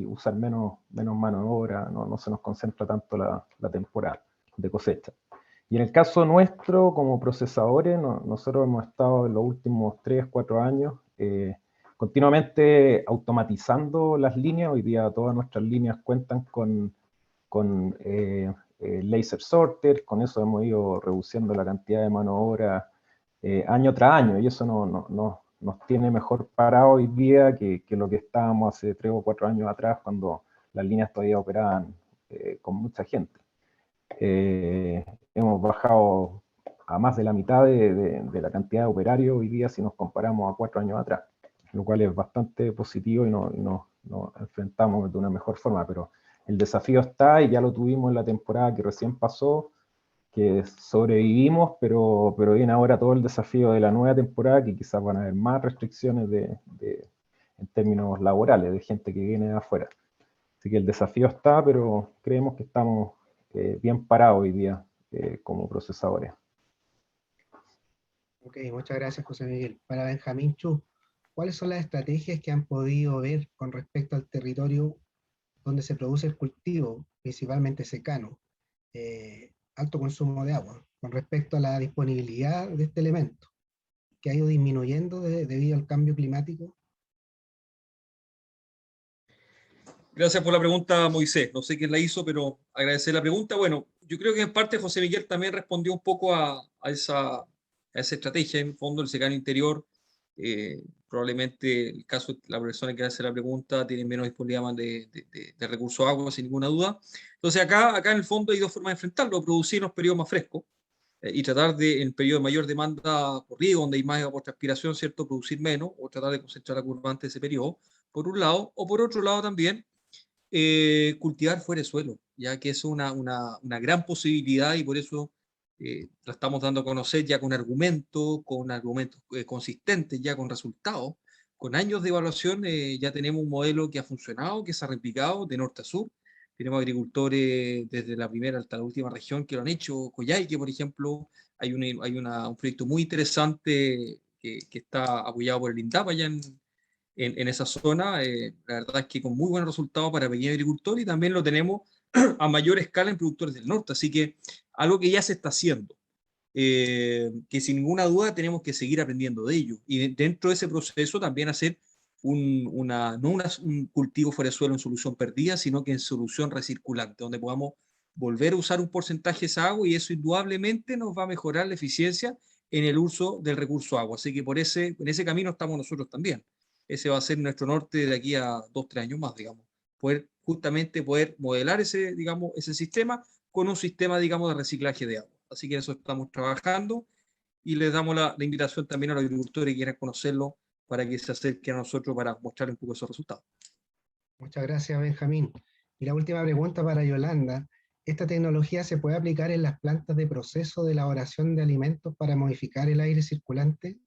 usar menos mano de obra, no se nos concentra tanto la temporada de cosecha. Y en el caso nuestro, como procesadores, nosotros hemos estado en los últimos 3-4 años continuamente automatizando las líneas. Hoy día todas nuestras líneas cuentan con laser sorter, con eso hemos ido reduciendo la cantidad de mano de obra año tras año, y eso nos tiene mejor parado hoy día que lo que estábamos hace 3 o 4 años atrás, cuando las líneas todavía operaban con mucha gente. Hemos bajado a más de la mitad de la cantidad de operarios hoy día si nos comparamos a 4 años atrás, lo cual es bastante positivo y nos enfrentamos de una mejor forma, pero el desafío está, y ya lo tuvimos en la temporada que recién pasó, que sobrevivimos, pero viene ahora todo el desafío de la nueva temporada, que quizás van a haber más restricciones en términos laborales, de gente que viene de afuera. Así que el desafío está, pero creemos que estamos bien parados hoy día como procesadores. Ok, muchas gracias, José Miguel. Para Benjamín Chu, ¿cuáles son las estrategias que han podido ver con respecto al territorio donde se produce el cultivo, principalmente secano, alto consumo de agua, con respecto a la disponibilidad de este elemento, que ha ido disminuyendo debido al cambio climático? Gracias por la pregunta, Moisés. No sé quién la hizo, pero agradecer la pregunta. Bueno, yo creo que en parte José Miguel también respondió un poco a esa estrategia. En el fondo, el secano interior, probablemente el caso de la persona que hace la pregunta tiene menos disponibilidad de recursos de agua, sin ninguna duda. Entonces, acá en el fondo hay dos formas de enfrentarlo: producir en los periodos más frescos y tratar de, en el periodo de mayor demanda por riego, donde hay más evapotranspiración, ¿cierto?, producir menos, o tratar de concentrar la curva antes de ese periodo, por un lado, o por otro lado también cultivar fuera de suelo, ya que es una gran posibilidad, y por eso la estamos dando a conocer ya con argumentos consistentes, ya con resultados, con años de evaluación, ya tenemos un modelo que ha funcionado, que se ha replicado de norte a sur. Tenemos agricultores desde la primera hasta la última región que lo han hecho. Coyhaique, por ejemplo, hay un proyecto muy interesante que está apoyado por el INDAP allá en esa zona. La verdad es que con muy buenos resultados para pequeños agricultores, y también lo tenemos a mayor escala en productores del norte. Así que algo que ya se está haciendo. Que sin ninguna duda tenemos que seguir aprendiendo de ello. Y dentro de ese proceso también hacer un cultivo fuera de suelo en solución perdida, sino que en solución recirculante, donde podamos volver a usar un porcentaje de esa agua, y eso indudablemente nos va a mejorar la eficiencia en el uso del recurso agua. Así que en ese camino estamos nosotros también. Ese va a ser nuestro norte de aquí a 2-3 años más, digamos. Justamente poder modelar digamos, ese sistema con un sistema, digamos, de reciclaje de agua. Así que en eso estamos trabajando, y les damos la invitación también a los agricultores que quieran conocerlo para que se acerquen a nosotros para mostrar un poco esos resultados. Muchas gracias, Benjamín. Y la última pregunta para Yolanda. ¿Esta tecnología se puede aplicar en las plantas de proceso de elaboración de alimentos para modificar el aire circulante?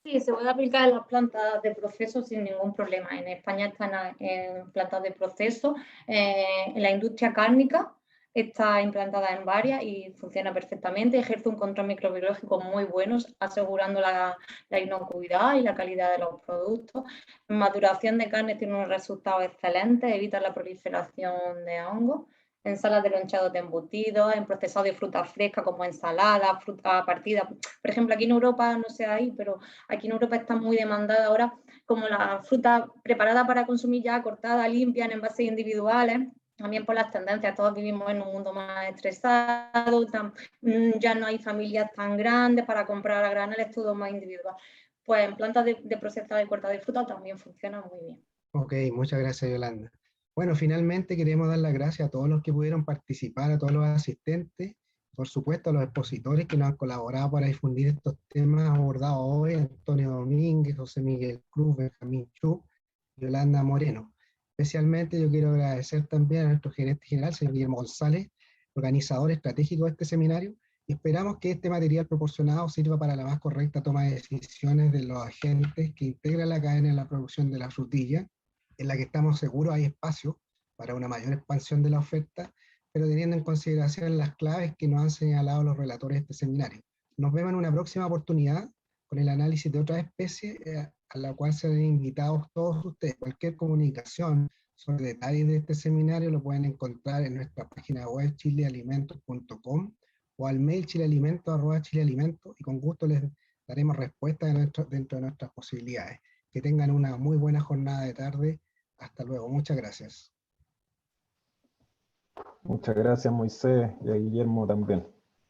Sí, se puede aplicar en las plantas de proceso sin ningún problema. En España están en plantas de proceso, en la industria cárnica está implantada en varias y funciona perfectamente. Ejerce un control microbiológico muy bueno, asegurando la inocuidad y la calidad de los productos. En maturación de carne tiene unos resultados excelentes, evita la proliferación de hongos. En salas de lonchados de embutidos, en procesado de fruta fresca como ensalada, fruta partida. Por ejemplo, aquí en Europa, no sé ahí, pero aquí en Europa está muy demandada ahora como la fruta preparada para consumir ya, cortada, limpia, en envases individuales. También por las tendencias, todos vivimos en un mundo más estresado, ya no hay familias tan grandes para comprar a granel, es todo más individual. Pues en plantas de procesado y cortada de fruta también funciona muy bien. Ok, muchas gracias, Yolanda. Bueno, finalmente queremos dar las gracias a todos los que pudieron participar, a todos los asistentes, por supuesto a los expositores que nos han colaborado para difundir estos temas abordados hoy: Antonio Domínguez, José Miguel Cruz, Benjamín Chu, Yolanda Moreno. Especialmente yo quiero agradecer también a nuestro gerente general, señor Guillermo González, organizador estratégico de este seminario, y esperamos que este material proporcionado sirva para la más correcta toma de decisiones de los agentes que integran la cadena de la producción de la frutilla, en la que estamos seguros hay espacio para una mayor expansión de la oferta, pero teniendo en consideración las claves que nos han señalado los relatores de este seminario. Nos vemos en una próxima oportunidad con el análisis de otras especies, a la cual se han invitado todos ustedes. Cualquier comunicación sobre detalles de este seminario lo pueden encontrar en nuestra página web chilealimentos.com o al mail chilealimentos@chilealimentos, y con gusto les daremos respuesta dentro de nuestras posibilidades. Que tengan una muy buena jornada de tarde. Hasta luego. Muchas gracias. Muchas gracias, Moisés, y a Guillermo también.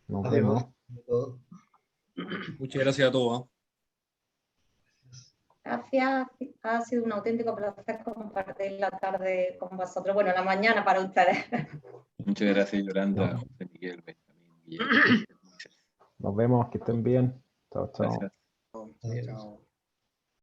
Nos Adiós. vemos. Muchas gracias a todos. Gracias, ha sido un auténtico placer compartir la tarde con vosotros. Bueno, la mañana para ustedes. Muchas gracias, Yolanda, José Miguel, Benjamín, Guillermo. Nos vemos, que estén bien. Chao, chao. Gracias. Chao.